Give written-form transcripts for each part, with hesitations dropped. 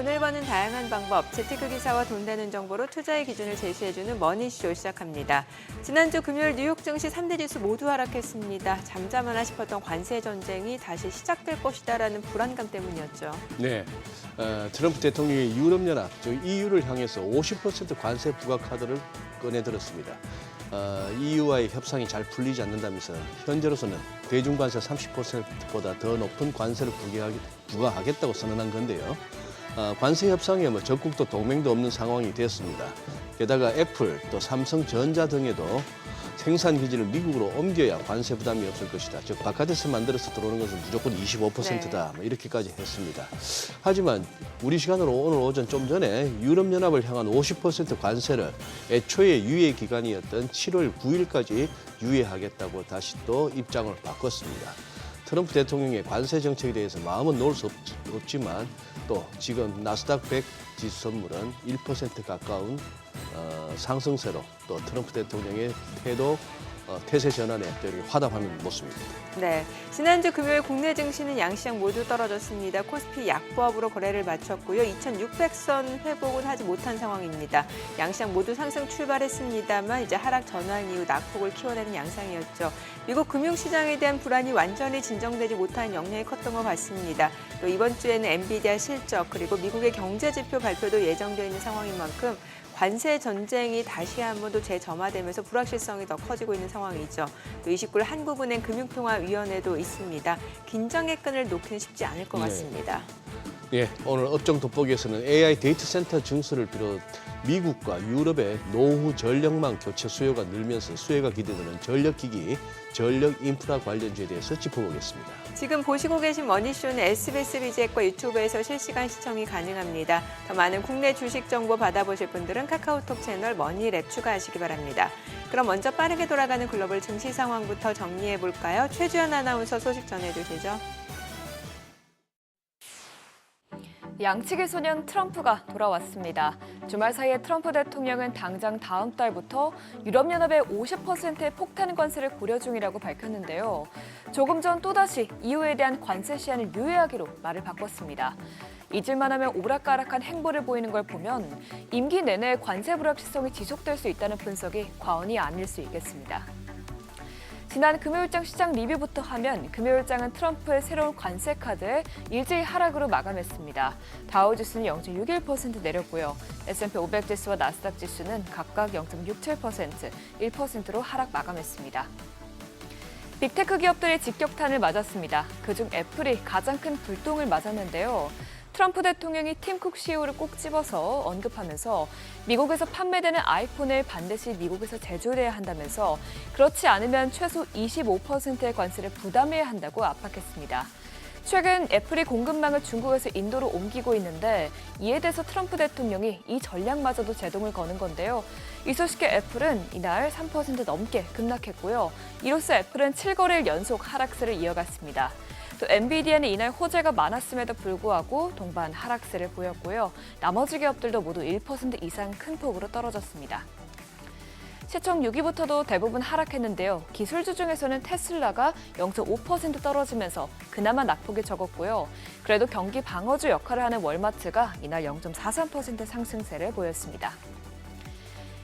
돈을 버는 다양한 방법, 재테크 기사와 돈 되는 정보로 투자의 기준을 제시해주는 머니쇼 시작합니다. 지난주 금요일 뉴욕 증시 3대 지수 모두 하락했습니다. 잠잠하나 싶었던 관세 전쟁이 다시 시작될 것이다라는 불안감 때문이었죠. 네, 트럼프 대통령이 유럽연합, 즉 EU를 향해서 50% 관세 부과 카드를 꺼내들었습니다. EU와의 협상이 잘 풀리지 않는다면서 현재로서는 대중관세 30%보다 더 높은 관세를 부과하겠다고 선언한 건데요. 관세 협상에 적국도 동맹도 없는 상황이 됐습니다. 게다가 애플, 또 삼성전자 등에도 생산 기지를 미국으로 옮겨야 관세 부담이 없을 것이다. 즉 바깥에서 만들어서 들어오는 것은 무조건 25%다. 이렇게까지 했습니다. 하지만 우리 시간으로 오늘 오전 좀 전에 유럽연합을 향한 50% 관세를 애초에 유예 기간이었던 7월 9일까지 유예하겠다고 다시 또 입장을 바꿨습니다. 트럼프 대통령의 관세 정책에 대해서 마음은 놓을 수 없지만 또 지금 나스닥 100 지수 선물은 1% 가까운 상승세로 또 트럼프 대통령의 태세 전환에 화답하는 모습입니다. 네, 지난주 금요일 국내 증시는 양시장 모두 떨어졌습니다. 코스피 약보합으로 거래를 마쳤고요. 2600선 회복은 하지 못한 상황입니다. 양시장 모두 상승 출발했습니다만 이제 하락 전환 이후 낙폭을 키워내는 양상이었죠. 미국 금융시장에 대한 불안이 완전히 진정되지 못한 영향이 컸던 것 같습니다. 또 이번 주에는 엔비디아 실적 그리고 미국의 경제지표 발표도 예정되어 있는 상황인 만큼 관세 전쟁이 다시 한번 또 재점화되면서 불확실성이 더 커지고 있는 상황이죠. 또 29일 한국은행 금융통화위원회도 있습니다. 긴장의 끈을 놓기는 쉽지 않을 것 같습니다. 네, 오늘 업종 돋보기에서는 AI 데이터 센터 증설을 비롯 미국과 유럽의 노후 전력망 교체 수요가 늘면서 수혜가 기대되는 전력기기, 전력 인프라 관련주에 대해서 짚어보겠습니다. 지금 보시고 계신 머니쇼는 SBS 비즈앱과 유튜브에서 실시간 시청이 가능합니다. 더 많은 국내 주식 정보 받아보실 분들은 카카오톡 채널 머니랩 추가하시기 바랍니다. 그럼 먼저 빠르게 돌아가는 글로벌 증시 상황부터 정리해볼까요? 최주연 아나운서 소식 전해주시죠. 양치기 소년 트럼프가 돌아왔습니다. 주말 사이에 트럼프 대통령은 당장 다음 달부터 유럽연합의 50%의 폭탄 관세를 고려 중이라고 밝혔는데요. 조금 전 또다시 EU에 대한 관세 시한을 유예하기로 말을 바꿨습니다. 잊을만 하면 오락가락한 행보를 보이는 걸 보면 임기 내내 관세 불확실성이 지속될 수 있다는 분석이 과언이 아닐 수 있겠습니다. 지난 금요일장 시장 리뷰부터 하면 금요일장은 트럼프의 새로운 관세 카드에 일제히 하락으로 마감했습니다. 다우지수는 0.61% 내렸고요. S&P 500 지수와 나스닥 지수는 각각 0.67%, 1%로 하락 마감했습니다. 빅테크 기업들이 직격탄을 맞았습니다. 그중 애플이 가장 큰 불똥을 맞았는데요. 트럼프 대통령이 팀 쿡 CEO를 꼭 집어서 언급하면서 미국에서 판매되는 아이폰을 반드시 미국에서 제조해야 한다면서 그렇지 않으면 최소 25%의 관세를 부담해야 한다고 압박했습니다. 최근 애플이 공급망을 중국에서 인도로 옮기고 있는데 이에 대해서 트럼프 대통령이 이 전략마저도 제동을 거는 건데요. 이 소식에 애플은 이날 3% 넘게 급락했고요. 이로써 애플은 7거래일 연속 하락세를 이어갔습니다. 또 엔비디아는 이날 호재가 많았음에도 불구하고 동반 하락세를 보였고요. 나머지 기업들도 모두 1% 이상 큰 폭으로 떨어졌습니다. 시총 6위부터도 대부분 하락했는데요. 기술주 중에서는 테슬라가 0.5% 떨어지면서 그나마 낙폭이 적었고요. 그래도 경기 방어주 역할을 하는 월마트가 이날 0.43% 상승세를 보였습니다.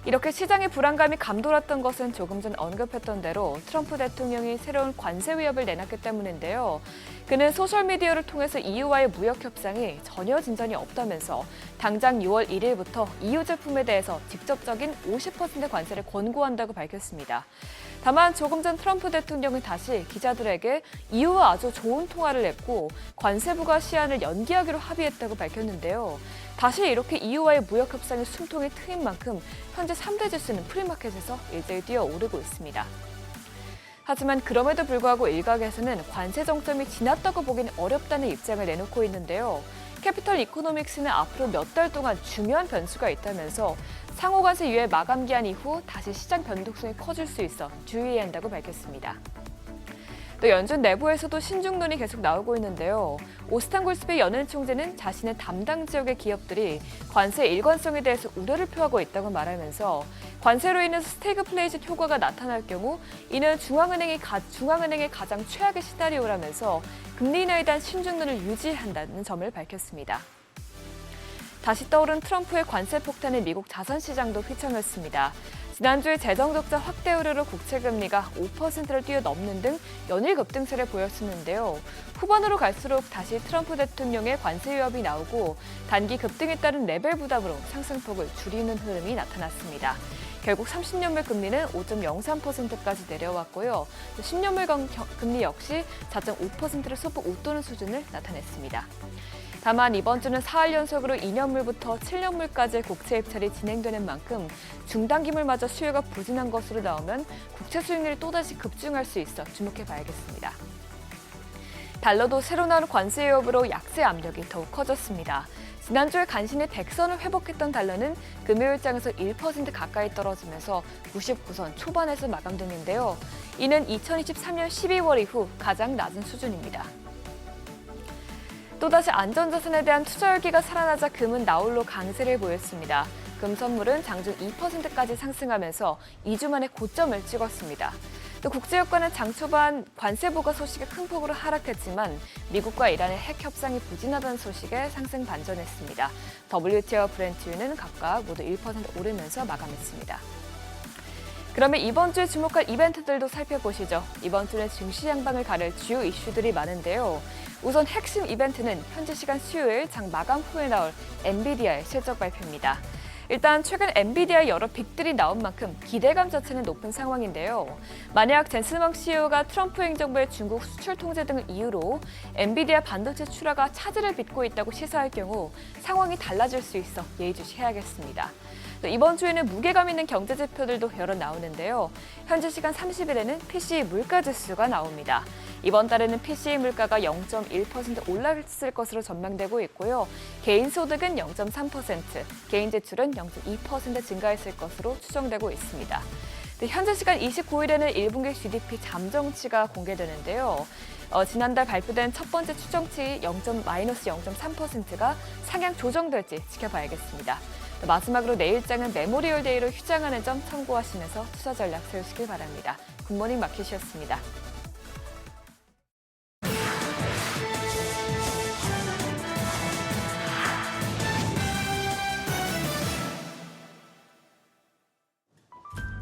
이렇게 시장의 불안감이 감돌았던 것은 조금 전 언급했던 대로 트럼프 대통령이 새로운 관세 위협을 내놨기 때문인데요. 그는 소셜미디어를 통해서 EU와의 무역 협상이 전혀 진전이 없다면서 당장 6월 1일부터 EU 제품에 대해서 직접적인 50% 관세를 권고한다고 밝혔습니다. 다만 조금 전 트럼프 대통령은 다시 기자들에게 EU와 아주 좋은 통화를 했고 관세 부과 시한을 연기하기로 합의했다고 밝혔는데요. 다시 이렇게 EU와의 무역 협상에 숨통이 트인 만큼 현재 3대 지수는 프리마켓에서 일제히 뛰어오르고 있습니다. 하지만 그럼에도 불구하고 일각에서는 관세 정점이 지났다고 보기는 어렵다는 입장을 내놓고 있는데요. 캐피털 이코노믹스는 앞으로 몇 달 동안 중요한 변수가 있다면서 상호관세 유예 마감 기한 이후 다시 시장 변동성이 커질 수 있어 주의해야 한다고 밝혔습니다. 또 연준 내부에서도 신중론이 계속 나오고 있는데요. 오스탄 골스베이 연은 총재는 자신의 담당 지역의 기업들이 관세 일관성에 대해서 우려를 표하고 있다고 말하면서 관세로 인해서 스태그플레이션 효과가 나타날 경우 이는 중앙은행의 가장 최악의 시나리오라면서 금리 인하에 대한 신중론을 유지한다는 점을 밝혔습니다. 다시 떠오른 트럼프의 관세 폭탄에 미국 자산시장도 휘청였습니다. 지난주에 재정적자 확대 우려로 국채금리가 5%를 뛰어넘는 등 연일 급등세를 보였었는데요. 후반으로 갈수록 다시 트럼프 대통령의 관세 위협이 나오고 단기 급등에 따른 레벨 부담으로 상승폭을 줄이는 흐름이 나타났습니다. 결국 30년물 금리는 5.03%까지 내려왔고요. 10년물 금리 역시 4.5%를 소폭 웃도는 수준을 나타냈습니다. 다만 이번 주는 4일 연속으로 2년물부터 7년물까지 국채 입찰이 진행되는 만큼 중단기물마저 수요가 부진한 것으로 나오면 국채 수익률이 또다시 급증할 수 있어 주목해봐야겠습니다. 달러도 새로 나온 관세 위협으로 약세 압력이 더욱 커졌습니다. 지난주에 간신히 100선을 회복했던 달러는 금요일장에서 1% 가까이 떨어지면서 99선 초반에서 마감됐는데요. 이는 2023년 12월 이후 가장 낮은 수준입니다. 또다시 안전자산에 대한 투자 열기가 살아나자 금은 나홀로 강세를 보였습니다. 금 선물은 장중 2%까지 상승하면서 2주 만에 고점을 찍었습니다. 또 국제유가는 장 초반 관세 부과 소식에 큰 폭으로 하락했지만 미국과 이란의 핵 협상이 부진하다는 소식에 상승 반전했습니다. WTI와 브렌트유는 각각 모두 1% 오르면서 마감했습니다. 그러면 이번 주에 주목할 이벤트들도 살펴보시죠. 이번 주는 증시 양방을 가를 주요 이슈들이 많은데요. 우선 핵심 이벤트는 현지 시간 수요일 장 마감 후에 나올 엔비디아의 실적 발표입니다. 일단 최근 엔비디아의 여러 빅들이 나온 만큼 기대감 자체는 높은 상황인데요. 만약 젠슨 CEO가 트럼프 행정부의 중국 수출 통제 등을 이유로 엔비디아 반도체 출하가 차질을 빚고 있다고 시사할 경우 상황이 달라질 수 있어 예의주시해야겠습니다. 이번 주에는 무게감 있는 경제 지표들도 여러 나오는데요. 현지 시간 30일에는 PCE 물가지수가 나옵니다. 이번 달에는 PCE 물가가 0.1% 올랐을 것으로 전망되고 있고요. 개인 소득은 0.3%, 개인 지출은 0.2% 증가했을 것으로 추정되고 있습니다. 현재 시간 29일에는 1분기 GDP 잠정치가 공개되는데요. 지난달 발표된 첫 번째 추정치 마이너스 0.3%가 상향 조정될지 지켜봐야겠습니다. 마지막으로 내일장은 메모리얼 데이로 휴장하는 점 참고하시면서 투자 전략 세우시길 바랍니다. 굿모닝 마켓이었습니다.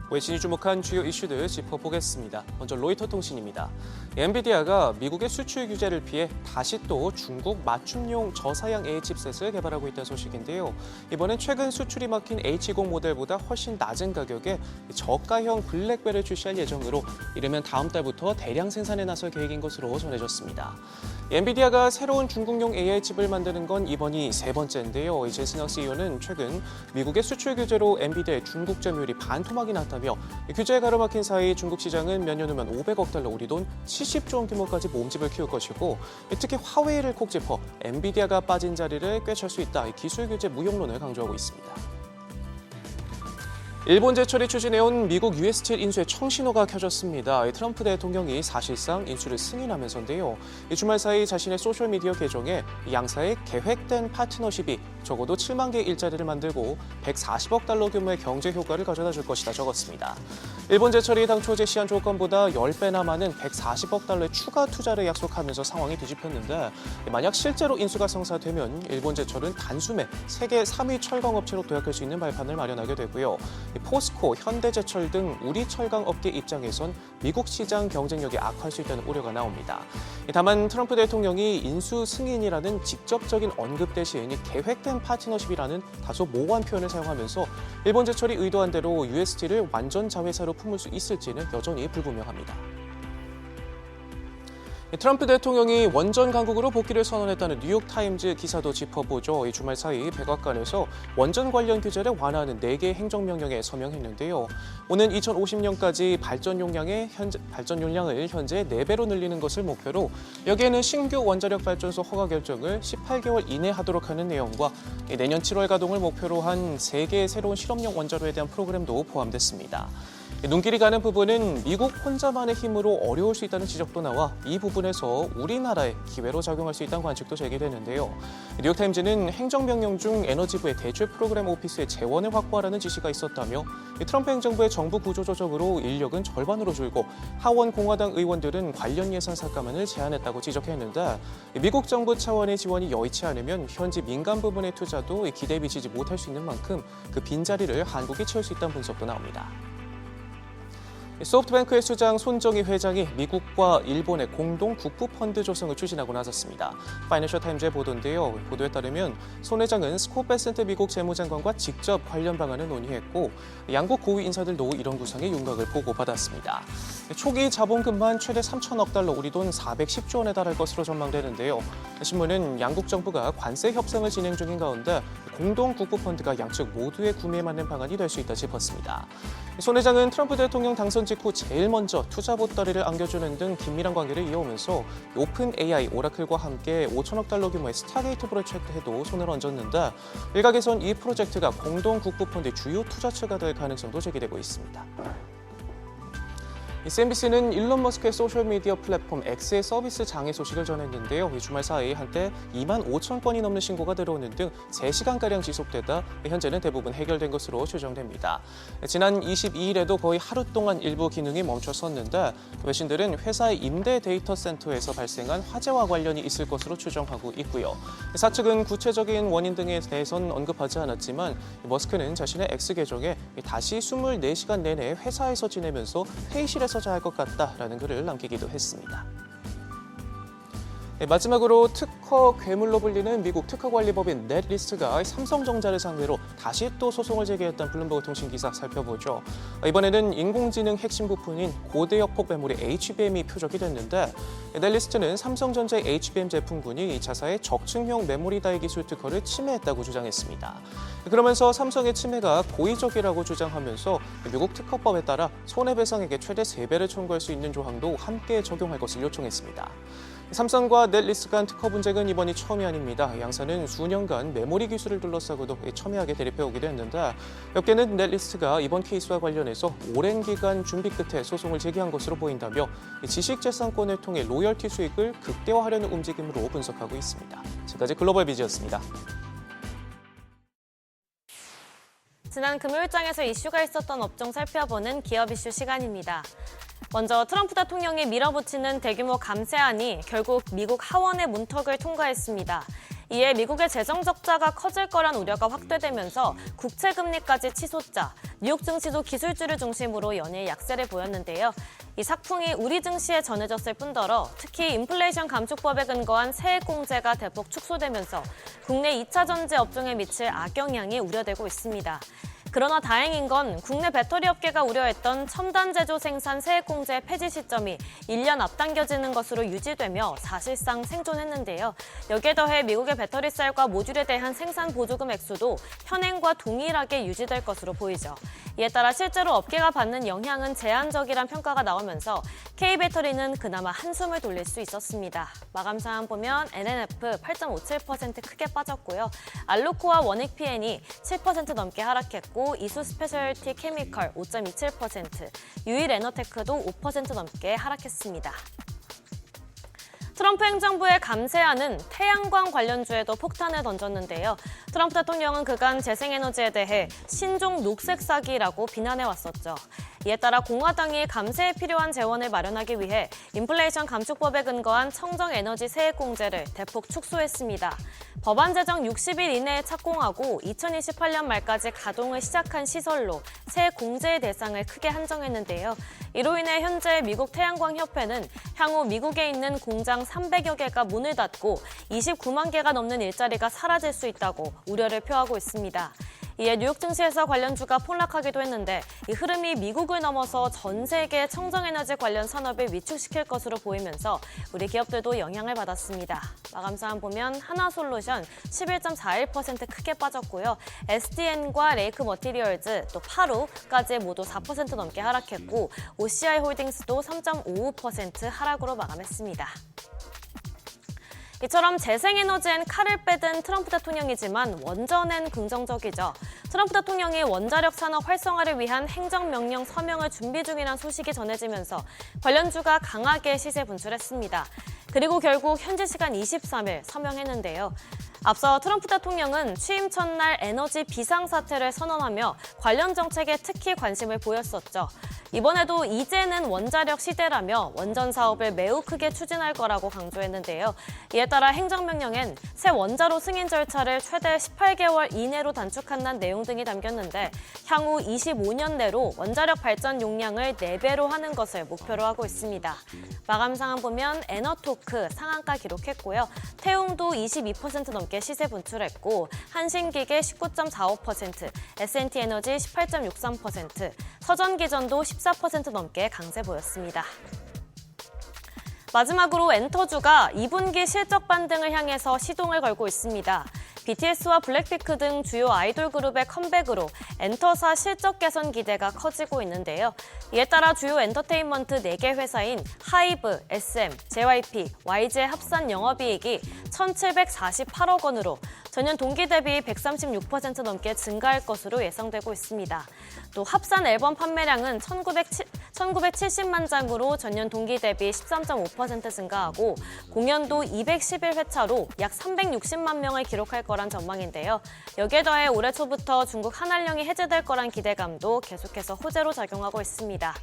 외신이 주목한 주요 이슈들 짚어보겠습니다. 먼저 로이터 통신입니다. 엔비디아가 미국의 수출 규제를 피해 다시 또 중국 맞춤용 저사양 AI 칩셋을 개발하고 있다는 소식인데요. 이번엔 최근 수출이 막힌 H20 모델보다 훨씬 낮은 가격에 저가형 블랙벨을 출시할 예정으로 이르면 다음 달부터 대량 생산에 나설 계획인 것으로 전해졌습니다. 엔비디아가 새로운 중국용 AI 칩을 만드는 건 이번이 세 번째인데요. 제슨 CEO는 최근 미국의 수출 규제로 엔비디아의 중국 점유율이 반토막이 났다며 규제에 가로막힌 사이 중국 시장은 몇 년 후면 500억 달러 우리 돈 70조 원 규모까지 몸집을 키울 것이고 특히 화웨이를 콕 짚어 엔비디아가 빠진 자리를 꿰찰 수 있다. 기술 규제 무용론을 강조하고 있습니다. 일본 제철이 추진해온 미국 US-스틸 인수의 청신호가 켜졌습니다. 트럼프 대통령이 사실상 인수를 승인하면서인데요. 주말 사이 자신의 소셜미디어 계정에 양사의 계획된 파트너십이 적어도 7만 개의 일자리를 만들고 140억 달러 규모의 경제 효과를 가져다 줄 것이다 적었습니다. 일본 제철이 당초 제시한 조건보다 10배나 많은 140억 달러의 추가 투자를 약속하면서 상황이 뒤집혔는데 만약 실제로 인수가 성사되면 일본 제철은 단숨에 세계 3위 철강업체로 도약할 수 있는 발판을 마련하게 되고요. 포스코, 현대제철 등 우리 철강업계 입장에선 미국 시장 경쟁력이 악화할 수 있다는 우려가 나옵니다. 다만 트럼프 대통령이 인수 승인이라는 직접적인 언급 대신 계획된 파트너십이라는 다소 모호한 표현을 사용하면서 일본 제철이 의도한 대로 USST를 완전 자회사로 품을 수 있을지는 여전히 불분명합니다. 트럼프 대통령이 원전 강국으로 복귀를 선언했다는 뉴욕타임즈 기사도 짚어보죠. 이 주말 사이 백악관에서 원전 관련 규제를 완화하는 4개의 행정명령에 서명했는데요. 오는 2050년까지 발전 용량을 현재 4배로 늘리는 것을 목표로 여기에는 신규 원자력 발전소 허가 결정을 18개월 이내 하도록 하는 내용과 내년 7월 가동을 목표로 한 3개의 새로운 실험용 원자로에 대한 프로그램도 포함됐습니다. 눈길이 가는 부분은 미국 혼자만의 힘으로 어려울 수 있다는 지적도 나와 이 부분에서 우리나라의 기회로 작용할 수 있다는 관측도 제기되는데요. 뉴욕타임즈는 행정명령 중 에너지부의 대출 프로그램 오피스의 재원을 확보하라는 지시가 있었다며 트럼프 행정부의 정부 구조 조정으로 인력은 절반으로 줄고 하원 공화당 의원들은 관련 예산 삭감안을 제안했다고 지적했는데 미국 정부 차원의 지원이 여의치 않으면 현지 민간 부분의 투자도 기대에 미치지 못할 수 있는 만큼 그 빈자리를 한국이 채울 수 있다는 분석도 나옵니다. 소프트뱅크의 수장 손정희 회장이 미국과 일본의 공동 국부펀드 조성을 추진하고 나섰습니다. 파이낸셜 타임즈의 보도인데요. 보도에 따르면 손 회장은 스콧 베센트 미국 재무장관과 직접 관련 방안을 논의했고 양국 고위 인사들도 이런 구상의 윤곽을 보고받았습니다. 초기 자본금만 최대 3천억 달러, 우리 돈 410조 원에 달할 것으로 전망되는데요. 신문은 양국 정부가 관세 협상을 진행 중인 가운데 공동 국부펀드가 양측 모두의 구매에 맞는 방안이 될 수 있다 짚었습니다. 손 회장은 트럼프 대통령 당선 직후 제일 먼저 투자 보따리를 안겨주는 등 긴밀한 관계를 이어오면서 오픈 AI, 오라클과 함께 5천억 달러 규모의 스타게이트 프로젝트에도 손을 얹었는데 일각에선 이 프로젝트가 공동 국부펀드의 주요 투자처가 될 가능성도 제기되고 있습니다. CNBC는 일론 머스크의 소셜미디어 플랫폼 X의 서비스 장애 소식을 전했는데요. 주말 사이 한때 2만 5천 건이 넘는 신고가 들어오는 등 3시간가량 지속되다 현재는 대부분 해결된 것으로 추정됩니다. 지난 22일에도 거의 하루 동안 일부 기능이 멈췄었는데 외신들은 회사의 임대 데이터 센터에서 발생한 화재와 관련이 있을 것으로 추정하고 있고요. 사측은 구체적인 원인 등에 대해서는 언급하지 않았지만 머스크는 자신의 X 계정에 다시 24시간 내내 회사에서 지내면서 회의실에서 잘 것 같다라는 글을 남기기도 했습니다. 마지막으로 특허 괴물로 불리는 미국 특허관리법인 넷리스트가 삼성전자를 상대로 다시 또 소송을 제기했다는 블룸버그 통신 기사 살펴보죠. 이번에는 인공지능 핵심 부품인 고대역 폭배물의 HBM이 표적이 됐는데 넷리스트는 삼성전자의 HBM 제품군이 자사의 적층형 메모리 다이 기술 특허를 침해했다고 주장했습니다. 그러면서 삼성의 침해가 고의적이라고 주장하면서 미국 특허법에 따라 손해배상액의 최대 3배를 청구할 수 있는 조항도 함께 적용할 것을 요청했습니다. 삼성과 넷리스트 간 특허 분쟁은 이번이 처음이 아닙니다. 양사는 수년간 메모리 기술을 둘러싸고도 첨예하게 대립해오기도 했는데 업계는 넷리스트가 이번 케이스와 관련해서 오랜 기간 준비 끝에 소송을 제기한 것으로 보인다며 지식재산권을 통해 로열티 수익을 극대화하려는 움직임으로 분석하고 있습니다. 지금까지 글로벌 비즈였습니다. 지난 금요일장에서 이슈가 있었던 업종 살펴보는 기업 이슈 시간입니다. 먼저 트럼프 대통령이 밀어붙이는 대규모 감세안이 결국 미국 하원의 문턱을 통과했습니다. 이에 미국의 재정 적자가 커질 거란 우려가 확대되면서 국채 금리까지 치솟자 뉴욕 증시도 기술주를 중심으로 연일 약세를 보였는데요. 이 삭풍이 우리 증시에 전해졌을 뿐더러 특히 인플레이션 감축법에 근거한 세액 공제가 대폭 축소되면서 국내 2차 전지 업종에 미칠 악영향이 우려되고 있습니다. 그러나 다행인 건 국내 배터리 업계가 우려했던 첨단 제조 생산 세액 공제 폐지 시점이 1년 앞당겨지는 것으로 유지되며 사실상 생존했는데요. 여기에 더해 미국의 배터리 셀과 모듈에 대한 생산 보조금 액수도 현행과 동일하게 유지될 것으로 보이죠. 이에 따라 실제로 업계가 받는 영향은 제한적이란 평가가 나오면서 K배터리는 그나마 한숨을 돌릴 수 있었습니다. 마감 상황 보면 NNF 8.57% 크게 빠졌고요. 알루코와 원익PN이 7% 넘게 하락했고 이수 스페셜티 케미컬 5.27%, 유일 에너테크도 5% 넘게 하락했습니다. 트럼프 행정부의 감세안은 태양광 관련주에도 폭탄을 던졌는데요. 트럼프 대통령은 그간 재생에너지에 대해 신종 녹색 사기라고 비난해왔었죠. 이에 따라 공화당이 감세에 필요한 재원을 마련하기 위해 인플레이션 감축법에 근거한 청정에너지 세액 공제를 대폭 축소했습니다. 법안 제정 60일 이내에 착공하고 2028년 말까지 가동을 시작한 시설로 세액 공제의 대상을 크게 한정했는데요. 이로 인해 현재 미국 태양광협회는 향후 미국에 있는 공장 300여 개가 문을 닫고 29만 개가 넘는 일자리가 사라질 수 있다고 우려를 표하고 있습니다. 이에 뉴욕 증시에서 관련주가 폭락하기도 했는데 이 흐름이 미국을 넘어서 전 세계 청정에너지 관련 산업을 위축시킬 것으로 보이면서 우리 기업들도 영향을 받았습니다. 마감 상황 보면 하나솔루션 11.41% 크게 빠졌고요. SDN과 레이크 머티리얼즈 또 파루까지 모두 4% 넘게 하락했고 OCI 홀딩스도 3.55% 하락으로 마감했습니다. 이처럼 재생에너지엔 칼을 빼든 트럼프 대통령이지만 원전엔 긍정적이죠. 트럼프 대통령이 원자력 산업 활성화를 위한 행정명령 서명을 준비 중이라는 소식이 전해지면서 관련주가 강하게 시세 분출했습니다. 그리고 결국 현지 시간 23일 서명했는데요. 앞서 트럼프 대통령은 취임 첫날 에너지 비상사태를 선언하며 관련 정책에 특히 관심을 보였었죠. 이번에도 이제는 원자력 시대라며 원전 사업을 매우 크게 추진할 거라고 강조했는데요. 이에 따라 행정명령엔 새 원자로 승인 절차를 최대 18개월 이내로 단축한다는 내용 등이 담겼는데 향후 25년 내로 원자력 발전 용량을 4배로 하는 것을 목표로 하고 있습니다. 마감 상황 보면 에너토크 상한가 기록했고요. 태웅도 22% 넘게 시세 분출했고 한신기계 19.45%, S&T에너지 18.63%, 서전기전도 14% 넘게 강세 보였습니다. 마지막으로 엔터주가 2분기 실적 반등을 향해서 시동을 걸고 있습니다. BTS와 블랙핑크 등 주요 아이돌 그룹의 컴백으로 엔터사 실적 개선 기대가 커지고 있는데요. 이에 따라 주요 엔터테인먼트 4개 회사인 하이브, SM, JYP, YG의 합산 영업이익이 1,748억 원으로 전년 동기 대비 136% 넘게 증가할 것으로 예상되고 있습니다. 또 합산 앨범 판매량은 1,970만 장으로 전년 동기 대비 13.5% 증가하고 공연도 211회차로 약 360만 명을 기록할 거란 전망인데요. 여기에 더해 올해 초부터 중국 한한령이 해제될 거란 기대감도 계속해서 호재로 작용하고 있습니다.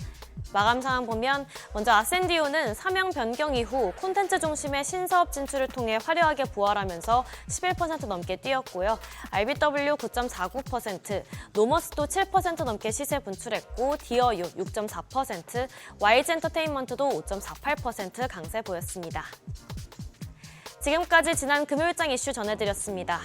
마감 상황 보면 먼저 아센디오는 사명 변경 이후 콘텐츠 중심의 신사업 진출을 통해 화려하게 부활하면서 11% 넘게 뛰었고요. RBW 9.49%, 노머스도 7% 넘게 시세 분출했고 디어유 6.4%, YG 엔터테인먼트도 5.48% 강세 보였습니다. 지금까지 지난 금요일장 이슈 전해드렸습니다.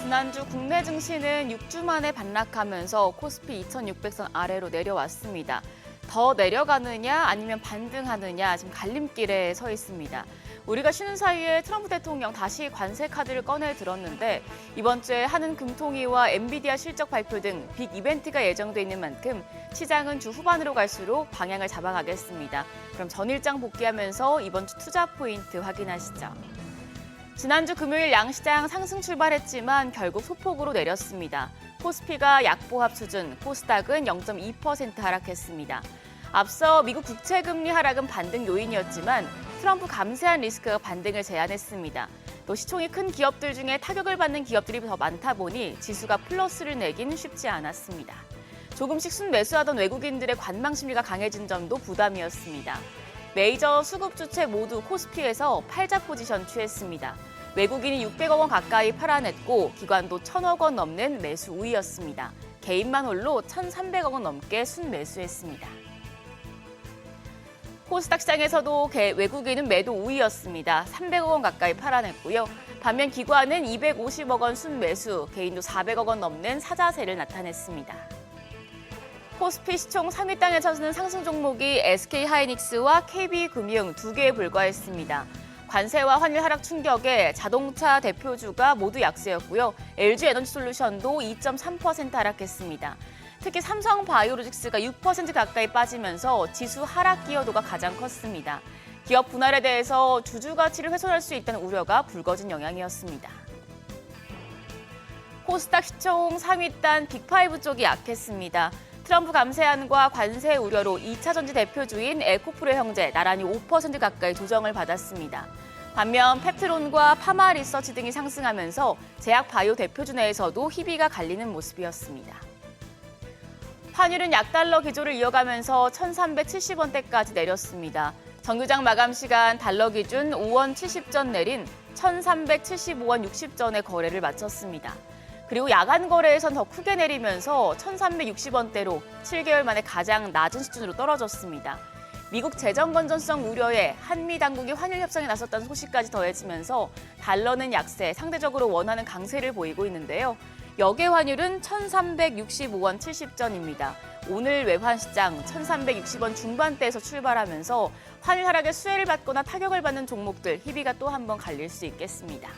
지난주 국내 증시는 6주 만에 반락하면서 코스피 2600선 아래로 내려왔습니다. 더 내려가느냐 아니면 반등하느냐 지금 갈림길에 서 있습니다. 우리가 쉬는 사이에 트럼프 대통령 다시 관세 카드를 꺼내 들었는데 이번 주에 한은 금통위와 엔비디아 실적 발표 등 빅 이벤트가 예정돼 있는 만큼 시장은 주 후반으로 갈수록 방향을 잡아가겠습니다. 그럼 전일장 복귀하면서 이번 주 투자 포인트 확인하시죠. 지난주 금요일 양시장 상승 출발했지만 결국 소폭으로 내렸습니다. 코스피가 약보합 수준, 코스닥은 0.2% 하락했습니다. 앞서 미국 국채금리 하락은 반등 요인이었지만 트럼프 감세한 리스크가 반등을 제한했습니다. 또 시총이 큰 기업들 중에 타격을 받는 기업들이 더 많다 보니 지수가 플러스를 내긴 쉽지 않았습니다. 조금씩 순매수하던 외국인들의 관망 심리가 강해진 점도 부담이었습니다. 메이저 수급 주체 모두 코스피에서 팔자 포지션 취했습니다. 외국인이 600억 원 가까이 팔아냈고 기관도 1,000억 원 넘는 매수 우위였습니다. 개인만 홀로 1,300억 원 넘게 순매수했습니다. 코스닥 시장에서도 외국인은 매도 우위였습니다. 300억 원 가까이 팔아냈고요. 반면 기관은 250억 원 순매수, 개인도 400억 원 넘는 사자세를 나타냈습니다. 코스피 시총 3위 땅에 서는 상승 종목이 SK하이닉스와 KB금융 2개에 불과했습니다. 관세와 환율 하락 충격에 자동차 대표주가 모두 약세였고요. LG에너지솔루션도 2.3% 하락했습니다. 특히 삼성바이오로직스가 6% 가까이 빠지면서 지수 하락 기여도가 가장 컸습니다. 기업 분할에 대해서 주주 가치를 훼손할 수 있다는 우려가 불거진 영향이었습니다. 코스닥 시총 3위단 빅5 쪽이 약했습니다. 트럼프 감세안과 관세 우려로 2차 전지 대표주인 에코프로 형제 나란히 5% 가까이 조정을 받았습니다. 반면 펩트론과 파마 리서치 등이 상승하면서 제약 바이오 대표주 내에서도 희비가 갈리는 모습이었습니다. 환율은 약달러 기조를 이어가면서 1,370원대까지 내렸습니다. 정규장 마감 시간 달러 기준 5원 70전 내린 1,375원 60전에 거래를 마쳤습니다. 그리고 야간 거래에선 더 크게 내리면서 1,360원대로 7개월 만에 가장 낮은 수준으로 떨어졌습니다. 미국 재정 건전성 우려에 한미 당국이 환율 협상에 나섰다는 소식까지 더해지면서 달러는 약세, 상대적으로 원화는 강세를 보이고 있는데요. 역외 환율은 1,365원 70전입니다. 오늘 외환 시장 1,360원 중반대에서 출발하면서 환율 하락에 수혜를 받거나 타격을 받는 종목들 희비가 또 한 번 갈릴 수 있겠습니다.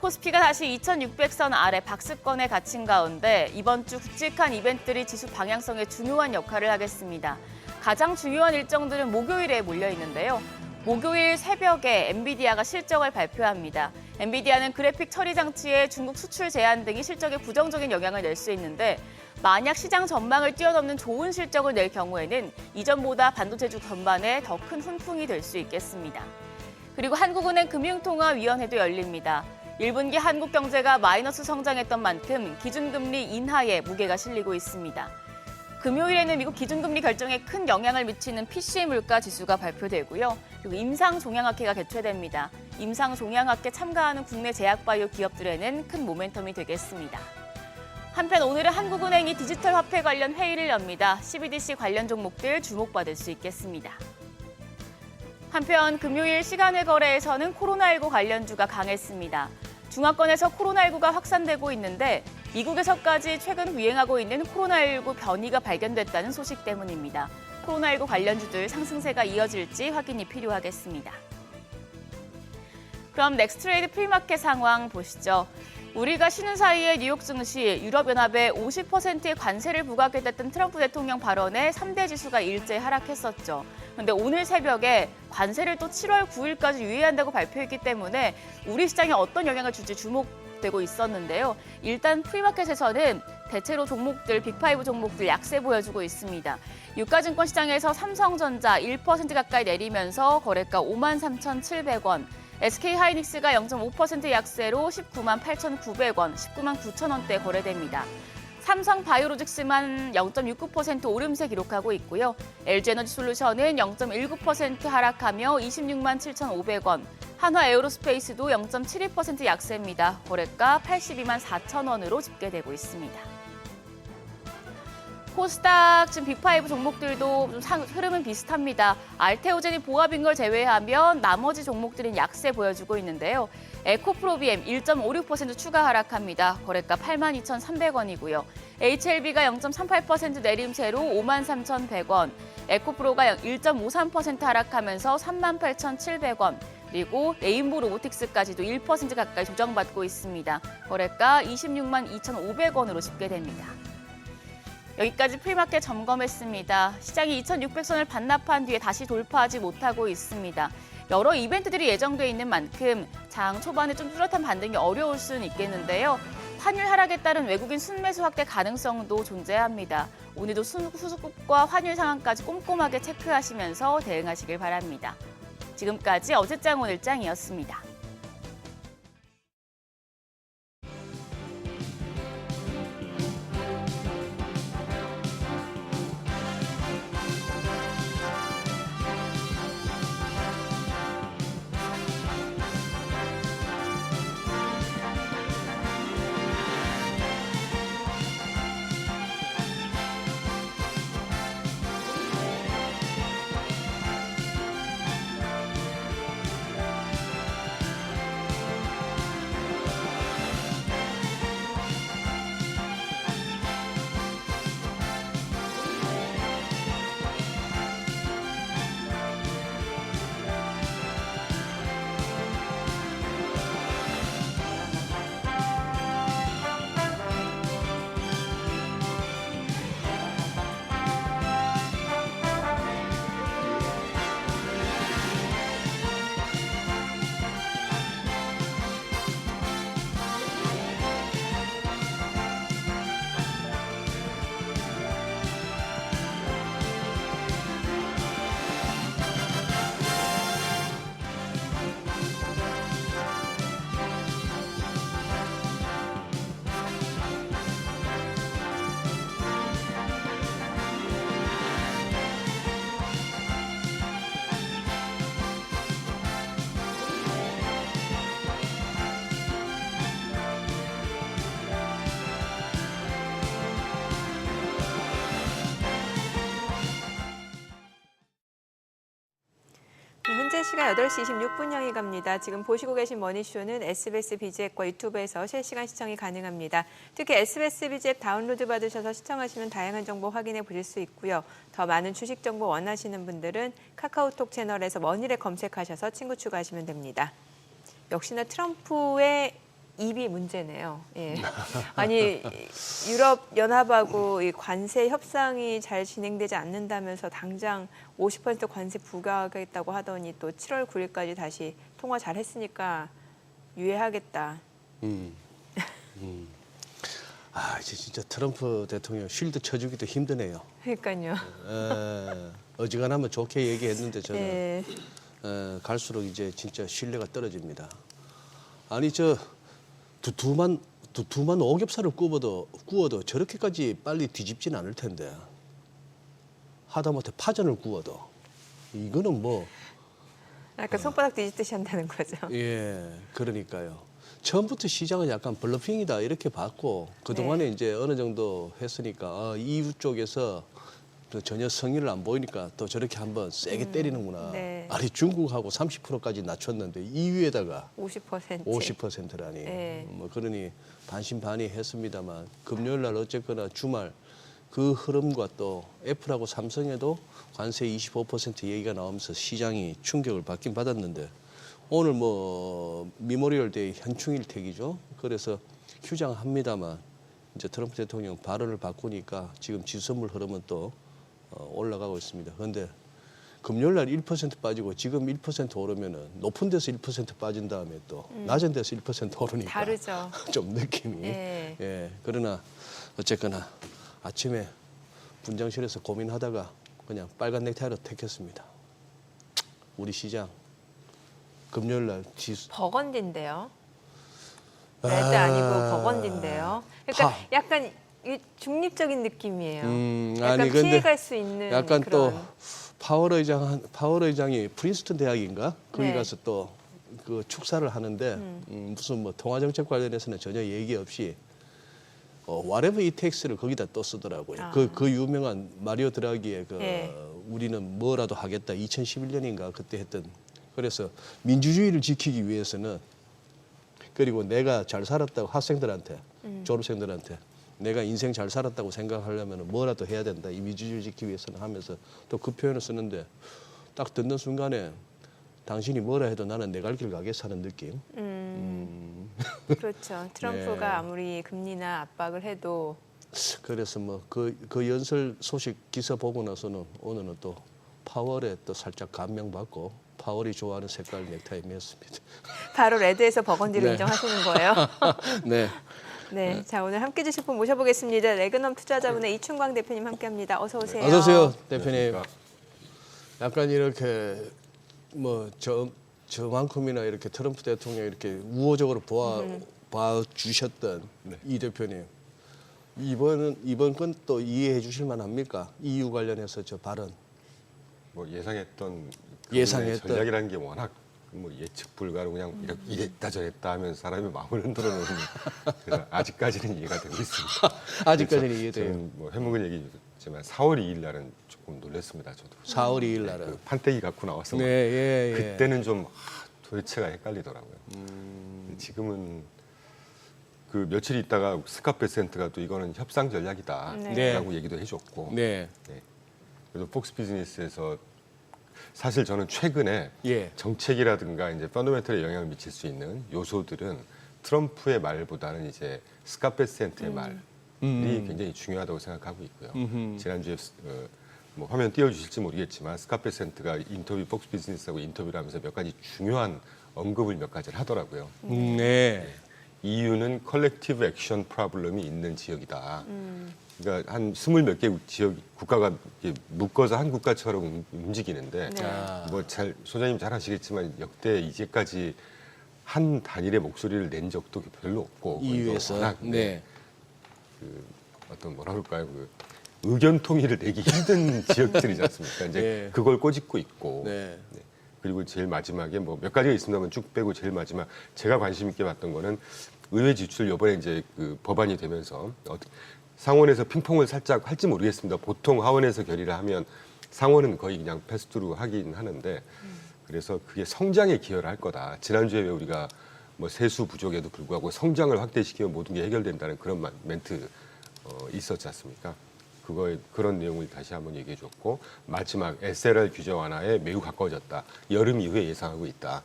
코스피가 다시 2,600선 아래 박스권에 갇힌 가운데 이번 주 굵직한 이벤트들이 지수 방향성에 중요한 역할을 하겠습니다. 가장 중요한 일정들은 목요일에 몰려 있는데요. 목요일 새벽에 엔비디아가 실적을 발표합니다. 엔비디아는 그래픽 처리 장치의 중국 수출 제한 등이 실적에 부정적인 영향을 낼 수 있는데 만약 시장 전망을 뛰어넘는 좋은 실적을 낼 경우에는 이전보다 반도체주 전반에 더 큰 훈풍이 될 수 있겠습니다. 그리고 한국은행 금융통화위원회도 열립니다. 1분기 한국 경제가 마이너스 성장했던 만큼 기준금리 인하에 무게가 실리고 있습니다. 금요일에는 미국 기준금리 결정에 큰 영향을 미치는 PCE 물가 지수가 발표되고요. 그리고 임상종양학회가 개최됩니다. 임상종양학회 참가하는 국내 제약바이오 기업들에는 큰 모멘텀이 되겠습니다. 한편 오늘은 한국은행이 디지털 화폐 관련 회의를 엽니다. CBDC 관련 종목들 주목받을 수 있겠습니다. 한편 금요일 시간외 거래에서는 코로나19 관련주가 강했습니다. 중화권에서 코로나19가 확산되고 있는데 미국에서까지 최근 유행하고 있는 코로나19 변이가 발견됐다는 소식 때문입니다. 코로나19 관련주들 상승세가 이어질지 확인이 필요하겠습니다. 그럼 넥스트레이드 프리마켓 상황 보시죠. 우리가 쉬는 사이에 뉴욕 증시 유럽연합에 50%의 관세를 부과하겠다던 트럼프 대통령 발언에 3대 지수가 일제히 하락했었죠. 그런데 오늘 새벽에 관세를 또 7월 9일까지 유예한다고 발표했기 때문에 우리 시장에 어떤 영향을 줄지 주목되고 있었는데요. 일단 프리마켓에서는 대체로 종목들, 빅5 종목들 약세 보여주고 있습니다. 유가증권 시장에서 삼성전자 1% 가까이 내리면서 거래가 53,700원, SK하이닉스가 0.5% 약세로 19만 8,900원, 19만 9천원대 거래됩니다. 삼성바이오로직스만 0.69% 오름세 기록하고 있고요. LG에너지솔루션은 0.19% 하락하며 26만 7,500원, 한화에어로스페이스도 0.72% 약세입니다. 거래가 82만 4천원으로 집계되고 있습니다. 코스닥 지금 빅5 종목들도 좀 흐름은 비슷합니다. 알테오젠이 보합인 걸 제외하면 나머지 종목들은 약세 보여주고 있는데요. 에코프로비엠 1.56% 추가 하락합니다. 거래가 82,300원이고요. HLB가 0.38% 내림세로 53,100원, 에코프로가 1.53% 하락하면서 38,700원, 그리고 레인보 로보틱스까지도 1% 가까이 조정받고 있습니다. 거래가 26만 2,500원으로 집계됩니다. 여기까지 프리마켓 점검했습니다. 시장이 2,600선을 반납한 뒤에 다시 돌파하지 못하고 있습니다. 여러 이벤트들이 예정돼 있는 만큼 장 초반에 좀 뚜렷한 반등이 어려울 수는 있겠는데요. 환율 하락에 따른 외국인 순매수 확대 가능성도 존재합니다. 오늘도 수급과 환율 상황까지 꼼꼼하게 체크하시면서 대응하시길 바랍니다. 지금까지 어제장 오늘장이었습니다. 시간 8시 26분 향이 갑니다. 지금 보시고 계신 머니쇼는 SBS BG앱과 유튜브에서 실시간 시청이 가능합니다. 특히 SBS BG앱 다운로드 받으셔서 시청하시면 다양한 정보 확인해 보실 수 있고요. 더 많은 주식 정보 원하시는 분들은 카카오톡 채널에서 머니를 검색하셔서 친구 추가하시면 됩니다. 역시나 트럼프의 입이 문제네요. 예. 아니 유럽 연합하고 이 관세 협상이 잘 진행되지 않는다면서 당장 50% 관세 부과하겠다고 하더니 또 7월 9일까지 다시 통화 잘했으니까 유예하겠다. 아, 이제 진짜 트럼프 대통령 쉴드 쳐주기도 힘드네요. 그러니까요. 어지간하면 좋게 얘기했는데 저는 예. 갈수록 이제 진짜 신뢰가 떨어집니다. 아니 저 두툼한 오겹살을 구워도 저렇게까지 빨리 뒤집진 않을 텐데 하다못해 파전을 구워도 이거는 뭐 약간 손바닥 뒤집듯이 한다는 거죠. 예, 그러니까요. 처음부터 시장은 약간 블러핑이다 이렇게 봤고 그동안에 이제 어느 정도 했으니까 EU 쪽에서 전혀 성의를 안 보이니까 또 저렇게 한번 세게 때리는구나. 네. 아니 중국하고 30%까지 낮췄는데 EU에다가 50%. 50%라니. 네. 뭐 그러니 반신반의했습니다만 금요일 날 어쨌거나 주말 그 흐름과 또 애플하고 삼성에도 관세 25% 얘기가 나오면서 시장이 충격을 받긴 받았는데 오늘 뭐 미모리얼 데이 현충일택이죠. 그래서 휴장합니다만 이제 트럼프 대통령 발언을 바꾸니까 지금 지수선물 흐름은 또 올라가고 있습니다. 그런데 금요일 날 1% 빠지고 지금 1% 오르면은 높은 데서 1% 빠진 다음에 또 낮은 데서 1% 오르니까 다르죠. 좀 느낌이. 예. 예. 그러나 어쨌거나 아침에 분장실에서 고민하다가 그냥 빨간 넥타이로 택했습니다. 우리 시장 금요일 날 지수 버건디인데요. 레드 아니고 버건디인데요. 그러니까 약간 이 중립적인 느낌이에요. 약간 아니, 근데 피해갈 수 있는 약간 그런. 또 파월 의장이 프린스턴 대학인가 거기 네. 가서 또 그 축사를 하는데 무슨 뭐 통화 정책 관련해서는 전혀 얘기 없이 whatever it takes를 거기다 또 쓰더라고요. 아. 그 유명한 마리오 드라기의 그 네. 우리는 뭐라도 하겠다 2011년인가 그때 했던 그래서 민주주의를 지키기 위해서는 그리고 내가 잘 살았다고 학생들한테 졸업생들한테 내가 인생 잘 살았다고 생각하려면 뭐라도 해야 된다. 이 민주주의를 지키기 위해서는 하면서 또 그 표현을 쓰는데 딱 듣는 순간에 당신이 뭐라 해도 나는 내 갈 길 가겠어 하는 느낌. 그렇죠. 트럼프가 네. 아무리 금리나 압박을 해도 그래서 뭐 그 연설 소식 기사 보고 나서는 오늘은 또 파월에 또 살짝 감명받고 파월이 좋아하는 색깔 넥타이 맸습니다. 바로 레드에서 버건디로 네. 인정하시는 거예요. 네. 네, 자 오늘 함께 해주실 분 모셔보겠습니다. 레그넘 투자자분의 이춘광 대표님 함께합니다. 어서 오세요. 어서 오세요, 대표님. 약간 이렇게 뭐 저만큼이나 이렇게 트럼프 대통령 이렇게 우호적으로 봐 주셨던 이 대표님 이번 건 또 이해해 주실 만합니까? EU 관련해서 저 발언. 뭐 예상했던 예상했던. 전략이라는 게 워낙 뭐 예측 불가로 그냥 이랬다 저랬다 하면서 사람이 마음을 흔들어 놓는 그래서 아직까지는 이해가 되고 있습니다. 아직까지는 그래서 이해돼요. 저는 뭐 해묵은 얘기지만 4월 2일 날은 조금 놀랐습니다. 저도 4월 2일 날은. 그 판때기 갖고 나와서 네, 예, 예. 그때는 좀 도대체가 헷갈리더라고요. 지금은 그 며칠 있다가 스카페센트가 또 이거는 협상 전략이다라고 네. 얘기도 해줬고 네. 네. 그래서 폭스 비즈니스에서 사실 저는 최근에 예. 정책이라든가 이제 펀더멘털에 영향을 미칠 수 있는 요소들은 트럼프의 말보다는 이제 스카페센트의 말이 굉장히 중요하다고 생각하고 있고요. 지난주에 뭐 화면 띄워주실지 모르겠지만 스카페센트가 인터뷰 폭스 비즈니스하고 인터뷰를 하면서 몇 가지 중요한 언급을 몇 가지를 하더라고요. 네. EU는 컬렉티브 액션 프로블럼이 있는 지역이다. 그러니까 한 20몇 개 지역 국가가 이렇게 묶어서 한 국가처럼 움직이는데 네. 뭐 소장님 잘 아시겠지만 역대 이제까지 한 단일의 목소리를 낸 적도 별로 없고 EU에서. 워낙 네. 그 어떤 뭐라 그럴까요? 그 의견 통일을 내기 힘든 지역들이지 않습니까? 이제 네. 그걸 꼬집고 있고 네. 네. 그리고 제일 마지막에 뭐 몇 가지가 있습니다만 쭉 빼고 제일 마지막 제가 관심 있게 봤던 거는 의회 지출 이번에 이제 그 법안이 되면서 상원에서 핑퐁을 살짝 할지 모르겠습니다. 보통 하원에서 결의를 하면 상원은 거의 그냥 패스트루 하긴 하는데 그래서 그게 성장에 기여를 할 거다. 지난주에 왜 우리가 뭐 세수 부족에도 불구하고 성장을 확대시키면 모든 게 해결된다는 그런 멘트 있었지 않습니까? 그런 내용을 다시 한번 얘기해 줬고, 마지막 SLR 규제 완화에 매우 가까워졌다. 여름 이후에 예상하고 있다.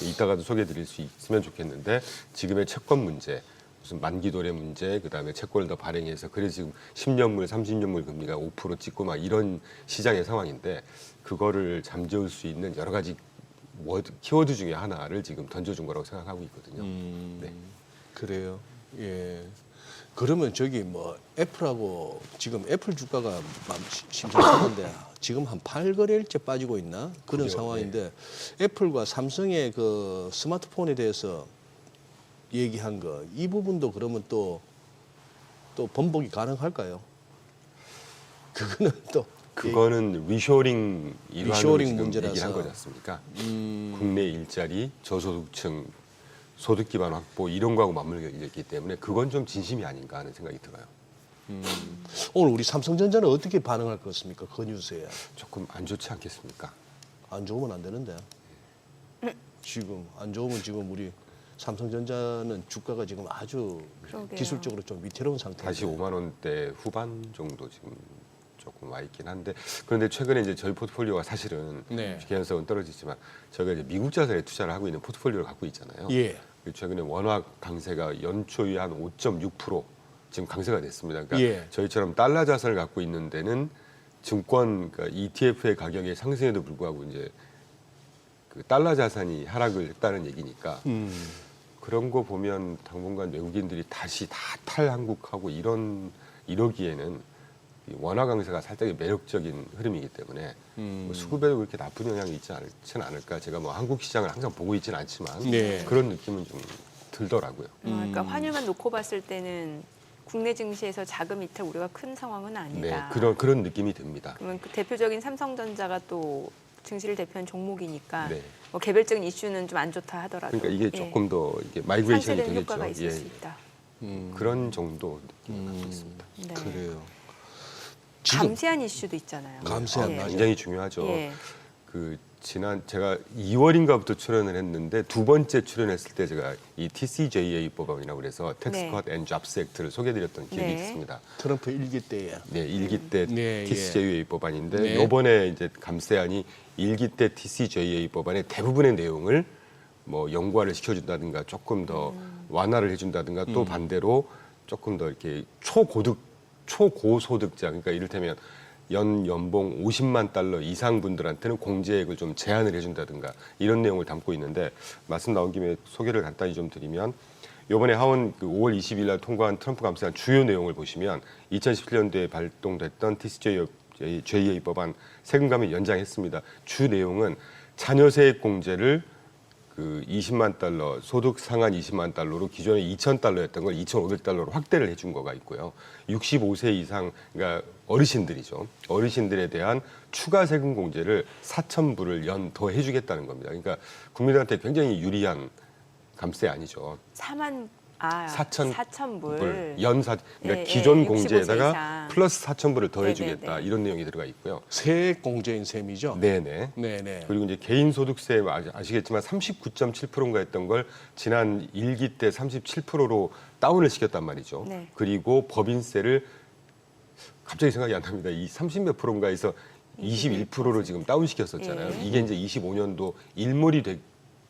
이따가도 소개해 드릴 수 있으면 좋겠는데, 지금의 채권 문제, 무슨 만기 도래 문제, 그다음에 채권을 더 발행해서 그래서 지금 10년물, 30년물 금리가 5% 찍고 막 이런 시장의 상황인데, 그거를 잠재울 수 있는 여러 가지 키워드 중에 하나를 지금 던져준 거라고 생각하고 있거든요. 네. 그래요. 예. 그러면 저기 뭐 애플하고 지금 애플 주가가 심상찮은데 지금 한 8거래일째 빠지고 있나 그런 그죠, 상황인데 애플과 삼성의 그 스마트폰에 대해서 얘기한 거 이 부분도 그러면 또 번복이 가능할까요? 그거는 리쇼링 일환으로 리쇼링 지금 문제라서. 얘기를 한 거지 않습니까? 국내 일자리, 저소득층, 소득 기반 확보 이런 거하고 맞물려 있기 때문에 그건 좀 진심이 아닌가 하는 생각이 들어요. 오늘 우리 삼성전자는 어떻게 반응할 것 같습니까? 그 뉴스에 조금 안 좋지 않겠습니까? 안 좋으면 안 되는데 지금 안 좋으면 지금 우리 삼성전자는 주가가 지금 아주 그러게요. 기술적으로 좀 위태로운 상태인데 다시 5만 원대 후반 정도 지금 조금 와 있긴 한데, 그런데 최근에 이제 저희 포트폴리오가 사실은 네. 개연성은 떨어지지만 저희가 이제 미국 자산에 투자를 하고 있는 포트폴리오를 갖고 있잖아요. 예. 최근에 원화 강세가 연초에 한 5.6% 지금 강세가 됐습니다. 그러니까 예. 저희처럼 달러 자산을 갖고 있는 데는 증권 그러니까 ETF의 가격의 상승에도 불구하고 이제 그 달러 자산이 하락을 했다는 얘기니까 그런 거 보면 당분간 외국인들이 다시 다 탈한국하고 이러기에는 이 원화 강세가 살짝 매력적인 흐름이기 때문에 뭐 수급에도 그렇게 나쁜 영향이 있지는 않을까. 제가 뭐 한국 시장을 항상 보고 있지는 않지만 네. 그런 느낌은 좀 들더라고요. 그러니까 환율만 놓고 봤을 때는 국내 증시에서 자금 이탈 우려가 큰 상황은 네, 아니다. 그런 느낌이 듭니다. 그러면 그 대표적인 삼성전자가 또 증시를 대표하는 종목이니까 네. 뭐 개별적인 이슈는 좀 안 좋다 하더라도 그러니까 이게 예. 조금 더 이게 마이그레이션이 상쇄되는 효과가 되겠죠. 있을 수 있다. 그런 정도 느낌을 갖고 있습니다. 네. 그래요. 지금 감세한 이슈도 있잖아요. 감세한 예. 맞아요. 굉장히 중요하죠. 예. 그 지난 제가 2월인가부터 출연을 했는데 두 번째 출연했을 때 제가 이 TCJA 법안이라고 그래서 Tax 네. Cut and Jobs Act를 소개드렸던 기억이 네. 있습니다. 트럼프 일기 때에 네, 일기 때 네, TCJA 법안인데 네. 이번에 이제 감세안이 일기 때 TCJA 법안의 대부분의 내용을 뭐 연관을 시켜준다든가 조금 더 완화를 해준다든가 또 반대로 조금 더 이렇게 초고소득자 그러니까 이를테면 연봉 50만 달러 이상 분들한테는 공제액을 좀 제한을 해준다든가 이런 내용을 담고 있는데 말씀 나온 김에 소개를 간단히 좀 드리면 이번에 하원 그 5월 20일 날 통과한 트럼프 감세안 주요 내용을 보시면 2017년도에 발동됐던 TCJA 법안 세금 감면 연장했습니다. 주 내용은 자녀세액 공제를 그 20만 달러, 소득 상한 20만 달러로 기존에 2,000달러였던 걸 2,500달러로 확대를 해준 거가 있고요. 65세 이상, 그러니까 어르신들이죠. 어르신들에 대한 추가 세금 공제를 4,000불을 연 더 해주겠다는 겁니다. 그러니까 국민들한테 굉장히 유리한 감세안이죠. 4,000불 연사 그러니까 예, 기존 예, 65세 공제에다가 이상. 플러스 4,000불을 더 네네네. 해주겠다 이런 내용이 들어가 있고요. 세액 공제인 셈이죠. 네네. 네네. 그리고 이제 개인소득세 아시겠지만 39.7%인가 했던 걸 지난 일기 때 37%로 다운을 시켰단 말이죠. 네. 그리고 법인세를 갑자기 생각이 안 납니다. 이 30몇 프로인가에서 21%로 지금 다운시켰었잖아요. 예. 이게 이제 25년도 일몰이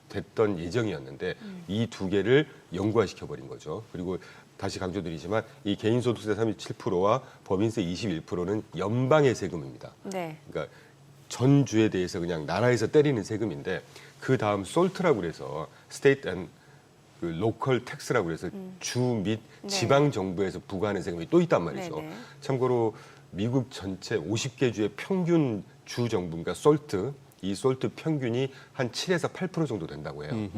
됐던 예정이었는데 이 두 개를 영구화시켜버린 거죠. 그리고 다시 강조드리지만 이 개인소득세 37%와 법인세 21%는 연방의 세금입니다. 네. 그러니까 전 주에 대해서 그냥 나라에서 때리는 세금인데 그 다음 솔트라고 그래서 스테이트 앤 그 로컬 텍스라고 그래서 주 및 네. 지방 정부에서 부과하는 세금이 또 있단 말이죠. 네네. 참고로 미국 전체 50개 주의 평균 주 정부 그러니까 솔트 이 솔트 평균이 한 7에서 8% 정도 된다고 해요.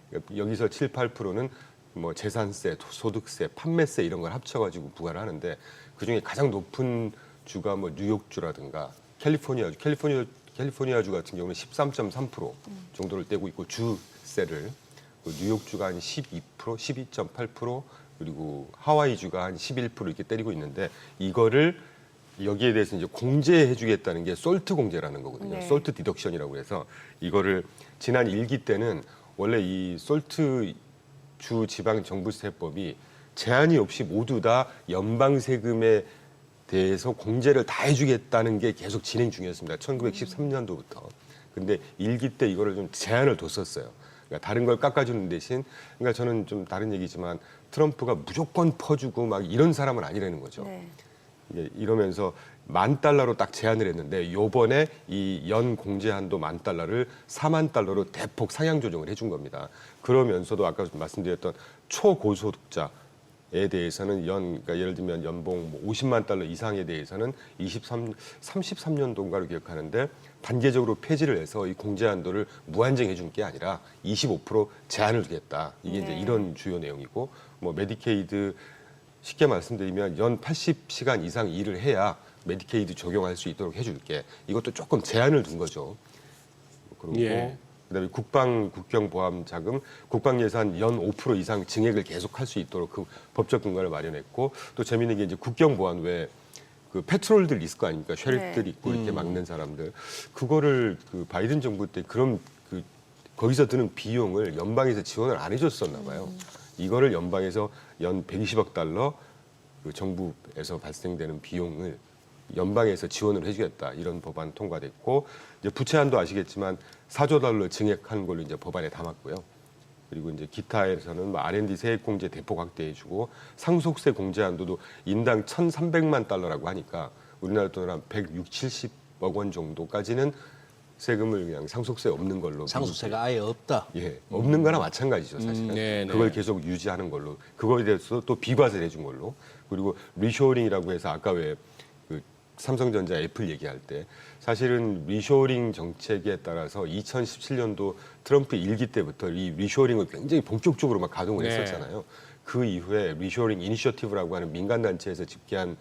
그러니까 여기서 7, 8%는 뭐 재산세, 소득세, 판매세 이런 걸 합쳐가지고 부과를 하는데 그중에 가장 높은 주가 뭐 뉴욕주라든가 캘리포니아주 같은 경우는 13.3% 정도를 떼고 있고 주세를 뉴욕주가 한 12%, 12.8% 그리고 하와이주가 한 11% 이렇게 때리고 있는데 이거를 여기에 대해서 이제 공제해주겠다는 게 솔트 공제라는 거거든요. 네. 솔트 디덕션이라고 해서 이거를 지난 1기 때는 원래 이 솔트 주 지방 정부세법이 제한이 없이 모두 다 연방 세금에 대해서 공제를 다 해주겠다는 게 계속 진행 중이었습니다. 1913년도부터. 근데 1기 때 이거를 좀 제한을 뒀었어요. 그러니까 다른 걸 깎아주는 대신, 그러니까 저는 좀 다른 얘기지만 트럼프가 무조건 퍼주고 막 이런 사람은 아니라는 거죠. 네. 이러면서 $10,000로 딱 제한을 했는데 요번에 이 연 공제 한도 $10,000를 $40,000로 대폭 상향 조정을 해준 겁니다. 그러면서도 아까 말씀드렸던 초고소득자에 대해서는 그러니까 예를 들면 연봉 뭐 $500,000 이상에 대해서는 33년도인가를 기억하는데 단계적으로 폐지를 해서 이 공제 한도를 무한정해 준 게 아니라 25% 제한을 두겠다. 이게 이제 네. 이런 주요 내용이고 뭐 메디케이드 쉽게 말씀드리면 연 80시간 이상 일을 해야 메디케이드 적용할 수 있도록 해줄게. 이것도 조금 제한을 둔 거죠. 그리고 예. 그다음에 국방보함자금, 국방예산 연 5% 이상 증액을 계속할 수 있도록 그 법적 근거를 마련했고 또 재미있는 게 이제 국경보안 외에 그 페트롤들 있을 거 아닙니까? 셰리프들 네. 있고 이렇게 막는 사람들. 그거를 그 바이든 정부 때 그런 그 거기서 드는 비용을 연방에서 지원을 안 해줬었나 봐요. 이거를 연방에서 연 $120억 그 정부에서 발생되는 비용을 연방에서 지원을 해주겠다 이런 법안 통과됐고 이제 부채 한도 아시겠지만 $4조 증액한 걸로 이제 법안에 담았고요. 그리고 이제 기타에서는 뭐 R&D 세액 공제 대폭 확대해주고 상속세 공제 한도도 인당 $1,300만 하니까 우리나라 돈으로 한 160, 70억 원 정도까지는 세금을 그냥 상속세 없는 걸로 상속세가 아예 없다. 예, 없는 거나 마찬가지죠, 사실은. 네, 네. 그걸 계속 유지하는 걸로. 그거에 대해서 또 비과세를 해준 걸로. 그리고 리쇼링이라고 해서 아까 왜 그 삼성전자, 애플 얘기할 때 사실은 리쇼링 정책에 따라서 2017년도 트럼프 1기 때부터 이 리쇼링을 굉장히 본격적으로 막 가동을 네. 했었잖아요. 그 이후에 리쇼링 이니셔티브라고 하는 민간단체에서 집계한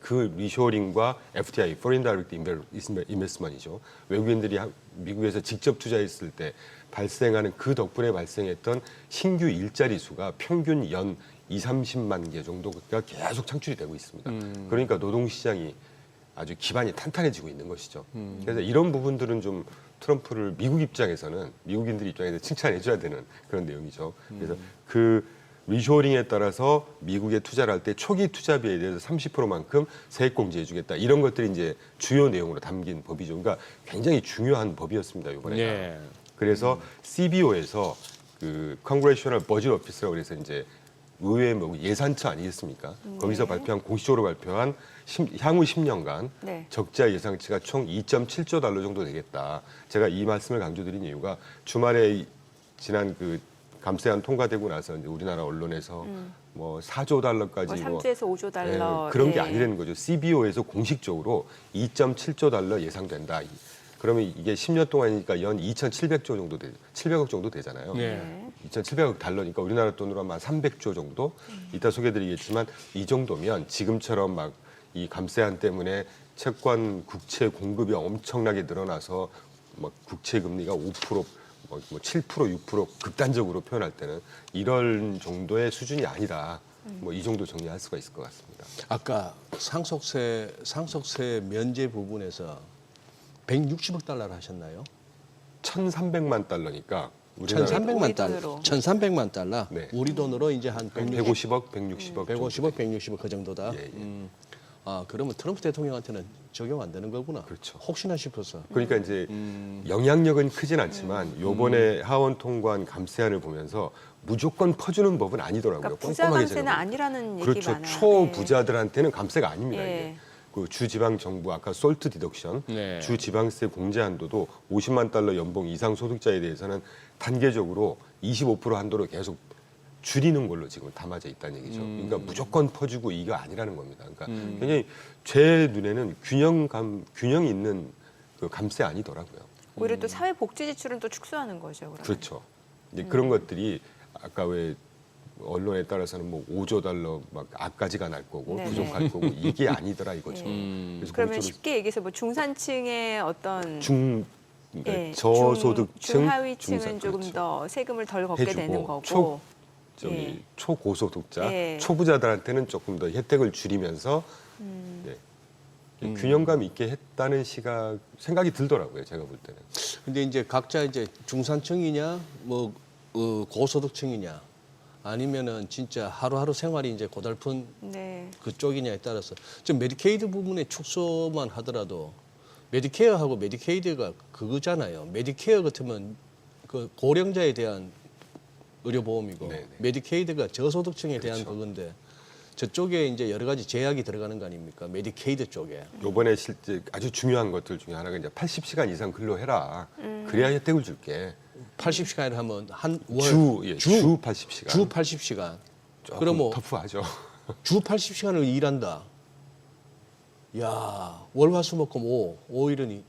그 리쇼링과 FDI, Foreign Direct Investment이죠. 외국인들이 미국에서 직접 투자했을 때 발생하는 그 덕분에 발생했던 신규 일자리 수가 평균 연 20-30만 개 정도가 계속 창출이 되고 있습니다. 그러니까 노동시장이 아주 기반이 탄탄해지고 있는 것이죠. 그래서 이런 부분들은 좀 트럼프를 미국 입장에서는 미국인들 입장에서 칭찬해줘야 되는 그런 내용이죠. 그래서 그 리쇼링에 따라서 미국에 투자를 할 때 초기 투자비에 대해서 30%만큼 세액 공제해주겠다 이런 것들이 이제 주요 내용으로 담긴 법이죠. 그러니까 굉장히 중요한 법이었습니다 이번에. 예. 그래서 CBO에서 그 Congressional Budget Office라고 그래서 이제 의회 뭐 예산처 아니겠습니까? 거기서 발표한 공식적으로 발표한 향후 10년간 네. 적자 예상치가 총 $2.7조 정도 되겠다. 제가 이 말씀을 강조드린 이유가 주말에 지난 그 감세안 통과되고 나서 이제 우리나라 언론에서 뭐 $4조 뭐 3조에서 $5조 그런 게 예. 아니라는 거죠. CBO에서 공식적으로 $2.7조 예상된다. 그러면 이게 10년 동안이니까 연 2,700조 정도 700억 정도 되잖아요. 네. 2,700억 달러니까 우리나라 돈으로 한 300조 정도. 이따 소개드리겠지만 이 정도면 지금처럼 막 이 감세안 때문에 채권 국채 공급이 엄청나게 늘어나서 막 국채 금리가 5%, 뭐 7%, 6% 극단적으로 표현할 때는 이런 정도의 수준이 아니다. 뭐 이 정도 정리할 수가 있을 것 같습니다. 아까 상속세 면제 부분에서 $160억 하셨나요? $1,300만 우리나라 1,300만 달러. 돈으로. 1,300만 달러. 네. 우리 돈으로 이제 한 150억, 160억, 150억, 160억 그 정도다. 예, 예. 아, 그러면 트럼프 대통령한테는 적용 안 되는 거구나. 그렇죠. 혹시나 싶어서. 그러니까 이제 영향력은 크진 않지만 요번에 하원 통과한 감세안을 보면서 무조건 퍼주는 법은 아니더라고요. 그러니까 부자 꼼꼼하게 감세는 제가 아니라는 얘기 그렇죠. 많아요. 초부자들한테는 감세가 아닙니다. 예. 이게. 그 주지방 정부 아까 솔트 디덕션, 네. 주지방세 공제 한도도 $50만 연봉 이상 소득자에 대해서는 단계적으로 25% 한도로 계속 줄이는 걸로 지금 담아져 있다는 얘기죠. 그러니까 무조건 퍼주고 이거 아니라는 겁니다. 그러니까 굉장히 제 눈에는 균형 있는 그 감세 아니더라고요. 오히려 또 사회복지 지출은 또 축소하는 거죠. 그러면. 그렇죠. 이제 그런 것들이 아까 왜 언론에 따라서는 뭐 $5조 막 앞까지가 날 거고 네네. 부족할 거고 이게 아니더라 이거죠. 예. 그래서 그러면 그쪽으로 쉽게 얘기해서 뭐 중산층의 어떤 그러니까 예, 저소득층, 중하위층은 중산, 조금 그렇죠. 더 세금을 덜 걷게 해주고 되는 거고 예. 초고소득자, 예. 초부자들한테는 조금 더 혜택을 줄이면서 예, 균형감 있게 했다는 생각이 들더라고요. 제가 볼 때는. 근데 이제 각자 이제 중산층이냐, 뭐 고소득층이냐, 아니면은 진짜 하루하루 생활이 이제 고달픈 네. 그쪽이냐에 따라서 좀 메디케이드 부분의 축소만 하더라도 메디케어하고 메디케이드가 그거잖아요. 메디케어 같으면 그 고령자에 대한 의료보험이고 네네. 메디케이드가 저소득층에 대한 그렇죠. 그건데 저쪽에 이제 여러 가지 제약이 들어가는 거 아닙니까? 메디케이드 쪽에. 요번에 실제 아주 중요한 것들 중에 하나가 이제 80시간 이상 근로해라. 그래야 혜택을 줄게. 80시간을 하면 한 월, 주 80시간. 주 80시간. 조금 그럼 뭐 터프하죠. 주 80시간을 일한다. 야, 월화수목금 5일은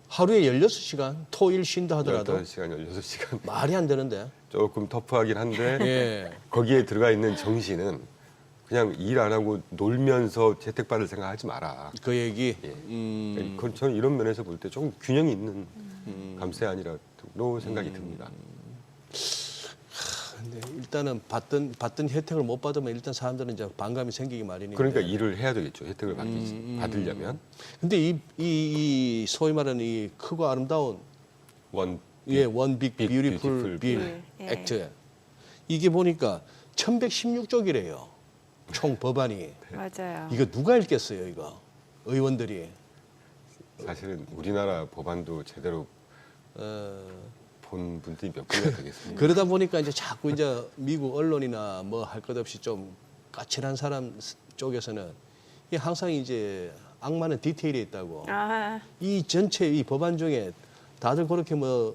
하루에 16시간 토일 쉰다 하더라도 18시간, 16시간. 말이 안 되는데. 조금 터프하긴 한데 예. 거기에 들어가 있는 정신은 그냥 일 안 하고 놀면서 혜택 받을 생각하지 마라. 그 얘기. 예. 그건 저는 이런 면에서 볼 때 조금 균형이 있는 감세안이라고 생각이 듭니다. 근데 일단은 받던 혜택을 못 받으면 일단 사람들은 이제 반감이 생기기 마련이니까. 그러니까 일을 해야 되겠죠. 혜택을 받으려면. 근데 이 소위 말하는 이 크고 아름다운 원 원빅 빅 뷰티풀 뷰티풀 빌 예. 액트 이게 보니까 1116쪽이래요. 총 법안이. 맞아요. 이거 누가 읽겠어요, 이거? 의원들이. 사실은 우리나라 법안도 제대로 본 분들이 몇 분이나 되겠습니까? 그러다 보니까 이제 자꾸 이제 미국 언론이나 뭐 할 것 없이 좀 까칠한 사람 쪽에서는 이 항상 이제 악마는 디테일에 있다고. 아, 이 전체 이 법안 중에 다들 그렇게 뭐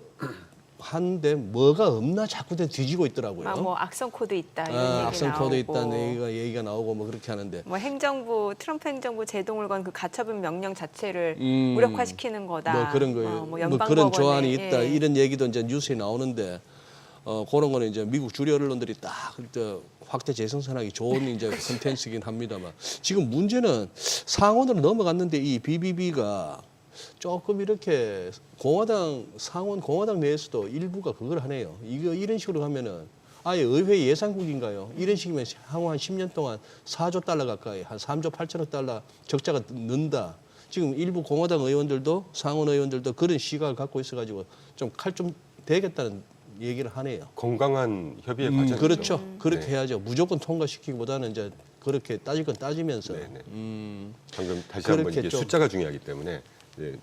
한데 뭐가 없나 자꾸 뒤지고 있더라고요. 막 뭐 악성 코드 있다 이런 얘기 악성 나오고. 코드 있다는 얘기가 나오고 뭐 그렇게 하는데. 뭐 행정부 트럼프 행정부 제동을 건 그 가처분 명령 자체를 음, 무력화시키는 거다. 뭐 그런 거예요. 뭐 뭐 연방법원에, 그런 조안이 있다 예. 이런 얘기도 이제 뉴스에 나오는데 그런 거는 이제 미국 주류 언론들이 딱 확대 재생산하기 좋은 이제 콘텐츠이긴 합니다만 지금 문제는 상원으로 넘어갔는데 이 BBB가 조금 이렇게 공화당 내에서도 일부가 그걸 하네요. 이런 식으로 가면은 아예 의회 예산국인가요? 이런 식이면 향후 한 10년 동안 4조 달러 가까이 한 3조 8천억 달러 적자가 는다. 지금 일부 공화당 의원들도 상원 의원들도 그런 시각을 갖고 있어가지고 좀 칼 좀 대겠다는 얘기를 하네요. 건강한 협의의 과정이죠. 그렇죠. 그렇게 네. 해야죠. 무조건 통과시키기보다는 이제 그렇게 따질 건 따지면서. 네네. 방금 다시 그렇게 한번 이게 좀- 숫자가 중요하기 때문에 이제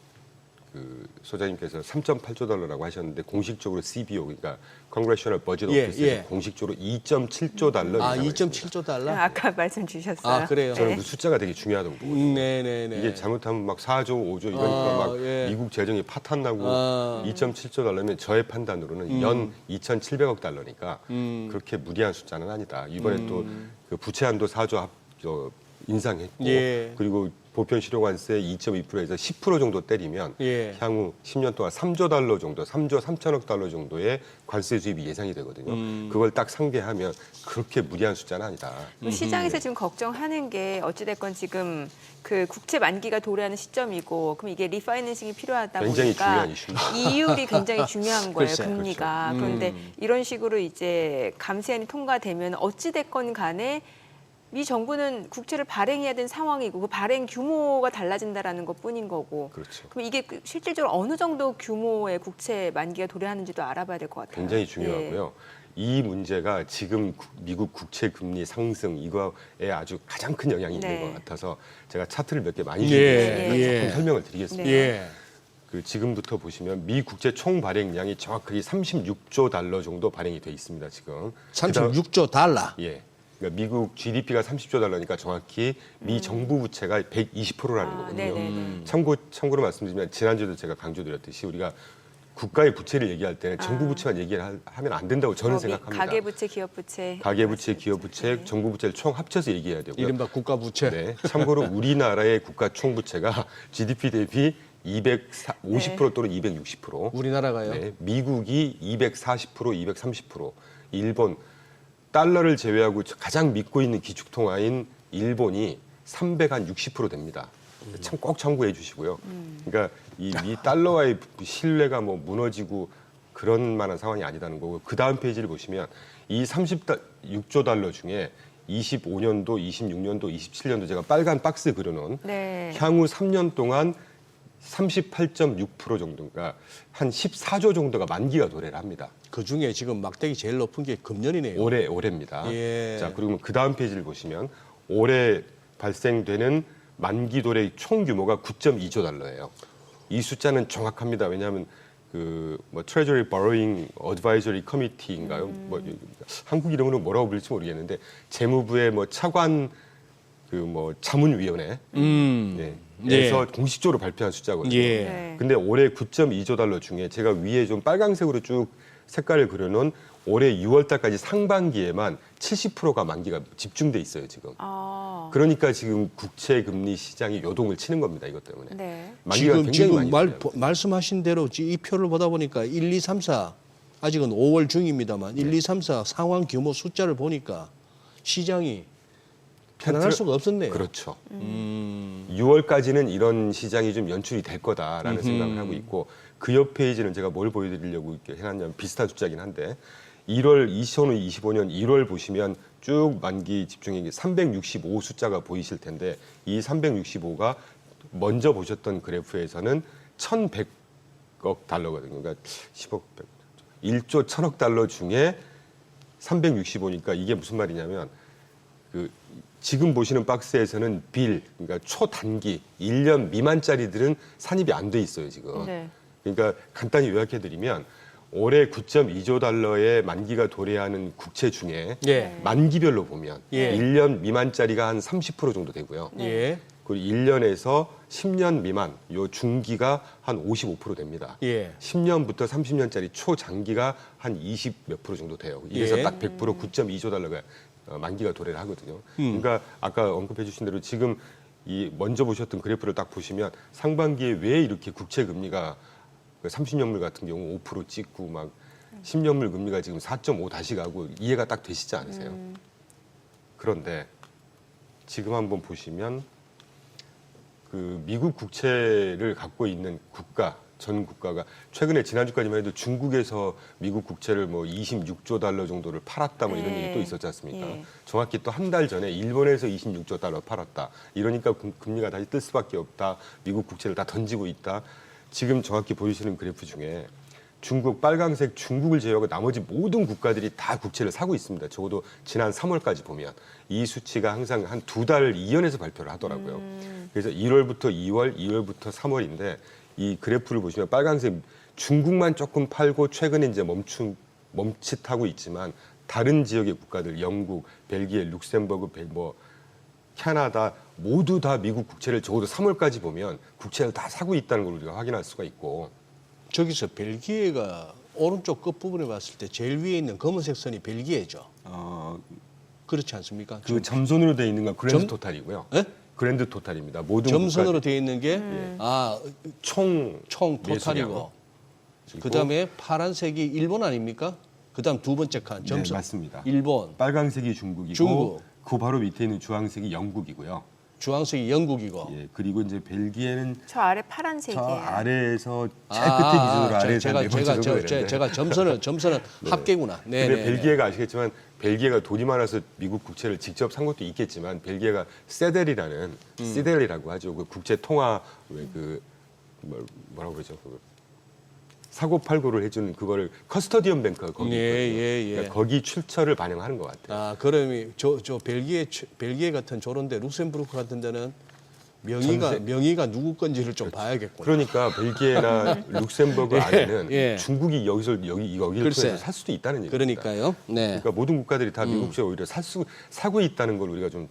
그 소장님께서 3.8조 달러라고 하셨는데 공식적으로 CBO 그러니까 Congressional Budget 예, Office에서 예. 공식적으로 2.7조 달러 아, 예상을 2.7조 달러? 아까 말씀 주셨어요. 아, 그래요? 저는 네. 그 숫자가 되게 중요하다고 보거든요. 네네네. 이게 잘못하면 막 4조, 5조 이러니까 막 예. 미국 재정이 파탄나고 아. 2.7조 달러면 저의 판단으로는 연 2,700억 달러니까 그렇게 무리한 숫자는 아니다. 이번에 또 그 부채 한도 4조 인상했고 예. 그리고 보편 실효관세 2.2%에서 10% 정도 때리면 예. 향후 10년 동안 3조 달러 정도, 3조 3천억 달러 정도의 관세 수입이 예상이 되거든요. 그걸 딱 상계하면 그렇게 무리한 숫자는 아니다. 뭐 시장에서 지금 걱정하는 게 어찌됐건 지금 그 국채 만기가 도래하는 시점이고 그럼 이게 리파이낸싱이 필요하다 굉장히 보니까 중요한 이슈입니다. 이율이 굉장히 중요한 거예요. 글쎄, 금리가. 그렇죠. 그런데 이런 식으로 이제 감세안이 통과되면 어찌됐건 간에 미 정부는 국채를 발행해야 되는 상황이고 그 발행 규모가 달라진다라는 것뿐인 거고. 그렇죠. 그럼 이게 실질적으로 어느 정도 규모의 국채 만기가 도래하는지도 알아봐야 될 것 같아요. 굉장히 중요하고요. 이 문제가 지금 미국 국채 금리 상승 이거에 아주 가장 큰 영향이 네. 있는 것 같아서 제가 차트를 몇 개 많이 예, 준비했어요. 예. 조금 설명을 드리겠습니다. 네. 예. 그 지금부터 보시면 미 국채 총 발행량이 정확하게 36조 달러 정도 발행이 돼 있습니다. 지금 36조 달러. 예. 그러니까 미국 GDP가 30조 달러니까 정확히 미 정부 부채가 120%라는 거거든요. 네네네. 참고로 말씀드리면 지난주에도 제가 강조드렸듯이 우리가 국가의 부채를 얘기할 때는 정부 부채만 얘기하면 안 된다고 저는 생각합니다. 가계부채, 기업부채. 가계부채, 기업부채, 정부 부채를 총 합쳐서 얘기해야 되고요. 이른바 국가 부채. 네. 참고로 우리나라의 국가 총 부채가 GDP 대비 250% 또는 260%. 우리나라가요. 네. 미국이 240%, 230%. 일본 달러를 제외하고 가장 믿고 있는 기축통화인 일본이 360% 됩니다. 참 꼭 참고해 주시고요. 그러니까 이 달러와의 신뢰가 뭐 무너지고 그런 만한 상황이 아니다는 거고 그 다음 페이지를 보시면 이 36조 달러 중에 25년도, 26년도, 27년도 제가 빨간 박스 그려놓은 네. 향후 3년 동안 38.6% 정도가 한 14조 정도가 만기가 도래를 합니다. 그 중에 지금 막대기 제일 높은 게 금년이네요. 올해입니다. 예. 자, 그리고 그 다음 페이지를 보시면 올해 발생되는 만기 도래 총 규모가 9.2조 달러예요. 이 숫자는 정확합니다. 왜냐하면 뭐 Treasury Borrowing Advisory Committee인가요? 뭐 한국 이름으로 뭐라고 부를지 모르겠는데 재무부의 뭐 차관 뭐 자문위원회 에서 공식적으로 발표한 숫자거든요. 예. 네. 근데 올해 9.2조 달러 중에 제가 위에 좀 빨강색으로 쭉 색깔을 그려놓은 올해 6월 달까지 상반기에만 70%가 만기가 집중돼 있어요, 지금. 아, 그러니까 지금 국채 금리 시장이 요동을 치는 겁니다, 이것 때문에. 네. 만기가 굉장히 지금 많이 돌아요. 말씀하신 대로 이 표를 보다 보니까 1, 2, 3, 4 아직은 5월 중입니다만 1, 2, 3, 4 상황 규모 숫자를 보니까 시장이 편안할 수가 없었네요. 그렇죠. 6월까지는 이런 시장이 좀 연출이 될 거다라는 생각을 하고 있고 그 옆 페이지는 제가 뭘 보여드리려고 이렇게 해놨냐면 비슷한 숫자긴 한데 2025년 1월 보시면 쭉 만기 집중액이 365 숫자가 보이실 텐데 이 365가 먼저 보셨던 그래프에서는 1,100억 달러거든요. 그러니까 10억, 1조 1,000억 달러 중에 365니까 이게 무슨 말이냐면 지금 보시는 박스에서는 그러니까 초단기 1년 미만짜리들은 산입이 안 돼 있어요, 지금. 네. 그러니까 간단히 요약해드리면 올해 9.2조 달러의 만기가 도래하는 국채 중에 예. 만기별로 보면 예. 1년 미만짜리가 한 30% 정도 되고요. 예. 그리고 1년에서 10년 미만 요 중기가 한 55% 됩니다. 예. 10년부터 30년짜리 초장기가 한 20 몇 프로 정도 돼요. 이래서 예. 딱 100% 9.2조 달러가 만기가 도래를 하거든요. 그러니까 아까 언급해 주신 대로 지금 이 먼저 보셨던 그래프를 딱 보시면 상반기에 왜 이렇게 국채 금리가 30년물 같은 경우 5% 찍고 막 10년물 금리가 지금 4.5 다시 가고 이해가 딱 되시지 않으세요? 그런데 지금 한번 보시면 미국 국채를 갖고 있는 전 국가가 최근에 지난주까지만 해도 중국에서 미국 국채를 뭐 26조 달러 정도를 팔았다 뭐 이런 네. 얘기 또 있었지 않습니까? 예. 정확히 또 한 달 전에 일본에서 26조 달러 팔았다. 이러니까 금리가 다시 뜰 수밖에 없다. 미국 국채를 다 던지고 있다. 지금 정확히 보이시는 그래프 중에 중국 빨강색 중국을 제외하고 나머지 모든 국가들이 다 국채를 사고 있습니다. 적어도 지난 3월까지 보면 이 수치가 항상 한 2달 이연에서 발표를 하더라고요. 그래서 1월부터 2월, 2월부터 3월인데 이 그래프를 보시면 빨강색 중국만 조금 팔고 최근에 이제 멈칫하고 있지만 다른 지역의 국가들 영국, 벨기에, 룩셈버그, 캐나다 모두 다 미국 국채를 적어도 3월까지 보면 국채를 다 사고 있다는 걸 우리가 확인할 수가 있고 저기서 벨기에가 오른쪽 끝부분에 봤을 때 제일 위에 있는 검은색 선이 벨기에죠. 그렇지 않습니까? 그 점선으로 되어 있는 건 그랜드 토탈이고요. 예? 그랜드 토탈입니다. 모든 점선으로 되어 있는 게 총 총 토탈이고 매수량. 그다음에 파란색이 일본 아닙니까? 그다음 두 번째 칸 네, 점선 맞습니다. 일본, 빨강색이 중국이고 중국. 그 바로 밑에 있는 주황색이 영국이고요. 주황색이 영국이고. 예, 그리고 이제 벨기에는 저 아래 저 파란색이에요. 아래에서 제일 끝에 기준으로 아래에서 네 번째 정도 되는데 제가 점선은 합계구나. 네. 근데 벨기에가 아시겠지만 벨기에가 돈이 많아서 미국 국채를 직접 산 것도 있겠지만 벨기에가 세델이라고 하죠. 그 국채 통화 뭐라고 그러죠? 사고 팔고를 해주는 그거를 커스터디언 뱅크가 거기 있거든요. 그러니까 거기 출처를 반영하는 것 같아요. 아, 그러면 저 벨기에 같은 저런데 룩셈부르크 같은 데는 명의가 누구 건지를 좀 봐야겠구나. 그러니까 벨기에나 룩셈버그 안에는 예. 중국이 여기를 글쎄. 통해서 살 수도 있다는 얘기입니다. 그러니까요. 네. 그러니까 모든 국가들이 다 미국 국채 오히려 사고 있다는 걸 우리가 좀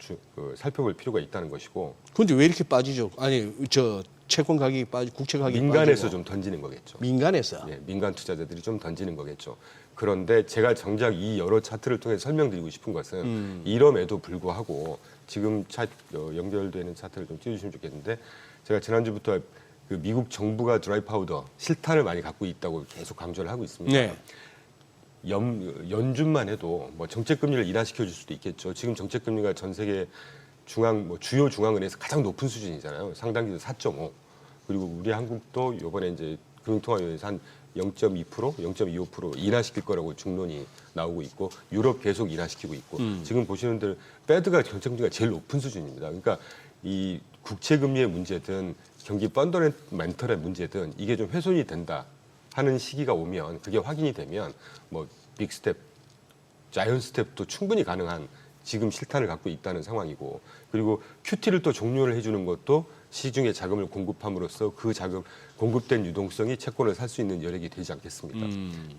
살펴볼 필요가 있다는 것이고. 근데 왜 이렇게 빠지죠? 아니, 저 채권 가격이 국채 가격이 민간에서 빠지고. 좀 던지는 거겠죠. 민간에서. 예, 민간 투자자들이 좀 던지는 거겠죠. 그런데 제가 정작 이 여러 차트를 통해 설명드리고 싶은 것은 이럼에도 불구하고 지금 연결되는 차트를 좀 띄워주시면 좋겠는데 제가 지난주부터 미국 정부가 드라이 파우더 실탄을 많이 갖고 있다고 계속 강조를 하고 있습니다. 네. 연준만 해도 뭐 정책 금리를 인하시켜 줄 수도 있겠죠. 지금 정책 금리가 전 세계 주요 중앙은행에서 가장 높은 수준이잖아요. 상당 기준 4.5. 그리고 우리 한국도 이번에 이제 금융통화위원회에서 한 0.2%, 0.25% 인하시킬 거라고 중론이 나오고 있고 유럽 계속 인하시키고 있고 지금 보시는 대로 페드가 결정주가 제일 높은 수준입니다. 그러니까 이 국채 금리의 문제든 경기 펀더멘털의 문제든 이게 좀 훼손이 된다 하는 시기가 오면 그게 확인이 되면 뭐 빅스텝, 자이언트 스텝도 충분히 가능한 지금 실탄을 갖고 있다는 상황이고 그리고 QT를 또 종료를 해주는 것도 시중에 자금을 공급함으로써 그 자금 공급된 유동성이 채권을 살 수 있는 여력이 되지 않겠습니까?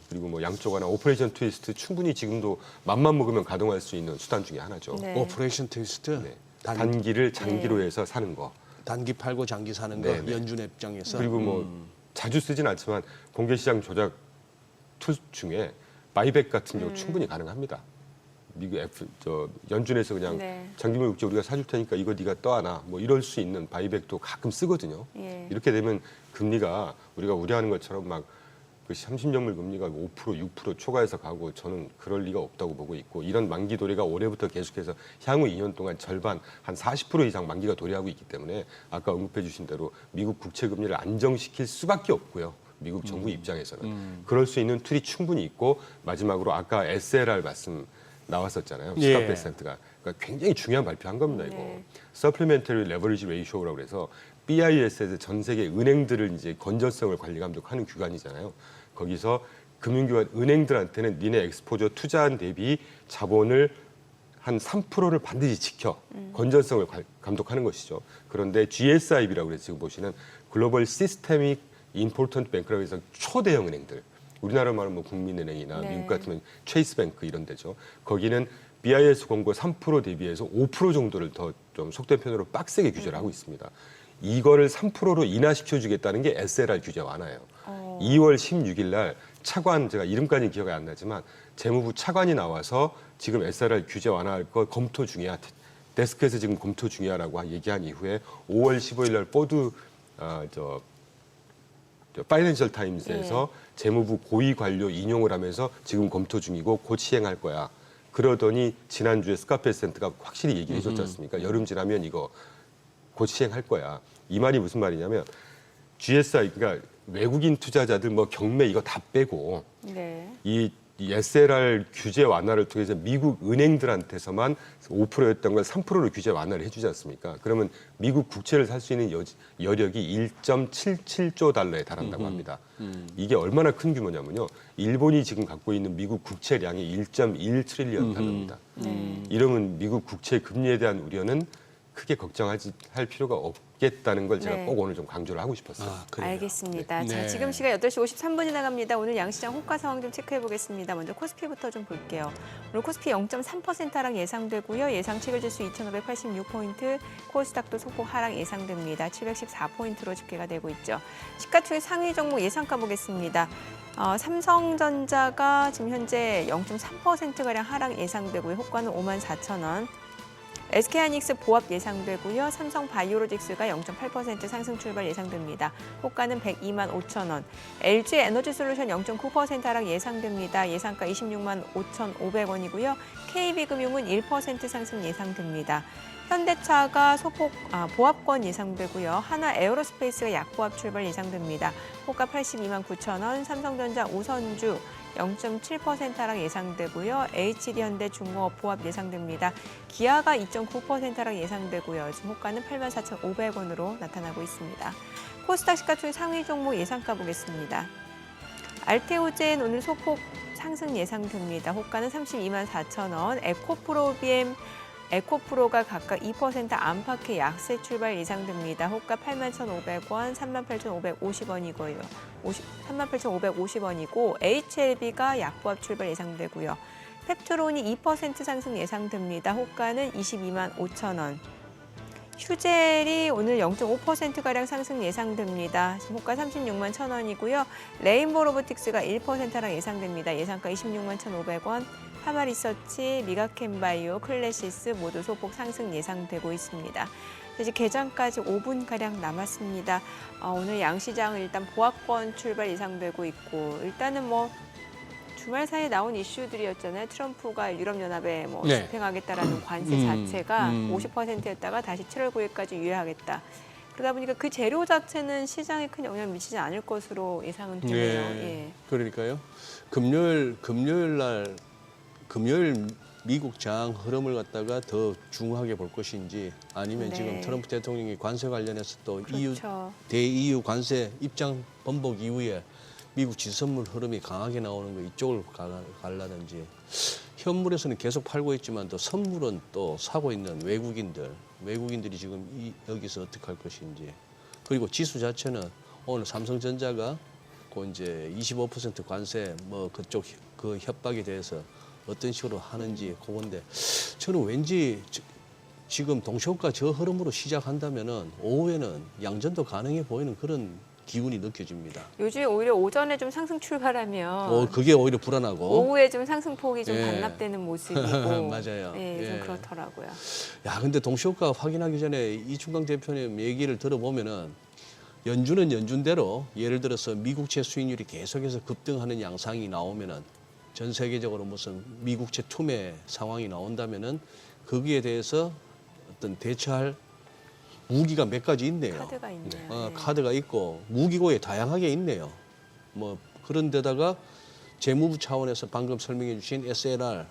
그리고 뭐 양쪽 하나 오퍼레이션 트위스트 충분히 지금도 맘만 먹으면 가동할 수 있는 수단 중에 하나죠. 네. 오퍼레이션 트위스트 네. 단기를 장기로 네. 해서 사는 거. 단기 팔고 장기 사는 거 네, 네. 연준 입장에서 그리고 뭐 자주 쓰진 않지만 공개시장 조작 툴 중에 바이백 같은 경우 충분히 가능합니다. 미국 연준에서 그냥 네. 장기물 국채 우리가 사줄 테니까 이거 네가 떠안아 뭐 이럴 수 있는 바이백도 가끔 쓰거든요. 예. 이렇게 되면 금리가 우리가 우려하는 것처럼 막 그 30년물 금리가 5%, 6% 초과해서 가고 저는 그럴 리가 없다고 보고 있고 이런 만기 도래가 올해부터 계속해서 향후 2년 동안 절반 한 40% 이상 만기가 도래하고 있기 때문에 아까 언급해 주신 대로 미국 국채 금리를 안정시킬 수밖에 없고요. 미국 정부 입장에서는 그럴 수 있는 툴이 충분히 있고 마지막으로 아까 SLR 말씀 나왔었잖아요. 예. 스캇 베센트가 그러니까 굉장히 중요한 발표한 겁니다. 이거 네. Supplementary Leverage Ratio라고 해서 BIS에서 전 세계 은행들을 이제 건전성을 관리 감독하는 기관이잖아요. 거기서 금융기관 은행들한테는 니네 엑스포저 투자한 대비 자본을 한 3%를 반드시 지켜 건전성을 감독하는 것이죠. 그런데 GSIB라고 해서 지금 보시는 글로벌 시스테믹 임포턴트 뱅크라고 해서 초대형 은행들 우리나라 말은 뭐 국민은행이나 네. 미국 같으면 체이스뱅크 이런 데죠. 거기는 BIS 권고 3% 대비해서 5% 정도를 더 좀 속된 편으로 빡세게 규제를 하고 있습니다. 이거를 3%로 인하시켜주겠다는 게 SLR 규제 완화예요. 2월 16일 날 차관, 제가 이름까지 기억이 안 나지만 재무부 차관이 나와서 지금 SLR 규제 완화할 거 검토 중이야. 데스크에서 지금 검토 중이야라고 얘기한 이후에 5월 15일 날 포드 파이낸셜 타임즈에서 재무부 고위 관료 인용을 하면서 지금 검토 중이고 곧 시행할 거야. 그러더니 지난주에 스캇 베센트가 확실히 얘기해 줬지 않습니까? 여름 지나면 이거 곧 시행할 거야. 이 말이 무슨 말이냐면 GSI 그러니까 외국인 투자자들 뭐 경매 이거 다 빼고 네. 이 SLR 규제 완화를 통해서 미국 은행들한테서만 5%였던 걸 3%로 규제 완화를 해주지 않습니까? 그러면 미국 국채를 살 수 있는 여력이 1.77조 달러에 달한다고 합니다. 이게 얼마나 큰 규모냐면요. 일본이 지금 갖고 있는 미국 국채량이 1.1 트릴리언 달러입니다. 이러면 미국 국채 금리에 대한 우려는 크게 할 필요가 없겠다는 걸 제가 네. 꼭 오늘 좀 강조를 하고 싶었어요. 아, 그래요. 알겠습니다. 네. 자, 지금 시각 8시 53분이 나갑니다. 오늘 양시장 호가 상황 좀 체크해 보겠습니다. 먼저 코스피부터 좀 볼게요. 오늘 코스피 0.3% 하락 예상되고요. 예상 체결지수 2,586포인트, 코스닥도 소폭 하락 예상됩니다. 714포인트로 집계가 되고 있죠. 시가총액 상위 종목 예상가 보겠습니다. 삼성전자가 지금 현재 0.3%가량 하락 예상되고요. 호가는 54,000원. SK하이닉스 보합 예상되고요. 삼성 바이오로직스가 0.8% 상승 출발 예상됩니다. 호가는 102만 5천 원. LG 에너지솔루션 0.9% 하락 예상됩니다. 예상가 26만 5,500원이고요. KB금융은 1% 상승 예상됩니다. 현대차가 소폭 보합권 예상되고요. 하나 에어로스페이스가 약보합 출발 예상됩니다. 호가 82만 9천 원. 삼성전자 우선주 0.7% 하락 예상되고요. HD현대 중공업 보합 예상됩니다. 기아가 2.9% 하락 예상되고요. 지금 호가는 84,500원으로 나타나고 있습니다. 코스닥 시가총액 상위 종목 예상가 보겠습니다. 알테오젠 오늘 소폭 상승 예상됩니다. 호가는 32만 4천 원. 에코프로가 각각 2% 안팎의 약세 출발 예상됩니다. 호가 81,500원, 38,550원이고요. 38,550원이고 HLB가 약보합 출발 예상되고요. 펩트론이 2% 상승 예상됩니다. 호가는 22만 5천 원. 휴젤이 오늘 0.5%가량 상승 예상됩니다. 지금 호가 36만 1천 원이고요. 레인보우 로보틱스가 1% 하락 예상됩니다. 예상가 26만 1,500원. 파마리서치, 미가캔바이오, 클래시스 모두 소폭 상승 예상되고 있습니다. 이제 개장까지 5분가량 남았습니다. 오늘 양시장은 일단 보합권 출발 예상되고 있고 일단은 뭐 주말 사이에 나온 이슈들이었잖아요. 트럼프가 유럽연합에 네. 집행하겠다라는 관세 자체가 50%였다가 다시 7월 9일까지 유예하겠다. 그러다 보니까 그 재료 자체는 시장에 큰 영향을 미치지 않을 것으로 예상은 되네요. 예. 그러니까요. 금요일 미국 장 흐름을 갖다가 더 중요하게 볼 것인지 아니면 네. 지금 트럼프 대통령이 관세 관련해서 또 그렇죠. 대EU 관세 입장 번복 이후에 미국 지선물 흐름이 강하게 나오는 거 이쪽을 갈라든지 현물에서는 계속 팔고 있지만 또 선물은 또 사고 있는 외국인들이 지금 여기서 어떻게 할 것인지 그리고 지수 자체는 오늘 삼성전자가 그 이제 25% 관세 뭐 그쪽 그 협박에 대해서 어떤 식으로 하는지 그건데 저는 왠지 지금 동시효과 저 흐름으로 시작한다면은 오후에는 양전도 가능해 보이는 그런 기운이 느껴집니다. 요즘에 오히려 오전에 좀 상승 출발하면 그게 오히려 불안하고. 오후에 좀 상승폭이 좀 예. 반납되는 모습이고 맞아요. 예, 좀 예. 그렇더라고요. 야, 근데 동시효과 확인하기 전에 이충강 대표님 얘기를 들어보면은 연준은 연준대로 예를 들어서 미국채 수익률이 계속해서 급등하는 양상이 나오면은 전 세계적으로 무슨 미국채 투매 상황이 나온다면은 거기에 대해서 어떤 대처할 무기가 몇 가지 있네요. 카드가 있네요. 예. 카드가 있고 무기고에 다양하게 있네요. 뭐 그런 데다가 재무부 차원에서 방금 설명해 주신 SLR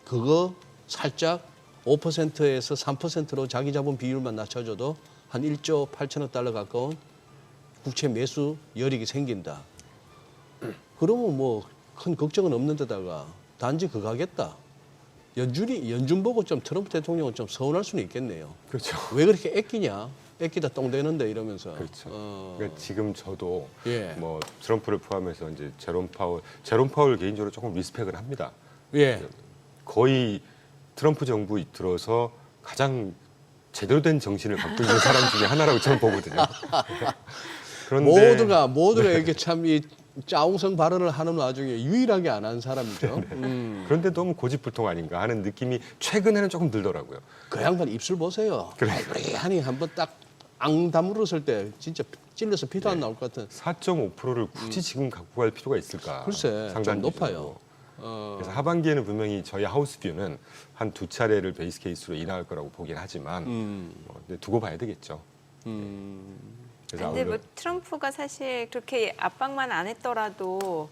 그거 살짝 5%에서 3%로 자기 자본 비율만 낮춰줘도 한 1조 8천억 달러 가까운 국채 매수 여력이 생긴다. 그러면 뭐 큰 걱정은 없는 데다가 단지 그거 하겠다. 연준 보고 좀 트럼프 대통령은 좀 서운할 수는 있겠네요. 그렇죠. 왜 그렇게 애끼냐? 애끼다 똥 되는데 이러면서. 그렇죠. 그러니까 지금 저도 예. 뭐 트럼프를 포함해서 이제 제롬 파월 개인적으로 조금 리스펙을 합니다. 예. 거의 트럼프 정부 들어서 가장 제대로 된 정신을 갖고 있는 사람 중에 하나라고 저는 보거든요. 그런데 모두가 이렇게 참 이 짜웅성 발언을 하는 와중에 유일하게 안 한 사람이죠. 그런데 너무 고집불통 아닌가 하는 느낌이 최근에는 조금 들더라고요. 그 양반 입술 보세요. 아니 한번 딱 앙 다물었을 때 진짜 찔러서 피도 안 나올 것 같은. 4.5%를 굳이 지금 갖고 갈 필요가 있을까? 글쎄, 좀 높아요. 그래서 하반기에는 분명히 저희 하우스 뷰는 한 2차례를 베이스 케이스로 인하할 거라고 보긴 하지만 근데 두고 봐야 되겠죠. 그래서 근데 뭐 아울러 트럼프가 사실 그렇게 압박만 안 했더라도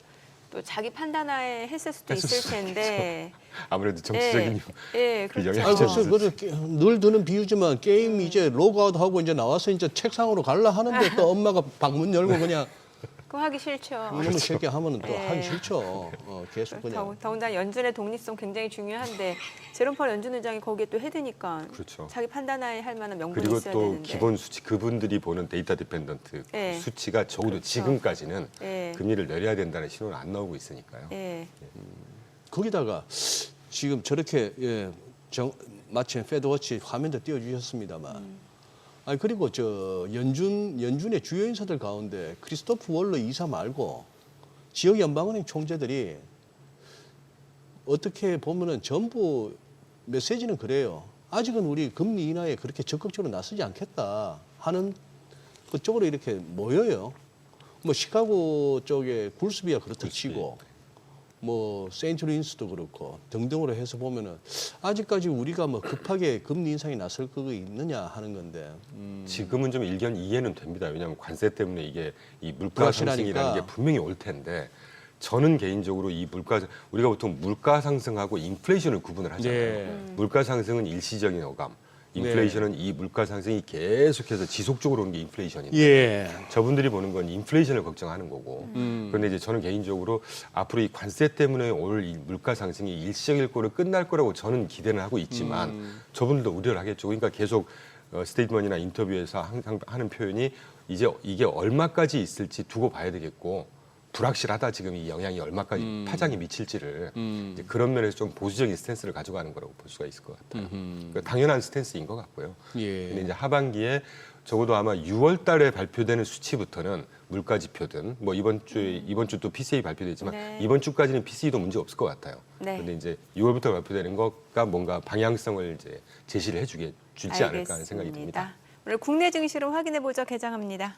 또 자기 판단하에 했을 수도 있을 텐데. 아무래도 정치적인 예, 그 그렇죠. 영향이 아니, 그래서 늘 드는 비유지만 게임 이제 로그아웃 하고 이제 나와서 이제 책상으로 갈라 하는데 또 엄마가 방문 열고 그냥 그거 하기 싫죠. 이놈의 새끼 하면은 또 네. 하기 싫죠. 계속 그냥. 더군다나 연준의 독립성 굉장히 중요한데 제롬 파월 연준 의장이 거기에 또 헤드니까 그렇죠. 자기 판단하에 할 만한 명분이 그리고 있어야 또 되는데. 기본 수치 그분들이 보는 데이터 디펜던트 네. 수치가 적어도 그렇죠. 지금까지는 예. 금리를 내려야 된다는 신호는 안 나오고 있으니까요. 예. 거기다가 지금 저렇게 마침 페드워치 화면도 띄워주셨습니다만, 아니 그리고 저 연준의 주요 인사들 가운데 크리스토프 월러 이사 말고 지역 연방은행 총재들이 어떻게 보면은 전부 메시지는 그래요. 아직은 우리 금리 인하에 그렇게 적극적으로 나서지 않겠다 하는 그쪽으로 이렇게 모여요. 뭐 시카고 쪽에 굴스비야 그렇다 치고. 뭐 세인트루인스도 그렇고 등등으로 해서 보면은 아직까지 우리가 뭐 급하게 금리 인상이 나설 그거 있느냐 하는 건데 지금은 좀 일견 이해는 됩니다. 왜냐하면 관세 때문에 이게 이 물가 불확실하니까. 상승이라는 게 분명히 올 텐데 저는 개인적으로 우리가 보통 물가 상승하고 인플레이션을 구분을 하잖아요. 네. 물가 상승은 일시적인 어감, 인플레이션은 이 물가 상승이 계속해서 지속적으로 오는 게 인플레이션인데 예. 저분들이 보는 건 인플레이션을 걱정하는 거고 그런데 이제 저는 개인적으로 앞으로 이 관세 때문에 올 이 물가 상승이 일시적일 거로 끝날 거라고 저는 기대는 하고 있지만 저분들도 우려를 하겠죠. 그러니까 계속 스테이트먼이나 인터뷰에서 항상 하는 표현이 이제 이게 얼마까지 있을지 두고 봐야 되겠고 불확실하다 지금 이 영향이 얼마까지 파장이 미칠지를 이제 그런 면에서 좀 보수적인 스탠스를 가져가는 거라고 볼 수가 있을 것 같아요. 그러니까 당연한 스탠스인 것 같고요. 예. 근데 이제 하반기에 적어도 아마 6월 달에 발표되는 수치부터는 물가 지표든 뭐 이번 주 또 PCA 발표되지만 네. 이번 주까지는 PCE도 문제 없을 것 같아요. 네. 그런데 이제 6월부터 발표되는 것과 뭔가 방향성을 이제 제시를 주지 않을까 하는 생각이 듭니다. 오늘 국내 증시로 확인해 보죠. 개장합니다.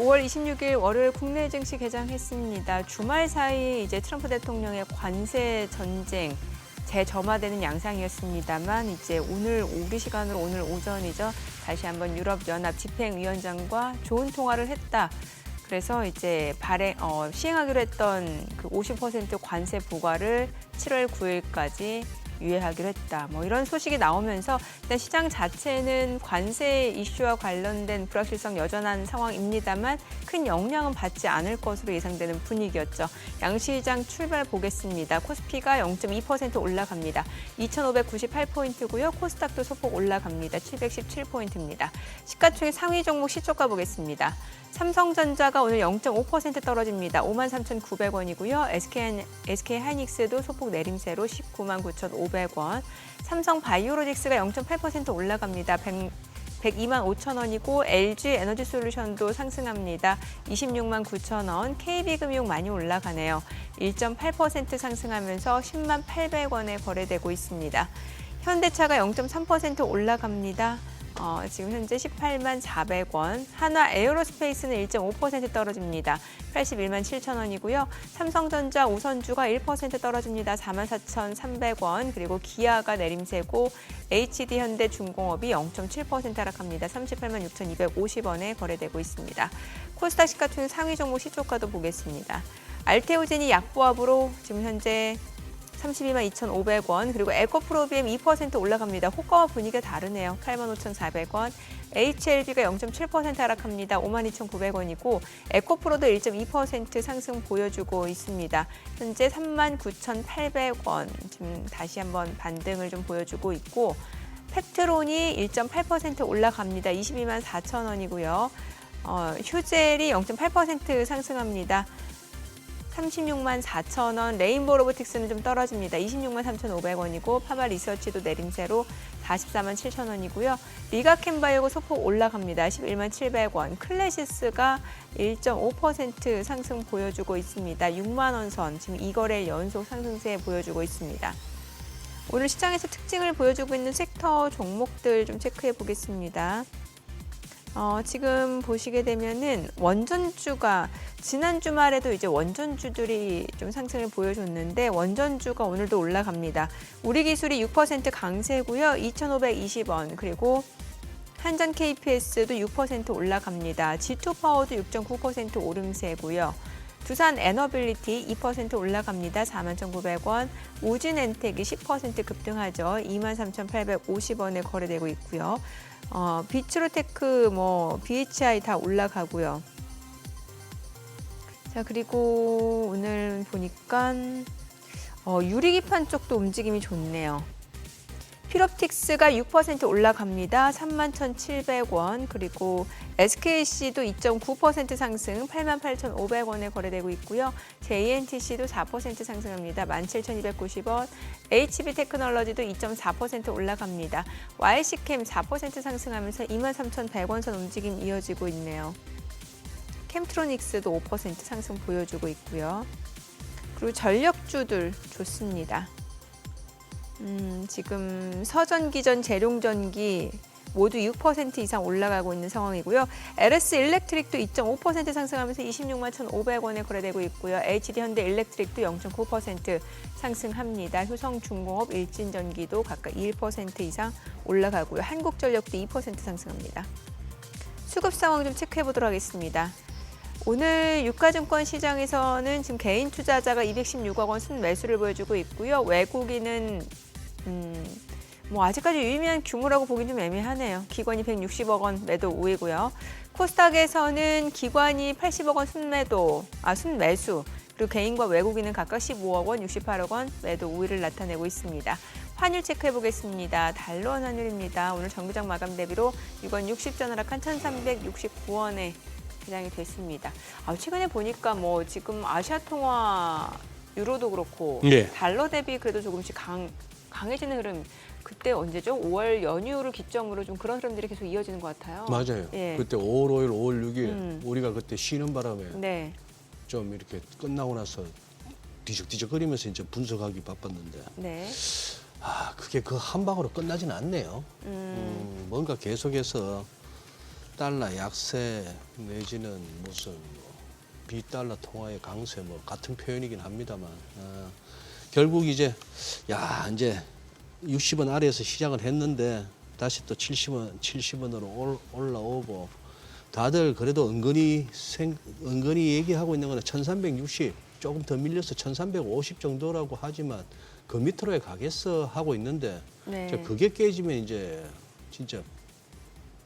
5월 26일 월요일 국내 증시 개장했습니다. 주말 사이 이제 트럼프 대통령의 관세 전쟁 재점화되는 양상이었습니다만 이제 오늘 우리 시간으로 오늘 오전이죠. 다시 한번 유럽연합 집행위원장과 좋은 통화를 했다. 그래서 이제 시행하기로 했던 그 50% 관세 부과를 7월 9일까지 유예하기로 했다. 뭐 이런 소식이 나오면서 일단 시장 자체는 관세 이슈와 관련된 불확실성 여전한 상황입니다만 큰 영향은 받지 않을 것으로 예상되는 분위기였죠. 양시장 출발 보겠습니다. 코스피가 0.2% 올라갑니다. 2,598포인트고요. 코스닥도 소폭 올라갑니다. 717포인트입니다. 시가총액 상위 종목 시초가 보겠습니다. 삼성전자가 오늘 0.5% 떨어집니다. 53,900원이고요. SK하이닉스도 소폭 내림세로 199,500원. 삼성바이오로직스가 0.8% 올라갑니다. 102만5천원이고 LG에너지솔루션도 상승합니다. 269,000원. KB금융 많이 올라가네요. 1.8% 상승하면서 10만 800원에 거래되고 있습니다. 현대차가 0.3% 올라갑니다. 지금 현재 18만 400원. 한화 에어로스페이스는 1.5% 떨어집니다. 81만 7천원이고요. 삼성전자 우선주가 1% 떨어집니다. 44,300원. 그리고 기아가 내림세고 HD현대중공업이 0.7% 하락합니다. 38만 6,250원에 거래되고 있습니다. 코스닥 시가총액 상위 종목 시초가도 보겠습니다. 알테오젠이 약보합으로 지금 현재 32만 2,500원. 그리고 에코프로비엠 2% 올라갑니다. 호가와 분위기가 다르네요. 85,400원. HLB가 0.7% 하락합니다. 52,900원이고 에코프로도 1.2% 상승 보여주고 있습니다. 현재 39,800원. 지금 다시 한번 반등을 좀 보여주고 있고 펩트론이 1.8% 올라갑니다. 22만 4천원이고요. 휴젤이 0.8% 상승합니다. 36만 4천원, 레인보우 로보틱스는 좀 떨어집니다. 26만 3,500원이고 파마 리서치도 내림세로 44만 7천원이고요. 리가캠바이오가 소폭 올라갑니다. 11만 700원. 클래시스가 1.5% 상승 보여주고 있습니다. 6만 원 선, 지금 2거래 연속 상승세 보여주고 있습니다. 오늘 시장에서 특징을 보여주고 있는 섹터 종목들 좀 체크해 보겠습니다. 지금 보시게 되면은 원전주가 지난 주말에도 이제 원전주들이 좀 상승을 보여줬는데 원전주가 오늘도 올라갑니다. 우리기술이 6% 강세고요. 2,520원. 그리고 한전 KPS도 6% 올라갑니다. G2파워도 6.9% 오름세고요. 두산 에너빌리티 2% 올라갑니다. 41,900원. 우진엔텍이 10% 급등하죠. 23,850원에 거래되고 있고요. 비츠로테크, BHI 다 올라가고요. 자, 그리고 오늘 보니까 유리기판 쪽도 움직임이 좋네요. 필옵틱스가 6% 올라갑니다. 31,700원. 그리고 SKC도 2.9% 상승 88,500원에 거래되고 있고요. JNTC도 4% 상승합니다. 17,290원. HB테크놀로지도 2.4% 올라갑니다. YC캠 4% 상승하면서 23,100원 선 움직임 이어지고 있네요. 캠트로닉스도 5% 상승 보여주고 있고요. 그리고 전력주들 좋습니다. 지금 서전기전, 재룡전기 모두 6% 이상 올라가고 있는 상황이고요. LS 일렉트릭도 2.5% 상승하면서 26만 1,500원에 거래되고 있고요. HD현대 일렉트릭도 0.9% 상승합니다. 효성중공업, 일진전기도 각각 1% 이상 올라가고요. 한국전력도 2% 상승합니다. 수급 상황 좀 체크해 보도록 하겠습니다. 오늘 유가증권 시장에서는 지금 개인 투자자가 216억 원 순매수를 보여주고 있고요. 외국인은 아직까지 유의미한 규모라고 보기 좀 애매하네요. 기관이 160억 원 매도 우위고요. 코스닥에서는 기관이 80억 원 순매수, 그리고 개인과 외국인은 각각 15억 원, 68억 원 매도 우위를 나타내고 있습니다. 환율 체크해 보겠습니다. 달러원 환율입니다. 오늘 정기장 마감 대비로 6원 60전 하락한 1,369원에 개장이 됐습니다. 최근에 보니까 지금 아시아 통화 유로도 그렇고 달러 대비 그래도 조금씩 강해지는 흐름. 그때 언제죠? 5월 연휴를 기점으로 좀 그런 흐름들이 계속 이어지는 것 같아요. 맞아요. 예. 그때 5월 5일, 5월 6일 우리가 그때 쉬는 바람에 네. 좀 이렇게 끝나고 나서 뒤적뒤적거리면서 이제 분석하기 바빴는데 네. 그게 그 한 방으로 끝나지는 않네요. 뭔가 계속해서 달러 약세 내지는 무슨 뭐 비달러 통화의 강세 뭐 같은 표현이긴 합니다만 결국 이제 이제 60원 아래에서 시작을 했는데 다시 또 70원으로 올라오고 다들 그래도 은근히 얘기하고 있는 거는 1360 조금 더 밀려서 1350 정도라고 하지만 그 밑으로에 가겠어 하고 있는데 네. 이제 그게 깨지면 이제 진짜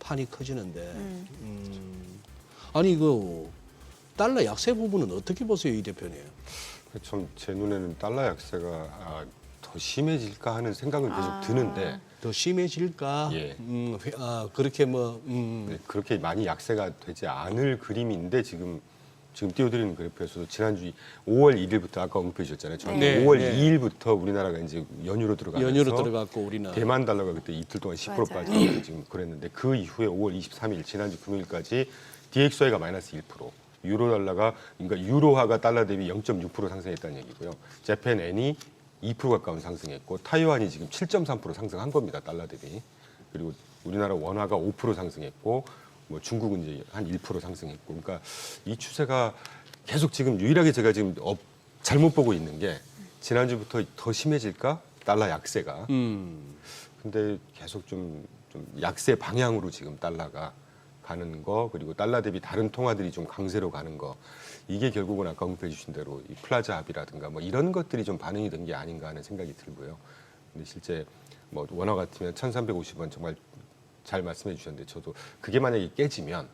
판이 커지는데 아니 그 달러 약세 부분은 어떻게 보세요, 이 대표님? 좀 제 눈에는 달러 약세가 더 심해질까 하는 생각은 계속 드는데 더 심해질까? 예. 그렇게 뭐 네, 그렇게 많이 약세가 되지 않을 그림인데 지금 띄워드리는 그래프에서도 지난주 5월 1일부터 아까 언급해 주셨잖아요. 정확히 네. 5월 네. 2일부터 우리나라가 이제 연휴로 들어가면서 연휴로 들어갔고 우리는 대만 달러가 그때 이틀 동안 10% 맞아요. 빠지고 지금 그랬는데 그 이후에 5월 23일 지난주 금요일까지 DXY가 마이너스 1%, 유로 달러가 그러니까 유로화가 달러 대비 0.6% 상승했다는 얘기고요. 재팬 엔이 2% 가까운 상승했고 타이완이 지금 7.3% 상승한 겁니다. 달러 대비. 그리고 우리나라 원화가 5% 상승했고 뭐 중국은 이제 한 1% 상승했고 그러니까 이 추세가 계속 지금 유일하게 제가 지금 잘못 보고 있는 게 지난주부터 더 심해질까? 달러 약세가. 근데 계속 좀 약세 방향으로 지금 달러가 가는 거 그리고 달러 대비 다른 통화들이 좀 강세로 가는 거 이게 결국은 아까 언급해 주신 대로 이 플라자 합의라든가 뭐 이런 것들이 좀 반영이 된 게 아닌가 하는 생각이 들고요. 근데 실제 뭐 원화 같으면 1350원 정말 잘 말씀해 주셨는데 저도 그게 만약에 깨지면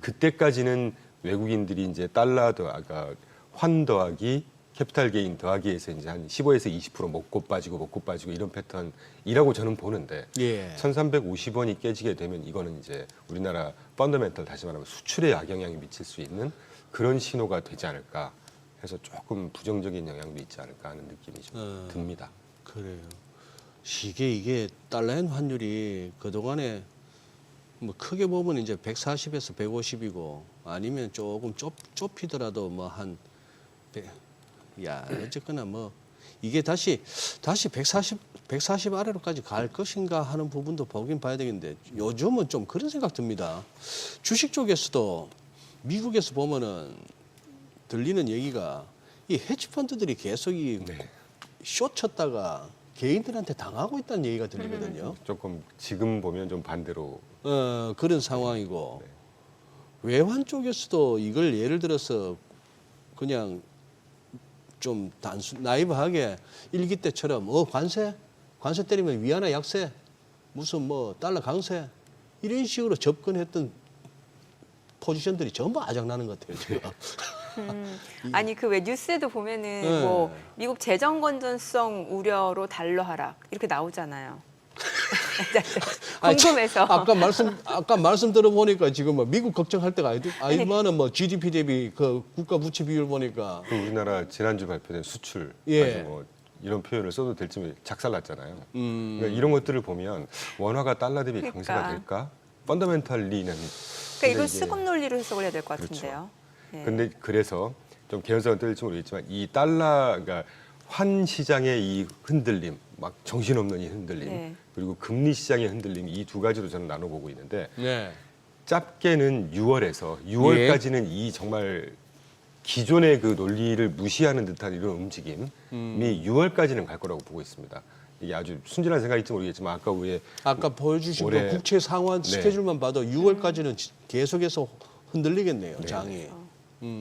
그때까지는 외국인들이 이제 달러 더하기 환 더하기 캐피탈 게인 더하기에서 이제 한 15에서 20% 먹고 빠지고 이런 패턴이라고 저는 보는데 예. 1350원이 깨지게 되면 이거는 이제 우리나라 펀더멘털 다시 말하면 수출에 악영향이 미칠 수 있는 그런 신호가 되지 않을까 해서 조금 부정적인 영향도 있지 않을까 하는 느낌이 좀 듭니다. 그래요. 이게 달러엔 환율이 그동안에 뭐 크게 보면 이제 140에서 150이고 아니면 조금 좁히더라도 뭐 한 어쨌거나 뭐 이게 다시 140 아래로까지 갈 것인가 하는 부분도 보긴 봐야 되겠는데 요즘은 좀 그런 생각 듭니다. 주식 쪽에서도 미국에서 보면은 들리는 얘기가 이 헤지펀드들이 계속 숏 쳤다가 개인들한테 당하고 있다는 얘기가 들리거든요. 조금 지금 보면 좀 반대로 그런 상황이고 외환 쪽에서도 이걸 예를 들어서 그냥 좀 나이브하게 일기 때처럼 관세 때리면 위안화 약세 무슨 뭐 달러 강세 이런 식으로 접근했던 포지션들이 전부 아작나는 것 같아요 지금. 아니 그 왜 뉴스에도 보면은 네. 뭐 미국 재정 건전성 우려로 달러 하락 이렇게 나오잖아요. 궁금해서. 아까 말씀 들어보니까 지금 뭐 미국 걱정할 때가 아니만은 뭐 GDP 대비 그 국가 부채 비율 보니까 그 우리나라 지난주 발표된 수출 예. 아주 뭐 이런 표현을 써도 될지 작살났잖아요. 그러니까 이런 것들을 보면 원화가 달러 대비 강세가 될까? 펀더멘털리는 그러니까 이걸 수급 논리로 해석을 해야 될 것 그렇죠. 같은데요. 예. 근데 그래서 좀 개연성은 떨릴지 모르겠지만 이 달러 그러니까 환 시장의 이 흔들림, 막 정신없는 이 흔들림, 네. 그리고 금리 시장의 흔들림 이 두 가지로 저는 나눠보고 있는데 네. 짧게는 6월까지는 이 정말 기존의 그 논리를 무시하는 듯한 이런 움직임이 6월까지는 갈 거라고 보고 있습니다. 이게 아주 순진한 생각일지 모르겠지만 아까 보여주신 올해- 그 국채 상환 네. 스케줄만 봐도 6월까지는 계속해서 흔들리겠네요, 장이.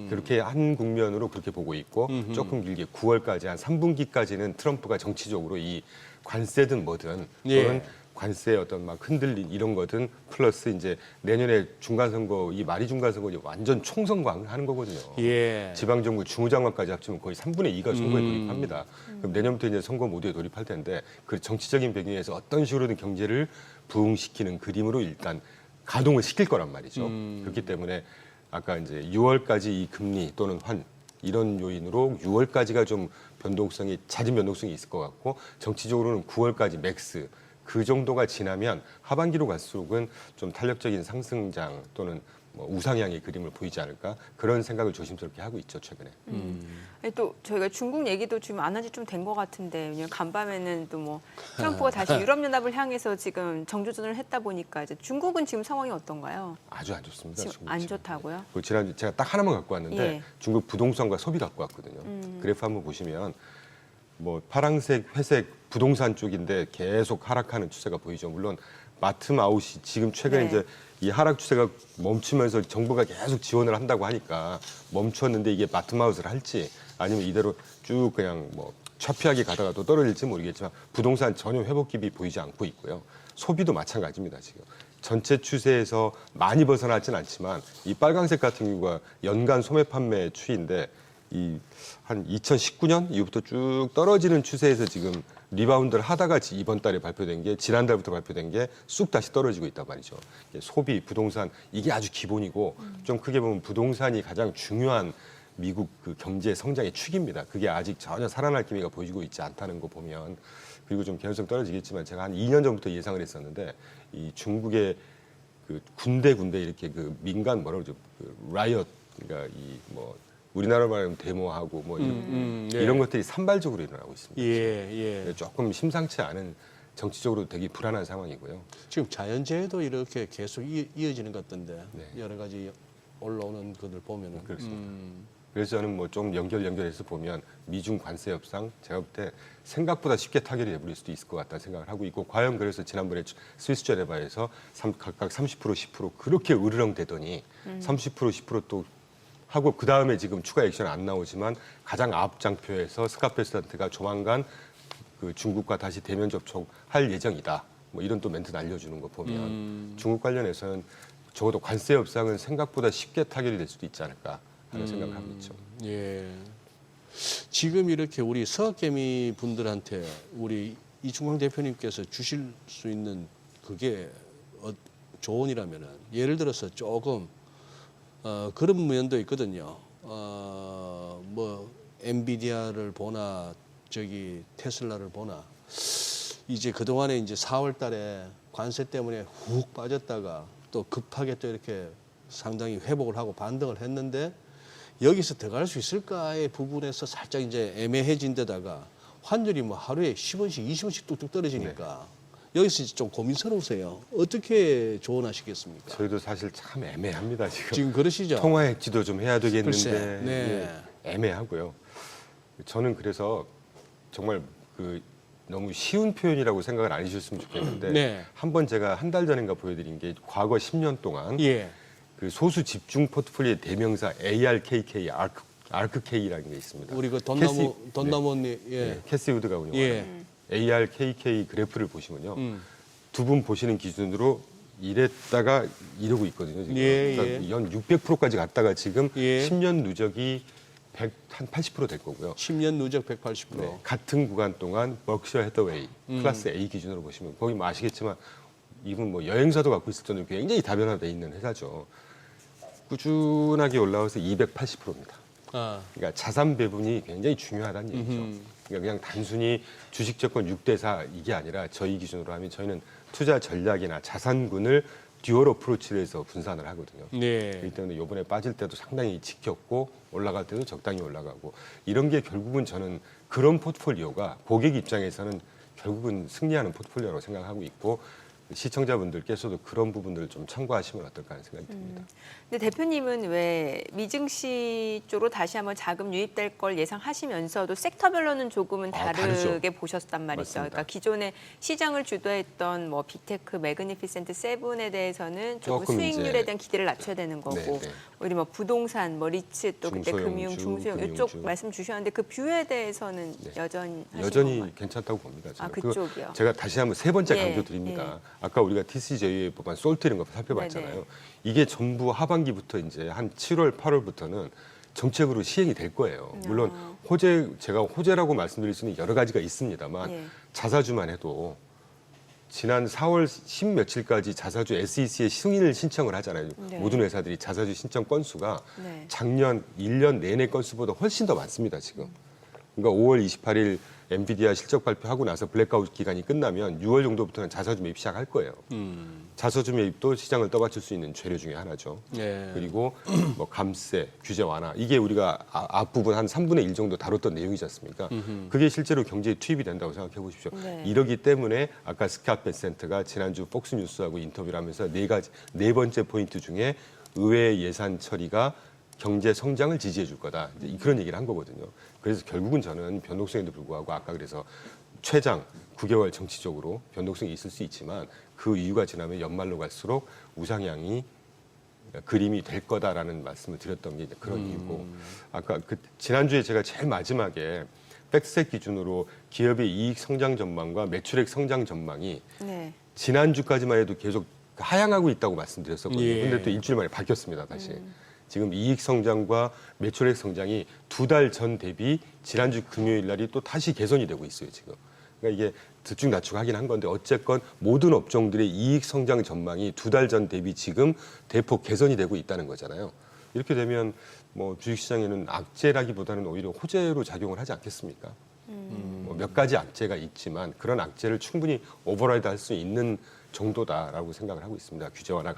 그렇게 한 국면으로 그렇게 보고 있고 조금 길게 9월까지 한 3분기까지는 트럼프가 정치적으로 이 관세든 뭐든 예. 또는 관세의 어떤 막 흔들린 이런 거든 플러스 이제 내년에 중간선거 이 말이 중간선거 완전 총선거 하는 거거든요. 예. 지방정부 주무장관까지 합치면 거의 3분의 2가 선거에 돌입합니다. 그럼 내년부터 이제 선거 모드에 돌입할 텐데 그 정치적인 배경에서 어떤 식으로든 경제를 부흥시키는 그림으로 일단 가동을 시킬 거란 말이죠. 그렇기 때문에 아까 이제 6월까지 이 금리 또는 환 이런 요인으로 6월까지가 좀 잦은 변동성이 있을 것 같고 정치적으로는 9월까지 맥스 그 정도가 지나면 하반기로 갈수록은 좀 탄력적인 상승장 또는 뭐 우상향의 그림을 보이지 않을까 그런 생각을 조심스럽게 하고 있죠 최근에. 아니, 또 저희가 중국 얘기도 지금 안 한 지 좀 된 것 같은데 왜냐면 간밤에는 또 뭐 트럼프가 다시 유럽연합을 향해서 지금 정주전을 했다 보니까 이제 중국은 지금 상황이 어떤가요? 아주 안 좋습니다. 지금 중국 안 지금. 좋다고요? 그 지난주 제가 딱 하나만 갖고 왔는데 예. 중국 부동산과 소비 갖고 왔거든요. 그래프 한번 보시면 뭐 파란색, 회색 부동산 쪽인데 계속 하락하는 추세가 보이죠. 물론 마트마웃이 지금 최근에 네. 이제 이 하락 추세가 멈추면서 정부가 계속 지원을 한다고 하니까 멈췄는데 이게 마트마웃을 할지 아니면 이대로 쭉 그냥 뭐 차피하게 가다가 또 떨어질지 모르겠지만 부동산 전혀 회복기비 보이지 않고 있고요. 소비도 마찬가지입니다. 지금 전체 추세에서 많이 벗어나진 않지만 이 빨간색 같은 경우가 연간 소매 판매 추이인데 이 한 2019년 이후부터 쭉 떨어지는 추세에서 지금 리바운드를 하다가 이번 달에 발표된 게 지난달부터 발표된 게 쑥 다시 떨어지고 있단 말이죠. 소비, 부동산 이게 아주 기본이고 좀 크게 보면 부동산이 가장 중요한 미국 그 경제 성장의 축입니다. 그게 아직 전혀 살아날 기미가 보이고 있지 않다는 거 보면 그리고 좀 개연성 떨어지겠지만 제가 한 2년 전부터 예상을 했었는데 이 중국의 그 군데 이렇게 그 민간 뭐라고 그러죠? 그 라이엇 그러니까 이 뭐 우리나라 말하면 데모하고 뭐 이런, 네. 이런 것들이 산발적으로 일어나고 있습니다. 예. 조금 심상치 않은 정치적으로 되게 불안한 상황이고요. 지금 자연재해도 이렇게 계속 이어지는 것 같던데 네. 여러 가지 올라오는 것을 보면은 그렇습니다. 그래서 저는 뭐 좀 연결해서 보면 미중 관세 협상 제가 볼 때 생각보다 쉽게 타결이 돼버릴 수도 있을 것 같다는 생각을 하고 있고 과연 그래서 지난번에 스위스 제네바에서 각각 30% 10% 그렇게 으르렁대더니 30% 10% 또 하고 그 다음에 지금 추가 액션 안 나오지만 가장 앞장표에서 스카페스한테가 조만간 그 중국과 다시 대면 접촉할 예정이다. 뭐 이런 또 멘트 날려주는 거 보면 중국 관련해서는 적어도 관세 협상은 생각보다 쉽게 타결이 될 수도 있지 않을까 하는 생각을 하고 있죠. 예. 지금 이렇게 우리 서학개미 분들한테 우리 이충광 대표님께서 주실 수 있는 그게 조언이라면은 예를 들어서 조금 그런 면도 있거든요. 뭐 엔비디아를 보나 저기 테슬라를 보나 이제 그 동안에 이제 4월달에 관세 때문에 훅 빠졌다가 또 급하게 또 이렇게 상당히 회복을 하고 반등을 했는데 여기서 더 갈 수 있을까의 부분에서 살짝 이제 애매해진 데다가 환율이 뭐 하루에 10원씩 20원씩 뚝뚝 떨어지니까 여기서 이제 좀 고민스러우세요. 어떻게 조언하시겠습니까? 저희도 사실 참 애매합니다 지금. 지금 그러시죠? 통화 핵지도 좀 해야 되겠는데 글쎄, 네. 애매하고요. 저는 그래서 정말 그 너무 쉬운 표현이라고 생각을 안 해주셨으면 좋겠는데 네. 한번 제가 한 달 전인가 보여드린 게 과거 10년 동안 예. 그 소수 집중 포트폴리오의 대명사 ARKK, 아크K라는 게 있습니다. 우리 그 캐시- 돈나무 언니 예. 네, 캐시 우드가 운영하는 예. ARKK 그래프를 보시면요. 두 분 보시는 기준으로 이랬다가 이러고 있거든요. 지금. 예, 그러니까 연 600%까지 갔다가 지금 예. 10년 누적이 한 80% 될 거고요. 10년 누적 180%. 네, 같은 구간 동안 버크셔 해더웨이 클래스 A 기준으로 보시면 거기 뭐 아시겠지만 이분 뭐 여행사도 갖고 있을 정도로 굉장히 다변화돼 있는 회사죠. 꾸준하게 올라와서 280%입니다. 아. 그러니까 자산 배분이 굉장히 중요하다는 얘기죠. 그러니까 그냥 단순히 주식 조건 6대4 이게 아니라 저희 기준으로 하면 저희는 투자 전략이나 자산군을 듀얼 어프로치를 해서 분산을 하거든요. 네. 그렇기 때문에 이번에 빠질 때도 상당히 지켰고 올라갈 때도 적당히 올라가고 이런 게 결국은 저는 그런 포트폴리오가 고객 입장에서는 결국은 승리하는 포트폴리오라고 생각하고 있고 시청자분들께서도 그런 부분들을 좀 참고하시면 어떨까 하는 생각이 듭니다. 근데 대표님은 왜 미증시 쪽으로 다시 한번 자금 유입될 걸 예상하시면서도 섹터별로는 조금은 다르게 보셨단 말이죠. 맞습니다. 그러니까 기존에 시장을 주도했던 뭐 빅테크, 매그니피센트 세븐에 대해서는 조금 조금 수익률에 이제 대한 기대를 낮춰야 되는 거고 네, 네. 우리 뭐 부동산, 뭐 리츠 또 그때 중소형주, 금융, 중소형 이쪽 금융주. 말씀 주셨는데 그 뷰에 대해서는 네. 여전히 하신 여전히 건가요? 괜찮다고 봅니다. 저는. 아, 그쪽이요? 제가 다시 한번 세 번째 예, 강조드립니다. 아까 우리가 TCJ에 법안 솔트 이런 거 살펴봤잖아요. 네네. 이게 전부 하반기부터 이제 한 7월, 8월부터는 정책으로 시행이 될 거예요. 물론 제가 호재라고 말씀드릴 수는 여러 가지가 있습니다만 예. 자사주만 해도 지난 4월 10 며칠까지 자사주 SEC에 승인을 신청을 하잖아요. 네. 모든 회사들이 자사주 신청 건수가 네. 작년 1년 내내 건수보다 훨씬 더 많습니다, 지금. 그러니까 5월 28일 엔비디아 실적 발표하고 나서 블랙아웃 기간이 끝나면 6월 정도부터는 자사주 매입 시작할 거예요. 자사주 매입도 시장을 떠받칠 수 있는 재료 중에 하나죠. 예. 그리고 뭐 감세, 규제 완화 이게 우리가 앞부분 한 3분의 1 정도 다뤘던 내용이지 않습니까? 그게 실제로 경제에 투입이 된다고 생각해 보십시오. 네. 이러기 때문에 아까 스카페센트가 지난주 폭스뉴스하고 인터뷰를 하면서 네 번째 포인트 중에 의회 예산 처리가 경제 성장을 지지해 줄 거다. 이제 그런 얘기를 한 거거든요. 그래서 결국은 저는 변동성에도 불구하고 아까 그래서 최장 9개월 정치적으로 변동성이 있을 수 있지만 그 이유가 지나면 연말로 갈수록 우상향이 그림이 될 거다라는 말씀을 드렸던 게 이제 그런 이유고 아까 지난주에 제가 제일 마지막에 팩트셋 기준으로 기업의 이익 성장 전망과 매출액 성장 전망이 네. 지난주까지만 해도 계속 하향하고 있다고 말씀드렸었거든요. 예. 근데 또 일주일 만에 바뀌었습니다, 다시. 지금 이익 성장과 매출액 성장이 2달 전 대비 지난주 금요일 날이 또 다시 개선이 되고 있어요, 지금. 그러니까 이게 들쭉날쭉 하긴 한 건데 어쨌건 모든 업종들의 이익 성장 전망이 2달 전 대비 지금 대폭 개선이 되고 있다는 거잖아요. 이렇게 되면 뭐 주식시장에는 악재라기보다는 오히려 호재로 작용을 하지 않겠습니까? 뭐 몇 가지 악재가 있지만 그런 악재를 충분히 오버라이드 할 수 있는 정도다라고 생각을 하고 있습니다. 규제 완화,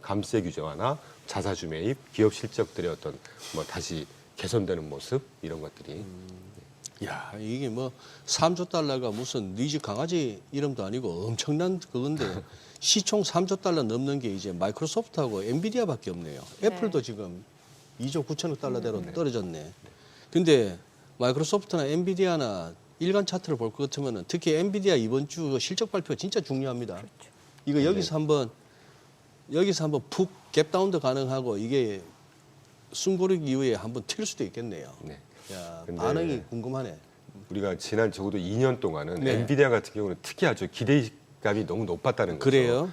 감세 규제 완화, 자사주 매입, 기업 실적들의 어떤 뭐 다시 개선되는 모습 이런 것들이 야, 이게 뭐 3조 달러가 무슨 네 집 강아지 이름도 아니고 엄청난 그건데 시총 3조 달러 넘는 게 이제 마이크로소프트하고 엔비디아밖에 없네요. 애플도 지금 2조 9천억 달러대로 떨어졌네. 근데 마이크로소프트나 엔비디아나 일간 차트를 볼 것 같으면 특히 엔비디아 이번 주 실적 발표 진짜 중요합니다. 이거 여기서 한번 푹 갭다운도 가능하고 이게 숨고르기 이후에 한번 튈 수도 있겠네요. 네. 야, 근데 반응이 궁금하네. 우리가 지난 적어도 2년 동안은 네. 엔비디아 같은 경우는 특히 아주 기대감이 너무 높았다는 거죠. 그래요?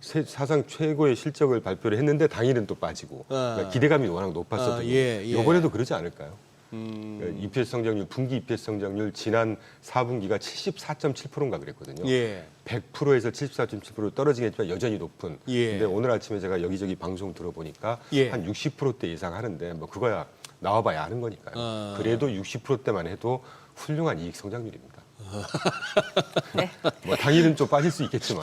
사상 최고의 실적을 발표를 했는데 당일은 또 빠지고 그러니까 기대감이 워낙 높았었거든요. 예. 이번에도 그러지 않을까요? 그러니까 EPS 성장률, 분기 EPS 성장률 지난 4분기가 74.7%인가 그랬거든요. 예. 100%에서 74.7% 떨어지긴 했지만 여전히 높은. 예. 근데 오늘 아침에 제가 여기저기 방송 들어보니까 예. 한 60%대 예상하는데 뭐 그거야 나와봐야 아는 거니까요. 그래도 60%대만 해도 훌륭한 이익 성장률입니다. 네. 뭐 당일은 좀 빠질 수 있겠지만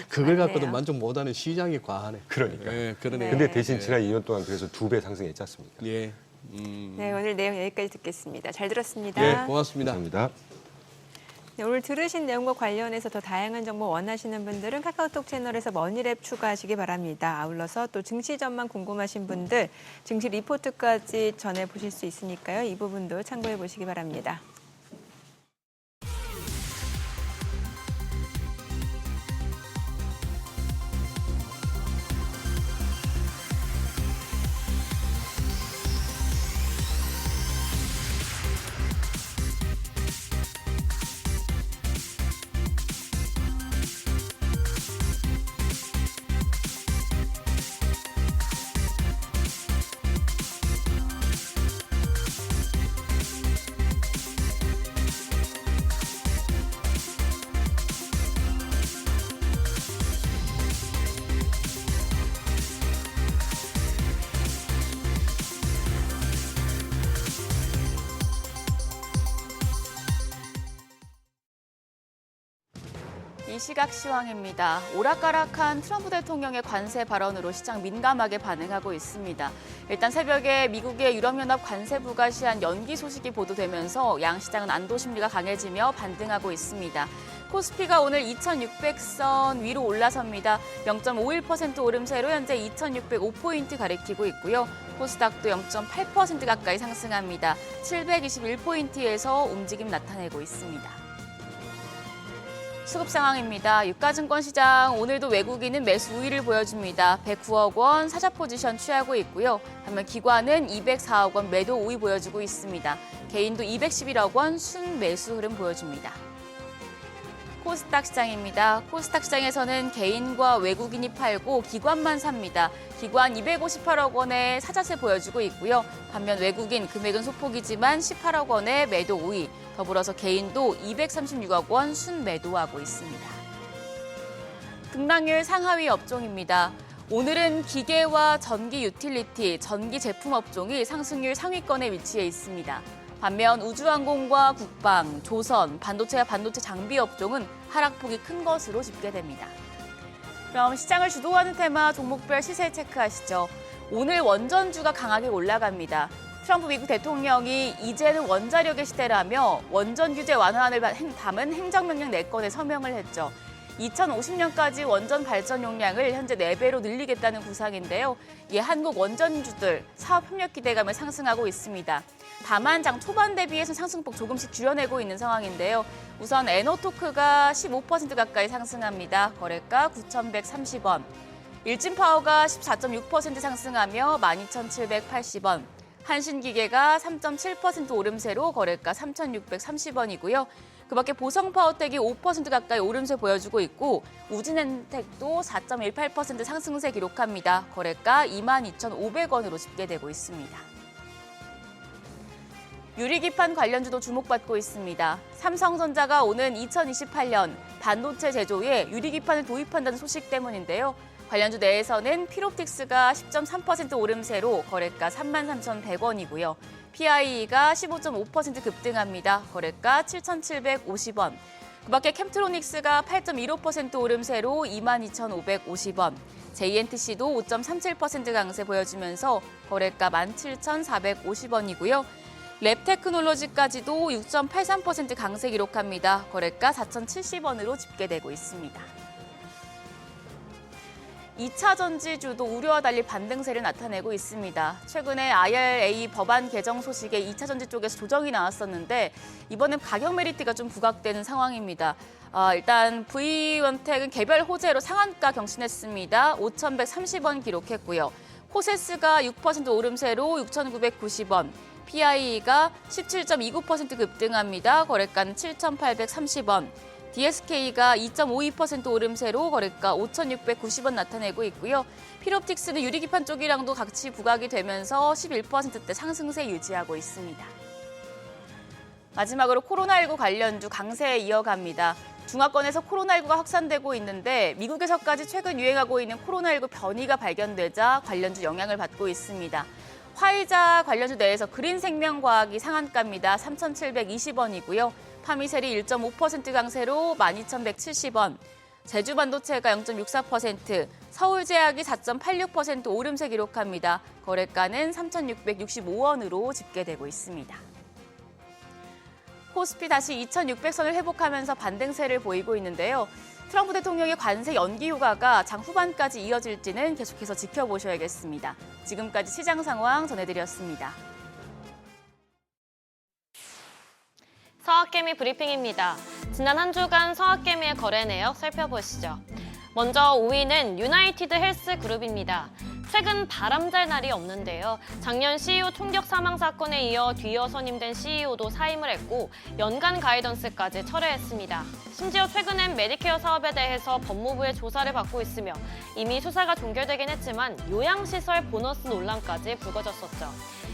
그걸 갖고도 맞네요. 만족 못하는 시장이 과하네. 그러니까. 예, 그러네. 근데 대신 지난 2년 동안 그래서 2배 상승했지 않습니까? 예. 네, 오늘 내용 여기까지 듣겠습니다. 잘 들었습니다. 예, 고맙습니다. 감사합니다. 네, 오늘 들으신 내용과 관련해서 더 다양한 정보 원하시는 분들은 카카오톡 채널에서 머니랩 추가하시기 바랍니다. 아울러서 또 증시 전망 궁금하신 분들 증시 리포트까지 전해보실 수 있으니까요. 이 부분도 참고해 보시기 바랍니다. 이 시각 시황입니다. 오락가락한 트럼프 대통령의 관세 발언으로 시장 민감하게 반응하고 있습니다. 일단 새벽에 미국의 유럽연합 관세 부과 시한 연기 소식이 보도되면서 양시장은 안도 심리가 강해지며 반등하고 있습니다. 코스피가 오늘 2,600선 위로 올라섭니다. 0.51% 오름세로 현재 2,605포인트 가리키고 있고요. 코스닥도 0.8% 가까이 상승합니다. 721포인트에서 움직임 나타내고 있습니다. 수급 상황입니다. 유가증권 시장 오늘도 외국인은 매수 우위를 보여줍니다. 109억 원 사자 포지션 취하고 있고요. 반면 기관은 204억 원 매도 우위 보여주고 있습니다. 개인도 211억 원 순매수 흐름 보여줍니다. 코스닥 시장입니다. 코스닥 시장에서는 개인과 외국인이 팔고 기관만 삽니다. 기관 258억 원의 사자세 보여주고 있고요. 반면 외국인 금액은 소폭이지만 18억 원의 매도 우위, 더불어서 개인도 236억 원 순매도하고 있습니다. 등락률 상하위 업종입니다. 오늘은 기계와 전기 유틸리티, 전기 제품 업종이 상승률 상위권에 위치해 있습니다. 반면 우주항공과 국방, 조선, 반도체와 반도체 장비 업종은 하락폭이 큰 것으로 집계됩니다. 그럼 시장을 주도하는 테마 종목별 시세 체크하시죠. 오늘 원전주가 강하게 올라갑니다. 트럼프 미국 대통령이 이제는 원자력의 시대라며 원전 규제 완화안을 담은 행정명령 4건에 서명을 했죠. 2050년까지 원전 발전 용량을 현재 4배로 늘리겠다는 구상인데요. 이에 한국 원전주들 사업 협력 기대감을 상승하고 있습니다. 다만 장 초반 대비해서 상승폭 조금씩 줄여내고 있는 상황인데요. 우선 에너토크가 15% 가까이 상승합니다. 거래가 9,130원. 일진파워가 14.6% 상승하며 12,780원. 한신기계가 3.7% 오름세로 거래가 3,630원이고요. 그밖에 보성파워텍이 5% 가까이 오름세 보여주고 있고 우진엔텍도 4.18% 상승세 기록합니다. 거래가 22,500원으로 집계되고 있습니다. 유리기판 관련주도 주목받고 있습니다. 삼성전자가 오는 2028년 반도체 제조에 유리기판을 도입한다는 소식 때문인데요. 관련주 내에서는 필옵틱스가 10.3% 오름세로 거래가 33,100원이고요. PIE가 15.5% 급등합니다. 거래가 7,750원. 그밖에 캠트로닉스가 8.15% 오름세로 22,550원. JNTC도 5.37% 강세 보여주면서 거래가 17,450원이고요. 랩테크놀로지까지도 6.83% 강세 기록합니다. 거래가 4,070원으로 집계되고 있습니다. 2차 전지주도 우려와 달리 반등세를 나타내고 있습니다. 최근에 IRA 법안 개정 소식에 2차 전지 쪽에서 조정이 나왔었는데 이번엔 가격 메리트가 좀 부각되는 상황입니다. 일단 V원텍은 개별 호재로 상한가 경신했습니다. 5,130원 기록했고요. 호세스가 6% 오름세로 6,990원. PIE가 17.29% 급등합니다. 거래가는 7,830원. DSK가 2.52% 오름세로 거래가 5,690원 나타내고 있고요. 필옵틱스는 유리기판 쪽이랑도 같이 부각이 되면서 11%대 상승세 유지하고 있습니다. 마지막으로 코로나19 관련주 강세 이어갑니다. 중화권에서 코로나19가 확산되고 있는데 미국에서까지 최근 유행하고 있는 코로나19 변이가 발견되자 관련주 영향을 받고 있습니다. 화이자 관련주 내에서 그린생명과학이 상한가입니다. 3,720원이고요. 파미셀이 1.5% 강세로 12,170원, 제주반도체가 0.64%, 서울제약이 4.86% 오름세 기록합니다. 거래가는 3,665원으로 집계되고 있습니다. 코스피 다시 2,600선을 회복하면서 반등세를 보이고 있는데요. 트럼프 대통령의 관세 연기 효과가 장 후반까지 이어질지는 계속해서 지켜보셔야겠습니다. 지금까지 시장 상황 전해드렸습니다. 서학개미 브리핑입니다. 지난 한 주간 서학개미의 거래 내역 살펴보시죠. 먼저 5위는 유나이티드 헬스 그룹입니다. 최근 바람잘 날이 없는데요. 작년 CEO 총격 사망 사건에 이어 뒤이어 선임된 CEO도 사임을 했고 연간 가이던스까지 철회했습니다. 심지어 최근엔 메디케어 사업에 대해서 법무부의 조사를 받고 있으며 이미 수사가 종결되긴 했지만 요양시설 보너스 논란까지 불거졌었죠.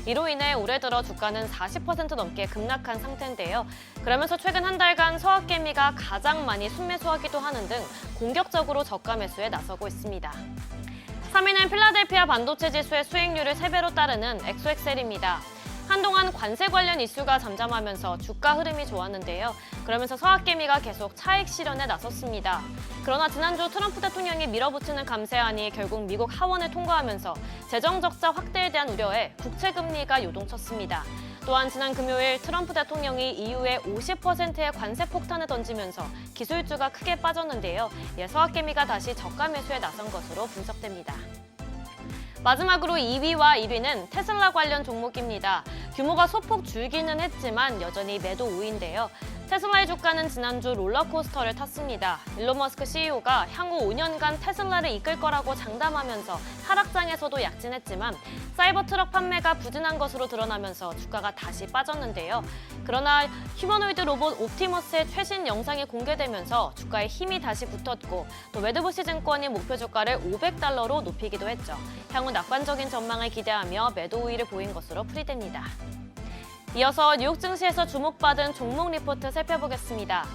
이로 인해 올해 들어 주가는 40% 넘게 급락한 상태인데요. 그러면서 최근 한 달간 서학개미가 가장 많이 순매수하기도 하는 등 공격적으로 저가 매수에 나서고 있습니다. 3위는 필라델피아 반도체 지수의 수익률을 3배로 따르는 엑소엑셀입니다. 한동안 관세 관련 이슈가 잠잠하면서 주가 흐름이 좋았는데요. 그러면서 서학개미가 계속 차익 실현에 나섰습니다. 그러나 지난주 트럼프 대통령이 밀어붙이는 감세안이 결국 미국 하원을 통과하면서 재정 적자 확대에 대한 우려에 국채 금리가 요동쳤습니다. 또한 지난 금요일 트럼프 대통령이 EU에 50%의 관세 폭탄을 던지면서 기술주가 크게 빠졌는데요. 이에 서학개미가 다시 저가 매수에 나선 것으로 분석됩니다. 마지막으로 2위와 1위는 테슬라 관련 종목입니다. 규모가 소폭 줄기는 했지만 여전히 매도 우위인데요. 테슬라의 주가는 지난주 롤러코스터를 탔습니다. 일론 머스크 CEO가 향후 5년간 테슬라를 이끌 거라고 장담하면서 하락장에서도 약진했지만 사이버 트럭 판매가 부진한 것으로 드러나면서 주가가 다시 빠졌는데요. 그러나 휴머노이드 로봇 옵티머스의 최신 영상이 공개되면서 주가에 힘이 다시 붙었고 또 매드부시 증권이 목표 주가를 $500로 높이기도 했죠. 향후 낙관적인 전망을 기대하며 매도 우위를 보인 것으로 풀이됩니다. 이어서 뉴욕 증시에서 주목받은 종목 리포트 살펴보겠습니다.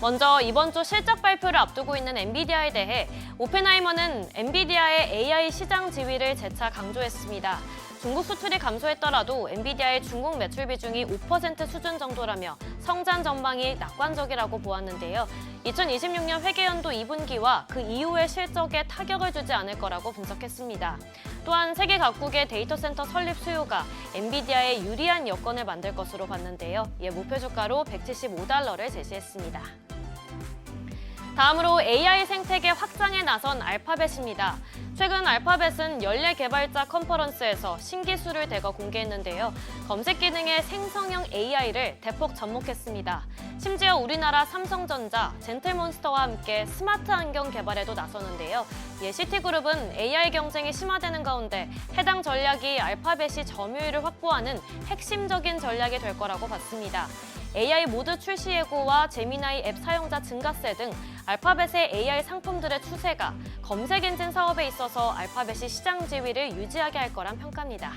먼저 이번 주 실적 발표를 앞두고 있는 엔비디아에 대해 오펜하이머는 엔비디아의 AI 시장 지위를 재차 강조했습니다. 중국 수출이 감소했더라도 엔비디아의 중국 매출 비중이 5% 수준 정도라며 성장 전망이 낙관적이라고 보았는데요. 2026년 회계연도 2분기와 그 이후의 실적에 타격을 주지 않을 거라고 분석했습니다. 또한 세계 각국의 데이터 센터 설립 수요가 엔비디아에 유리한 여건을 만들 것으로 봤는데요. 이에 목표 주가로 $175를 제시했습니다. 다음으로 AI 생태계 확장에 나선 알파벳입니다. 최근 알파벳은 연례 개발자 컨퍼런스에서 신기술을 대거 공개했는데요. 검색 기능의 생성형 AI를 대폭 접목했습니다. 심지어 우리나라 삼성전자, 젠틀몬스터와 함께 스마트 안경 개발에도 나서는데요. 이에 시티그룹은 AI 경쟁이 심화되는 가운데 해당 전략이 알파벳이 점유율을 확보하는 핵심적인 전략이 될 거라고 봤습니다. AI 모드 출시 예고와 제미나이 앱 사용자 증가세 등 알파벳의 AI 상품들의 추세가 검색 엔진 사업에 있어서 알파벳이 시장 지위를 유지하게 할 거란 평가입니다.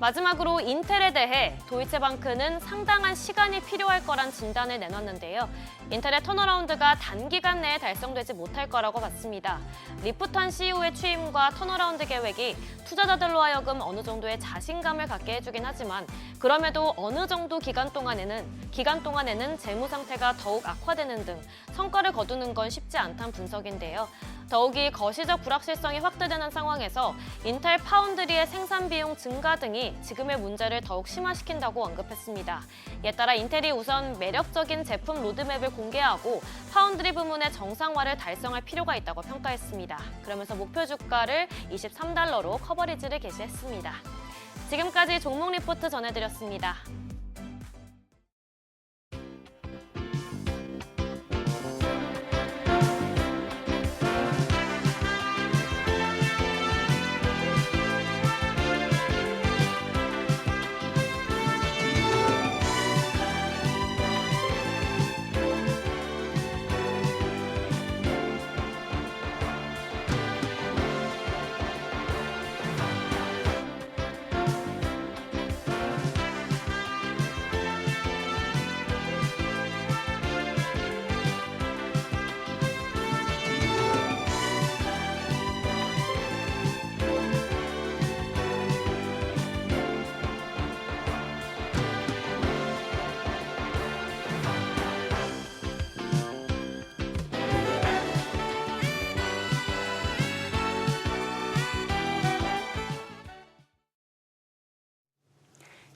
마지막으로 인텔에 대해 도이체방크는 상당한 시간이 필요할 거란 진단을 내놨는데요. 인텔의 턴어라운드가 단기간 내에 달성되지 못할 거라고 봤습니다. 리프탄 CEO의 취임과 턴어라운드 계획이 투자자들로 하여금 어느 정도의 자신감을 갖게 해주긴 하지만 그럼에도 어느 정도 기간 동안에는 재무 상태가 더욱 악화되는 등 성과를 거두는 건 쉽지 않다는 분석인데요. 더욱이 거시적 불확실성이 확대되는 상황에서 인텔 파운드리의 생산 비용 증가 등이 지금의 문제를 더욱 심화시킨다고 언급했습니다. 이에 따라 인텔이 우선 매력적인 제품 로드맵을 공개하고 파운드리 부문의 정상화를 달성할 필요가 있다고 평가했습니다. 그러면서 목표 주가를 $23로 커버리지를 게시했습니다. 지금까지 종목 리포트 전해드렸습니다.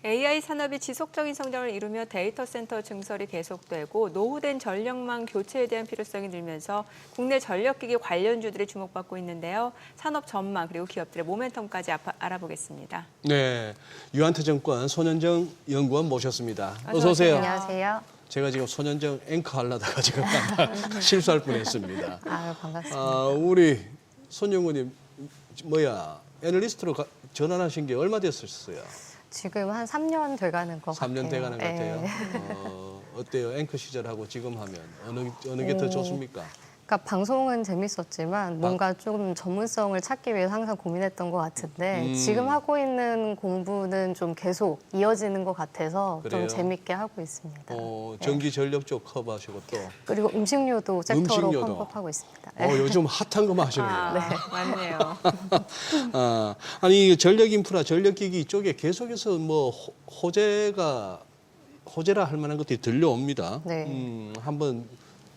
AI 산업이 지속적인 성장을 이루며 데이터 센터 증설이 계속되고 노후된 전력망 교체에 대한 필요성이 늘면서 국내 전력기기 관련주들이 주목받고 있는데요. 산업 전망 그리고 기업들의 모멘텀까지 알아보겠습니다. 네, 유한태증권 손현정 연구원 모셨습니다. 어서 오세요. 안녕하세요. 제가 지금 손현정 앵커 하려다가 지금 실수할 뻔했습니다. 아유, 반갑습니다. 우리 손 연구원님 애널리스트로 전환하신 게 얼마 됐었어요? 지금 한 3년 돼가는 것 같아요. 3년 돼가는 것 같아요. 네. 어때요? 앵커 시절하고 지금 하면 어느 게 더 좋습니까? 그러니까 방송은 재밌었지만 뭔가 좀 전문성을 찾기 위해서 항상 고민했던 것 같은데 지금 하고 있는 공부는 좀 계속 이어지는 것 같아서 그래요? 좀 재밌게 하고 있습니다. 전기 전력 쪽 커버하시고 또 그리고 음식료도 섹터로 음식료도. 컴법하고 있습니다. 요즘 핫한 거만 하시네요. 네, 맞네요. 아니 전력 인프라, 전력기기 쪽에 계속해서 뭐 호재라 할 만한 것들이 들려옵니다. 네. 한번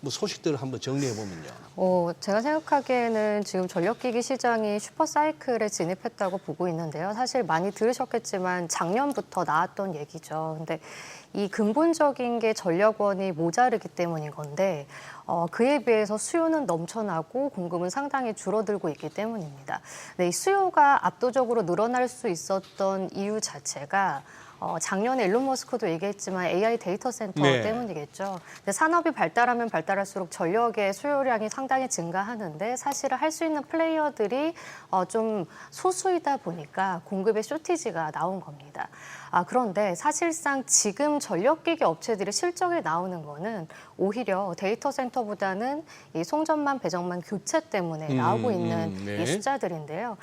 뭐 소식들을 한번 정리해 보면요. 제가 생각하기에는 지금 전력기기 시장이 슈퍼사이클에 진입했다고 보고 있는데요. 사실 많이 들으셨겠지만 작년부터 나왔던 얘기죠. 근데 이 근본적인 게 전력원이 모자르기 때문인 건데 그에 비해서 수요는 넘쳐나고 공급은 상당히 줄어들고 있기 때문입니다. 근데 이 수요가 압도적으로 늘어날 수 있었던 이유 자체가 작년에 일론 머스크도 얘기했지만 AI 데이터 센터 네. 때문이겠죠. 근데 산업이 발달하면 발달할수록 전력의 수요량이 상당히 증가하는데 사실은 할 수 있는 플레이어들이 좀 소수이다 보니까 공급의 쇼티지가 나온 겁니다. 그런데 사실상 지금 전력기기 업체들이 실적이 나오는 거는 오히려 데이터 센터보다는 이 송전망, 배정망 교체 때문에 나오고 있는 네. 이 숫자들인데요.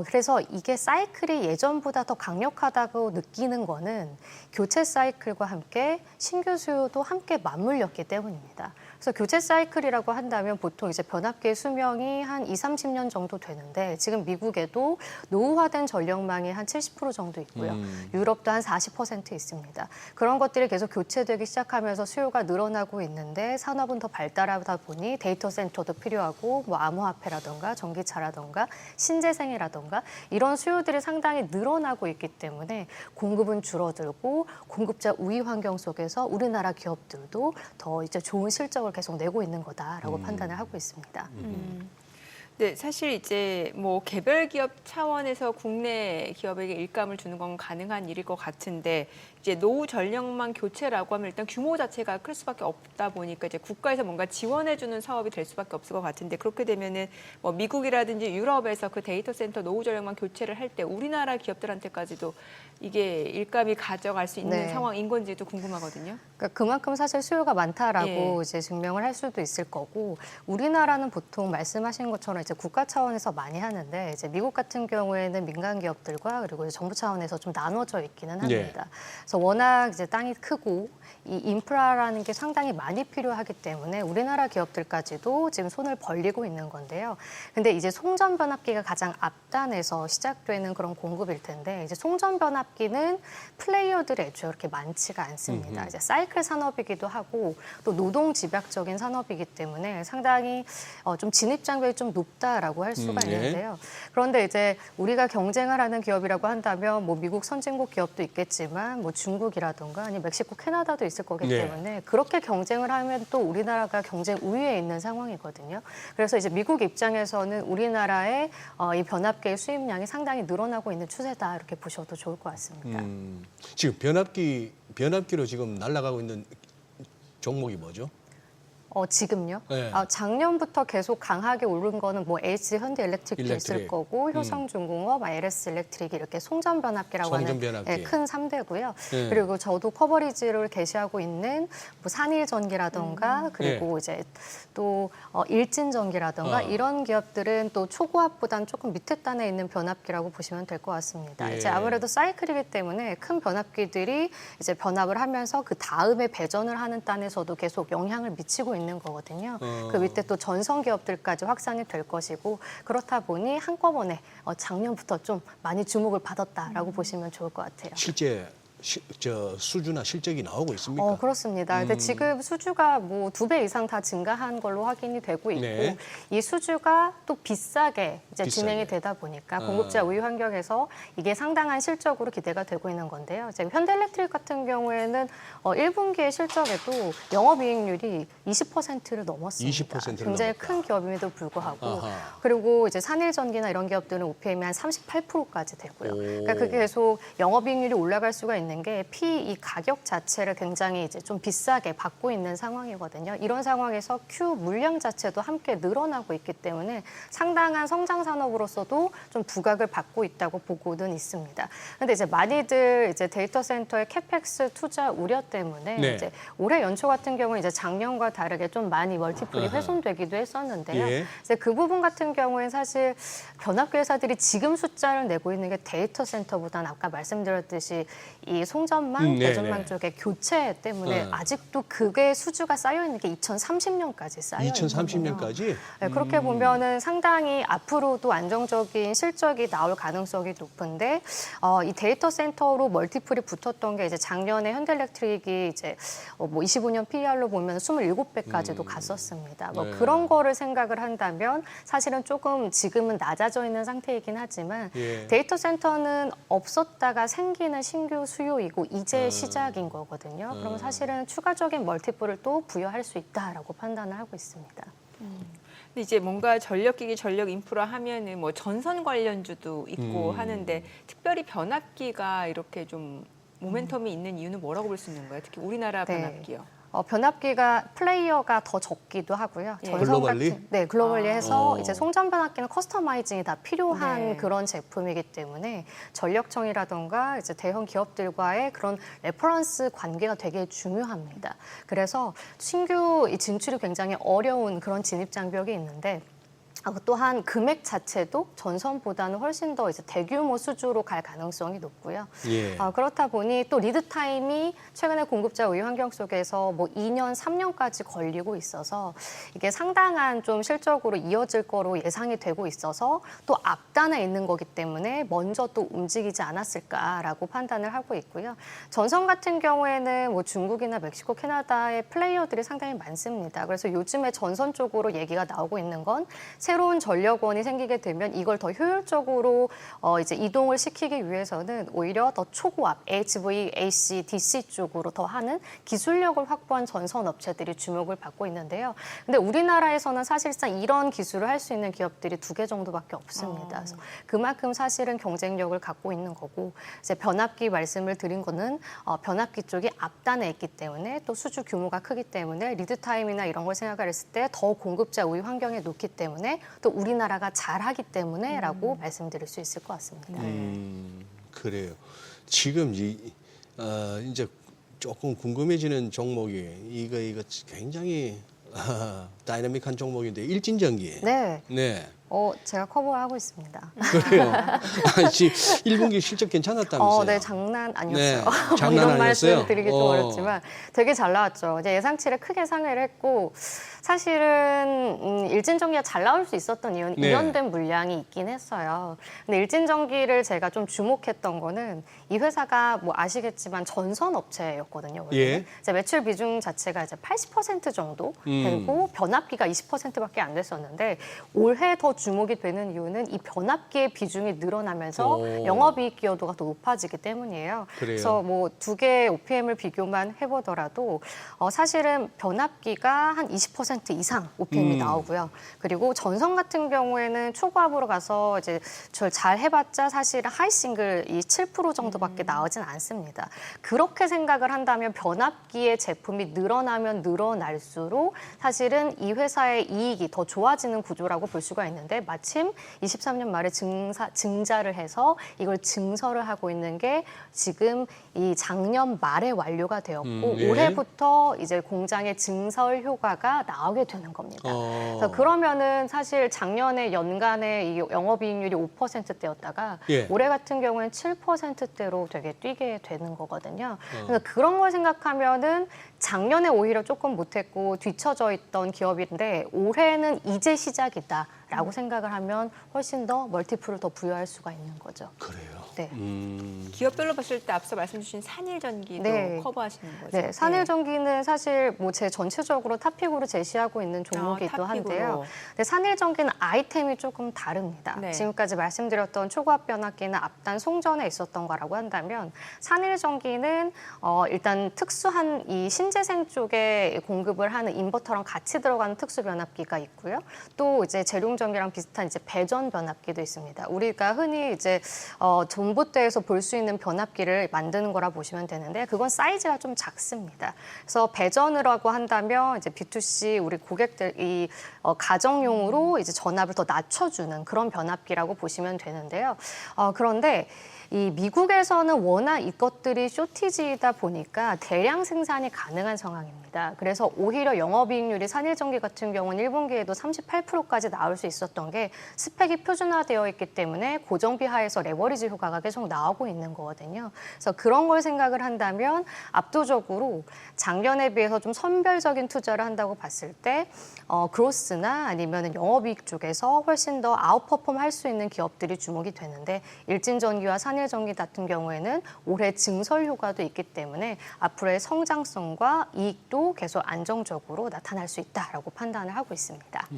그래서 이게 사이클이 예전보다 더 강력하다고 느끼는 거는 교체 사이클과 함께 신규 수요도 함께 맞물렸기 때문입니다. 그래서 교체 사이클이라고 한다면 보통 이제 변압기의 수명이 한 20-30년 정도 되는데 지금 미국에도 노후화된 전력망이 한 70% 정도 있고요. 유럽도 한 40% 있습니다. 그런 것들이 계속 교체되기 시작하면서 수요가 늘어나고 있는데 산업은 더 발달하다 보니 데이터 센터도 필요하고 뭐 암호화폐라든가 전기차라든가 신재생이라든가 이런 수요들이 상당히 늘어나고 있기 때문에 공급은 줄어들고 공급자 우위 환경 속에서 우리나라 기업들도 더 이제 좋은 실적을 계속 내고 있는 거다라고 판단을 하고 있습니다. 네, 사실 이제 뭐 개별 기업 차원에서 국내 기업에게 일감을 주는 건 가능한 일일 것 같은데 이제 노후 전력망 교체라고 하면 일단 규모 자체가 클 수밖에 없다 보니까 이제 국가에서 뭔가 지원해주는 사업이 될 수밖에 없을 것 같은데 그렇게 되면은 뭐 미국이라든지 유럽에서 그 데이터 센터 노후 전력망 교체를 할 때 우리나라 기업들한테까지도 이게 일감이 가져갈 수 있는 네. 상황인 건지도 궁금하거든요. 그러니까 그만큼 사실 수요가 많다라고 예. 이제 증명을 할 수도 있을 거고 우리나라는 보통 말씀하신 것처럼 이제 국가 차원에서 많이 하는데 이제 미국 같은 경우에는 민간 기업들과 그리고 이제 정부 차원에서 좀 나눠져 있기는 합니다. 그래서 워낙 이제 땅이 크고 이 인프라라는 게 상당히 많이 필요하기 때문에 우리나라 기업들까지도 지금 손을 벌리고 있는 건데요. 근데 이제 송전 변압기가 가장 앞단에서 시작되는 그런 공급일 텐데 이제 송전 변압기는 플레이어들이 애초에 그렇게 많지가 않습니다. 이제 사이클 산업이기도 하고 또 노동 집약적인 산업이기 때문에 상당히 좀 진입 장벽이 좀 높다라고 할 수가 네. 있는데요. 그런데 이제 우리가 경쟁을 하는 기업이라고 한다면 뭐 미국 선진국 기업도 있겠지만 뭐 중국이라든가 아니면 멕시코, 캐나다도 있을 거기 네. 때문에 그렇게 경쟁을 하면 또 우리나라가 경쟁 우위에 있는 상황이거든요. 그래서 이제 미국 입장에서는 우리나라의 이 변압기의 수입량이 상당히 늘어나고 있는 추세다 이렇게 보셔도 좋을 것 같습니다. 지금 변압기로 지금 날아가고 있는 종목이 뭐죠? 지금요? 네. 작년부터 계속 강하게 오른 거는 뭐 LG 현대일렉트릭도 있을 일렉트릭. 거고 효성중공업, LS 일렉트릭 이렇게 송전 변압기라고 하는 송전변압기. 큰 3대고요. 네. 그리고 저도 커버리지를 게시하고 있는 뭐 산일전기라든가 그리고 이제 또 일진전기라든가 이런 기업들은 또 초고압보다는 조금 밑에 단에 있는 변압기라고 보시면 될 것 같습니다. 예. 이제 아무래도 사이클이기 때문에 큰 변압기들이 이제 변압을 하면서 그 다음에 배전을 하는 단에서도 계속 영향을 미치고 있는 거거든요. 그 밑에 또 전성 기업들까지 확산이 될 것이고 그렇다 보니 한꺼번에 작년부터 좀 많이 주목을 받았다라고 보시면 좋을 것 같아요. 실제 수주나 실적이 나오고 있습니까? 그렇습니다. 근데 지금 수주가 뭐 2배 이상 다 증가한 걸로 확인이 되고 있고 네. 이 수주가 또 비싸게 이제 비싸게. 진행이 되다 보니까 공급자 우위 환경에서 이게 상당한 실적으로 기대가 되고 있는 건데요. 지금 현대일렉트릭 같은 경우에는 1분기의 실적에도 영업이익률이 20%를 넘었습니다. 20%를 굉장히 넘었다. 큰 기업임에도 불구하고 아하. 그리고 이제 산일전기나 이런 기업들은 OPM이 한 38%까지 되고요. 그러니까 그게 계속 영업이익률이 올라갈 수가 있는 게 이 가격 자체를 굉장히 이제 좀 비싸게 받고 있는 상황이거든요. 이런 상황에서 Q 물량 자체도 함께 늘어나고 있기 때문에 상당한 성장 산업으로서도 좀 부각을 받고 있다고 보고는 있습니다. 그런데 이제 많이들 이제 데이터 센터의 캐펙스 투자 우려 때문에 네. 이제 올해 연초 같은 경우는 이제 작년과 다르게 좀 많이 멀티플이 훼손되기도 했었는데요. 예. 이제 그 부분 같은 경우에는 사실 변압기 회사들이 지금 숫자를 내고 있는 게 데이터 센터보다는 아까 말씀드렸듯이 이 송전망, 네네. 배전망 쪽의 교체 때문에 아직도 그게 수주가 쌓여 있는 게 2030년까지 쌓여 있는 거예요. 2030년까지? 네, 그렇게 보면은 상당히 앞으로도 안정적인 실적이 나올 가능성이 높은데 이 데이터 센터로 멀티플이 붙었던 게 이제 작년에 현대일렉트릭이 이제 뭐 25년 PER로 보면 27배까지도 갔었습니다. 뭐 네. 그런 거를 생각을 한다면 사실은 조금 지금은 낮아져 있는 상태이긴 하지만 예. 데이터 센터는 없었다가 생기는 신규 수요이고 이제 시작인 거거든요. 그러면 사실은 추가적인 멀티플을 또 부여할 수 있다라고 판단을 하고 있습니다. 근데 이제 뭔가 전력기기, 전력 인프라 하면은 뭐 전선 관련주도 있고 하는데 특별히 변압기가 이렇게 좀 모멘텀이 있는 이유는 뭐라고 볼 수 있는 거예요? 특히 우리나라 네. 변압기요. 변압기가 플레이어가 더 적기도 하고요. 예. 글로벌리? 글로벌리 해서 어. 이제 송전 변압기는 커스터마이징이 다 필요한 네. 그런 제품이기 때문에 전력청이라던가 이제 대형 기업들과의 그런 레퍼런스 관계가 되게 중요합니다. 그래서 신규 이 진출이 굉장히 어려운 그런 진입 장벽이 있는데 또한 금액 자체도 전선보다는 훨씬 더 이제 대규모 수주로 갈 가능성이 높고요. 예. 그렇다 보니 또 리드 타임이 최근에 공급자 우위 환경 속에서 뭐 2년, 3년까지 걸리고 있어서 이게 상당한 좀 실적으로 이어질 거로 예상이 되고 있어서 또 앞단에 있는 거기 때문에 먼저 또 움직이지 않았을까라고 판단을 하고 있고요. 전선 같은 경우에는 뭐 중국이나 멕시코, 캐나다의 플레이어들이 상당히 많습니다. 그래서 요즘에 전선 쪽으로 얘기가 나오고 있는 건 새로운 전력원이 생기게 되면 이걸 더 효율적으로 이제 이동을 시키기 위해서는 오히려 더 초고압 HV, AC, DC 쪽으로 더 하는 기술력을 확보한 전선 업체들이 주목을 받고 있는데요. 근데 우리나라에서는 사실상 이런 기술을 할 수 있는 기업들이 2개 정도밖에 없습니다. 그래서 그만큼 사실은 경쟁력을 갖고 있는 거고 이제 변압기 말씀을 드린 거는 변압기 쪽이 앞단에 있기 때문에 또 수주 규모가 크기 때문에 리드 타임이나 이런 걸 생각했을 때 더 공급자 우위 환경에 놓기 때문에 또 우리나라가 잘하기 때문에라고 말씀드릴 수 있을 것 같습니다. 그래요. 지금 이제 조금 궁금해지는 종목이 이거 굉장히 다이나믹한 종목인데 일진전기. 네. 네. 제가 커버하고 있습니다. 그래요. 지금 1분기 실적 괜찮았다면서요? 네, 장난 아니었어요. 네, 장난 이런 아니었어요? 말씀 드리기 좀 어렵지만 되게 잘 나왔죠. 이제 예상치를 크게 상회를 했고 사실은 일진전기가 잘 나올 수 있었던 이유는 네. 일련된 물량이 있긴 했어요. 근데 일진전기를 제가 좀 주목했던 거는 이 회사가 뭐 아시겠지만 전선 업체였거든요. 원래는. 예. 이제 매출 비중 자체가 이제 80% 정도 되고 변압기가 20%밖에 안 됐었는데 올해 더 주목이 되는 이유는 이 변압기의 비중이 늘어나면서 영업이익 기여도가 더 높아지기 때문이에요. 그래요. 그래서 뭐 두 개의 OPM을 비교만 해보더라도 사실은 변압기가 한 20% 이상 OPM이 나오고요. 그리고 전선 같은 경우에는 초고압으로 가서 이제 잘 해봤자 사실은 하이싱글 이 7% 정도밖에 나오진 않습니다. 그렇게 생각을 한다면 변압기의 제품이 늘어나면 늘어날수록 사실은 이 회사의 이익이 더 좋아지는 구조라고 볼 수가 있는데 마침 23년 말에 증자를 해서 이걸 증설을 하고 있는 게 지금 이 작년 말에 완료가 되었고 예. 올해부터 이제 공장의 증설 효과가 나오게 되는 겁니다. 그래서 그러면은 사실 작년에 연간에 이 영업이익률이 5%대였다가 예. 올해 같은 경우는 7%대로 되게 뛰게 되는 거거든요. 그래서 그런 걸 생각하면은 작년에 오히려 조금 못했고 뒤처져 있던 기업인데 올해는 이제 시작이다라고 생각을 하면 훨씬 더 멀티플을 더 부여할 수가 있는 거죠. 그래요. 네. 기업별로 봤을 때 앞서 말씀 주신 산일전기도 네. 커버하시는 거죠? 네, 산일전기는 사실 뭐 제 전체적으로 탑픽으로 제시하고 있는 종목이기도 탑픽으로. 한데요. 근데 산일전기는 아이템이 조금 다릅니다. 네. 지금까지 말씀드렸던 초고압 변압기나 앞단 송전에 있었던 거라고 한다면 산일전기는 일단 특수한 이 신재생 쪽에 공급을 하는 인버터랑 같이 들어가는 특수 변압기가 있고요. 또 이제 재룡전기랑 비슷한 이제 배전 변압기도 있습니다. 우리가 흔히 이제 전봇대에서 볼 수 있는 변압기를 만드는 거라 보시면 되는데 그건 사이즈가 좀 작습니다. 그래서 배전이라고 한다면 이제 B2C 우리 고객들이 가정용으로 이제 전압을 더 낮춰주는 그런 변압기라고 보시면 되는데요. 그런데 이 미국에서는 워낙 이것들이 쇼티지이다 보니까 대량 생산이 가능한 상황입니다. 그래서 오히려 영업이익률이 산일전기 같은 경우는 1분기에도 38%까지 나올 수 있었던 게 스펙이 표준화되어 있기 때문에 고정비 하에서 레버리지 효과가 계속 나오고 있는 거거든요. 그래서 그런 걸 생각을 한다면 압도적으로 작년에 비해서 좀 선별적인 투자를 한다고 봤을 때 그로스나 아니면 영업이익 쪽에서 훨씬 더 아웃퍼폼 할 수 있는 기업들이 주목이 되는데 일진전기와 산일전기 같은 경우에는 올해 증설 효과도 있기 때문에 앞으로의 성장성과 이익도 계속 안정적으로 나타날 수 있다라고 판단을 하고 있습니다.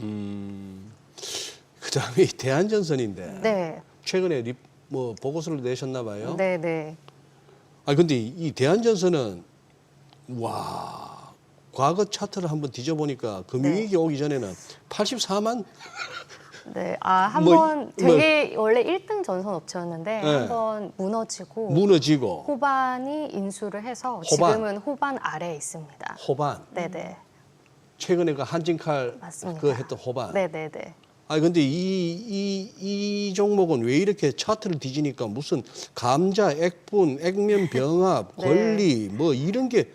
그다음에 대한전선인데 네, 최근에 보고서를 내셨나 봐요. 네, 네. 근데 이 대한전선은 과거 차트를 한번 뒤져보니까 금융위기 오기 전에는 84만 네, 한번 되게 원래 1등 전선 업체였는데 네. 한번 무너지고 호반이 인수를 해서 지금은 호반 아래에 있습니다. 호반. 네네. 최근에 그 한진칼 맞습니다. 그 했던 호반. 네네네. 근데 이 종목은 왜 이렇게 차트를 뒤지니까 무슨 감자, 액분, 액면 병합, 네. 권리 뭐 이런 게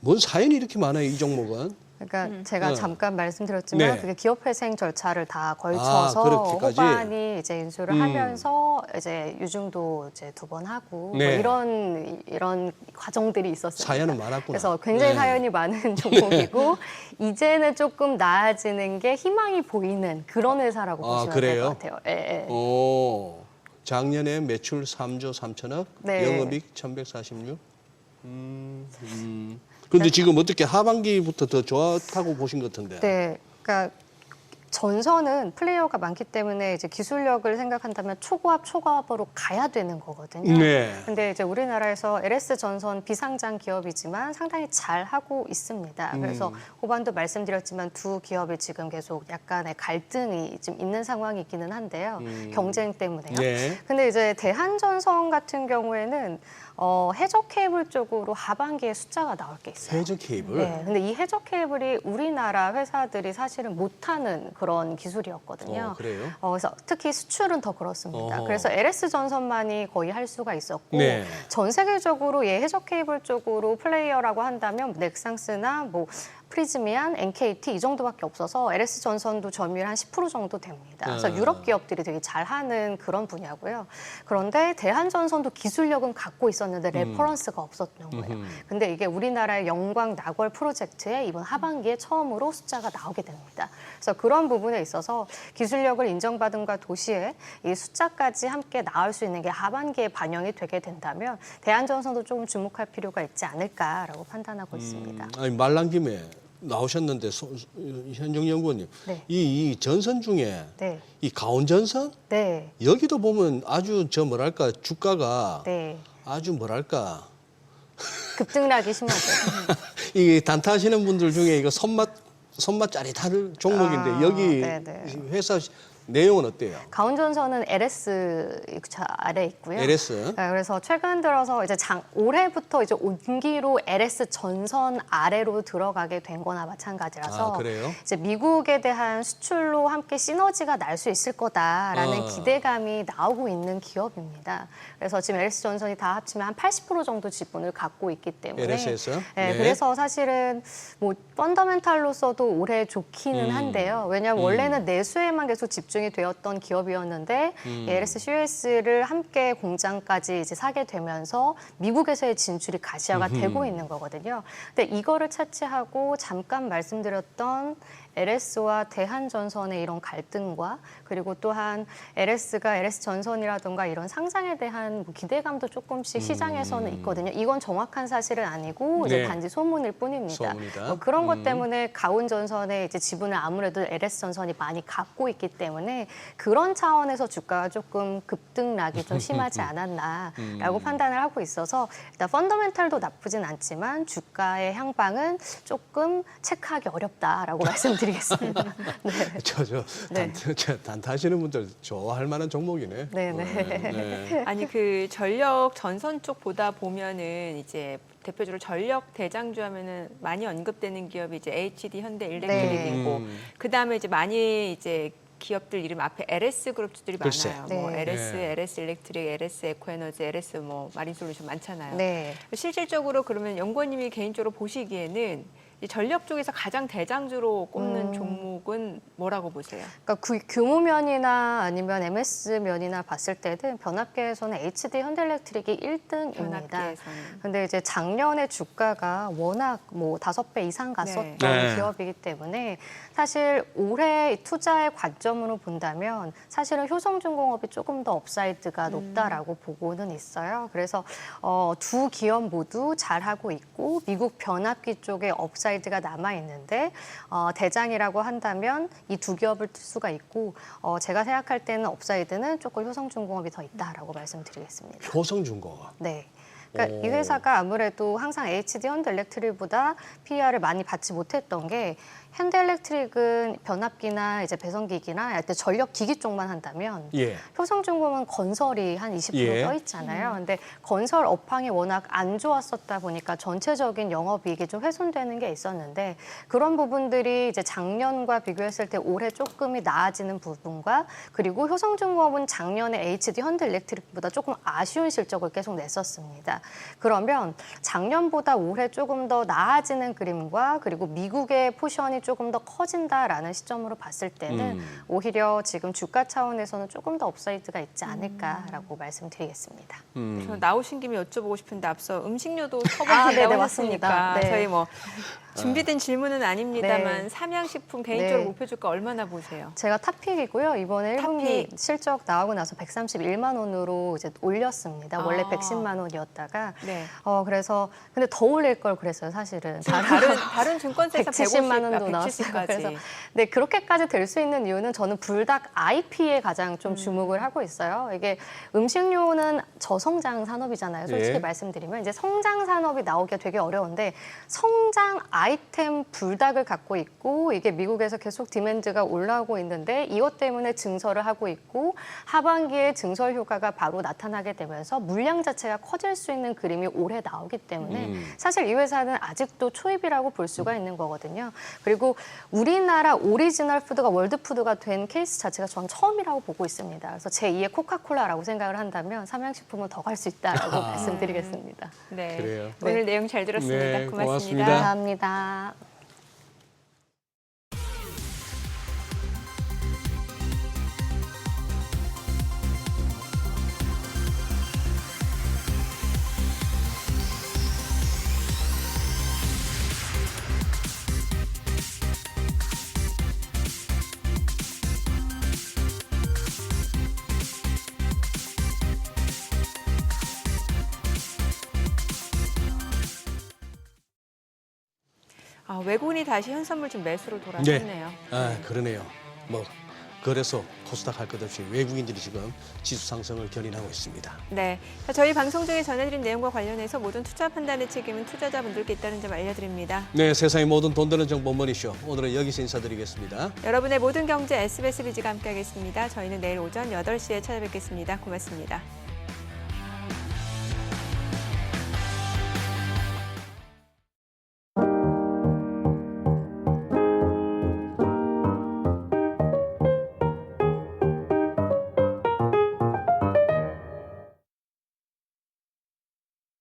뭔 사연이 이렇게 많아요, 이 종목은? 그러니까 제가 네. 잠깐 말씀드렸지만 네. 그게 기업회생 절차를 다 걸쳐서 그렇게까지? 호반이 이제 인수를 하면서 이제 유증도 이제 2번 하고 네. 뭐 이런 과정들이 있었습니다. 사연은 많았구나. 그래서 굉장히 네. 사연이 많은 종목이고 이제는 조금 나아지는 게 희망이 보이는 그런 회사라고 보시면 될 그래요? 것 같아요. 예, 예. 오, 작년에 매출 3조 3천억, 네. 영업이익 1,146. 그런데 지금 어떻게 하반기부터 더 좋다고 보신 것 같은데? 네, 그러니까 전선은 플레이어가 많기 때문에 이제 기술력을 생각한다면 초고압으로 가야 되는 거거든요. 네. 근데 이제 우리나라에서 LS 전선 비상장 기업이지만 상당히 잘 하고 있습니다. 그래서 호반도 말씀드렸지만 두 기업이 지금 계속 약간의 갈등이 좀 있는 상황이 있기는 한데요. 경쟁 때문에요. 네. 근데 이제 대한전선 같은 경우에는 해저 케이블 쪽으로 하반기에 숫자가 나올 게 있어요. 해저 케이블. 네, 근데 이 해저 케이블이 우리나라 회사들이 사실은 못하는 그런 기술이었거든요. 그래요? 그래서 특히 수출은 더 그렇습니다. 어허. 그래서 LS 전선만이 거의 할 수가 있었고 네. 전 세계적으로 해저 케이블 쪽으로 플레이어라고 한다면 넥상스나 뭐 프리즈미안, NKT 이 정도밖에 없어서 LS 전선도 점유율 한 10% 정도 됩니다. 그래서 유럽 기업들이 되게 잘하는 그런 분야고요. 그런데 대한전선도 기술력은 갖고 있었는데 레퍼런스가 없었던 거예요. 근데 이게 우리나라의 영광 낙월 프로젝트에 이번 하반기에 처음으로 숫자가 나오게 됩니다. 그래서 그런 부분에 있어서 기술력을 인정받음과 동시에 이 숫자까지 함께 나올 수 있는 게 하반기에 반영이 되게 된다면 대한전선도 조금 주목할 필요가 있지 않을까라고 판단하고 있습니다. 아니, 말 난 김에 나오셨는데 현정 연구원님, 네. 이 전선 중에 네, 이 가온 전선 네, 여기도 보면 아주 주가가 네. 아주 급등락이 심하죠. 이 단타하시는 분들 중에 이거 손맛 짜릿한 종목인데 여기 네네. 회사 내용은 어때요? 가온전선은 LS 아래 있고요. LS. 네, 그래서 최근 들어서 이제 올해부터 이제 온기로 LS 전선 아래로 들어가게 된 거나 마찬가지라서 그래요? 이제 미국에 대한 수출로 함께 시너지가 날 수 있을 거다라는 기대감이 나오고 있는 기업입니다. 그래서 지금 LS 전선이 다 합치면 한 80% 정도 지분을 갖고 있기 때문에 LS에서? 네, 네. 그래서 사실은 뭐 펀더멘탈로서도 올해 좋기는 한데요. 왜냐하면 원래는 내수에만 계속 집중이 되었던 기업이었는데 LS CUS를 함께 공장까지 이제 사게 되면서 미국에서의 진출이 가시화가 되고 있는 거거든요. 근데 이거를 차치하고 잠깐 말씀드렸던 LS와 대한전선의 이런 갈등과 그리고 또한 LS가 LS전선이라든가 이런 상장에 대한 뭐 기대감도 조금씩 시장에서는 있거든요. 이건 정확한 사실은 아니고 이제 네. 단지 소문일 뿐입니다. 소문이다. 그런 것 때문에 가온전선의 이제 지분을 아무래도 LS전선이 많이 갖고 있기 때문에 그런 차원에서 주가가 조금 급등락이 좀 심하지 않았나라고 판단을 하고 있어서 일단 펀더멘탈도 나쁘진 않지만 주가의 향방은 조금 체크하기 어렵다라고 말씀드리겠습니다. 네. 네. 단타하시는 분들 좋아할 만한 종목이네. 네네. 네. 아니 그 전력 전선 쪽 보다 보면은 이제 대표적으로 전력 대장주 하면은 많이 언급되는 기업이 이제 HD 현대 일렉트릭이고 그다음에 이제 많이 이제 기업들 이름 앞에 LS 그룹주들이 글쎄. 많아요. 네. 뭐 LS, 네. LS 일렉트릭, LS 에코에너지, LS 뭐 마린솔루션 많잖아요. 네. 실질적으로 그러면 연구원님이 개인적으로 보시기에는 이 전력 쪽에서 가장 대장주로 꼽는 종목은 뭐라고 보세요? 그러니까 규모 면이나 아니면 MS 면이나 봤을 때는 변압계에서는 HD 현대일렉트릭이 1등입니다. 변압계에서는. 근데 이제 작년에 주가가 워낙 뭐 5배 이상 갔었던 네. 기업이기 때문에 사실 올해 투자의 관점으로 본다면 사실은 효성중공업이 조금 더 업사이드가 높다라고 보고는 있어요. 그래서 두 기업 모두 잘하고 있고 미국 변압기 쪽에 업사이드가 남아 있는데 대장이라고 한다면 이 두 기업을 뜰 수가 있고 제가 생각할 때는 업사이드는 조금 효성중공업이 더 있다라고 말씀드리겠습니다. 효성중공업. 네. 그러니까 이 회사가 아무래도 항상 HD 현대일렉트릭보다 PER을 많이 받지 못했던 게 현대일렉트릭은 변압기나 이제 배선기기나 전력 기기 쪽만 한다면 예. 효성중공업은 건설이 한 20% 예. 떠 있잖아요. 근데 건설 업황이 워낙 안 좋았었다 보니까 전체적인 영업이익이 좀 훼손되는 게 있었는데 그런 부분들이 이제 작년과 비교했을 때 올해 조금이 나아지는 부분과 그리고 효성중공업은 작년에 HD 현대일렉트릭보다 조금 아쉬운 실적을 계속 냈었습니다. 그러면 작년보다 올해 조금 더 나아지는 그림과 그리고 미국의 포션이 조금 더 커진다라는 시점으로 봤을 때는 오히려 지금 주가 차원에서는 조금 더 업사이드가 있지 않을까라고 말씀드리겠습니다. 저 나오신 김에 여쭤보고 싶은데 앞서 음식료도 네네, 처벌된다고 맞습니다. 했으니까 네. 저희 뭐 준비된 질문은 아닙니다만 네. 삼양식품 개인적으로 네. 목표주가 얼마나 보세요? 제가 탑픽이고요. 이번에 1분기 탑픽. 실적 나오고 나서 131만 원으로 이제 올렸습니다. 원래 아. 110만 원이었다가 네. 그래서 근데 더 올릴 걸 그랬어요, 사실은. 다른 증권사에서 170만 원도 150, 나왔어요. 170까지. 그래서 네, 그렇게까지 될 수 있는 이유는 저는 불닭 IP에 가장 좀 주목을 하고 있어요. 이게 음식료는 저성장 산업이잖아요. 솔직히 예. 말씀드리면 이제 성장 산업이 나오기가 되게 어려운데 성장 아이템 불닭을 갖고 있고 이게 미국에서 계속 디맨드가 올라오고 있는데 이것 때문에 증설을 하고 있고 하반기에 증설 효과가 바로 나타나게 되면서 물량 자체가 커질 수 있는 그림이 올해 나오기 때문에 사실 이 회사는 아직도 초입이라고 볼 수가 있는 거거든요. 그리고 우리나라 오리지널 푸드가 월드푸드가 된 케이스 자체가 전 처음이라고 보고 있습니다. 그래서 제2의 코카콜라라고 생각을 한다면 삼양식품은 더 갈 수 있다라고 말씀드리겠습니다. 네. 그래요. 오늘 내용 잘 들었습니다. 네, 고맙습니다. 고맙습니다. 감사합니다. 외국인이 다시 현선물점 매수로 돌아섰네요. 그러네요. 뭐 그래서 코스닥 할 것 없이 외국인들이 지금 지수 상승을 견인하고 있습니다. 네, 자, 저희 방송 중에 전해드린 내용과 관련해서 모든 투자 판단의 책임은 투자자분들께 있다는 점 알려드립니다. 네, 세상의 모든 돈 되는 정보 머니쇼. 오늘은 여기서 인사드리겠습니다. 여러분의 모든 경제 SBS 비즈가 함께하겠습니다. 저희는 내일 오전 8시에 찾아뵙겠습니다. 고맙습니다.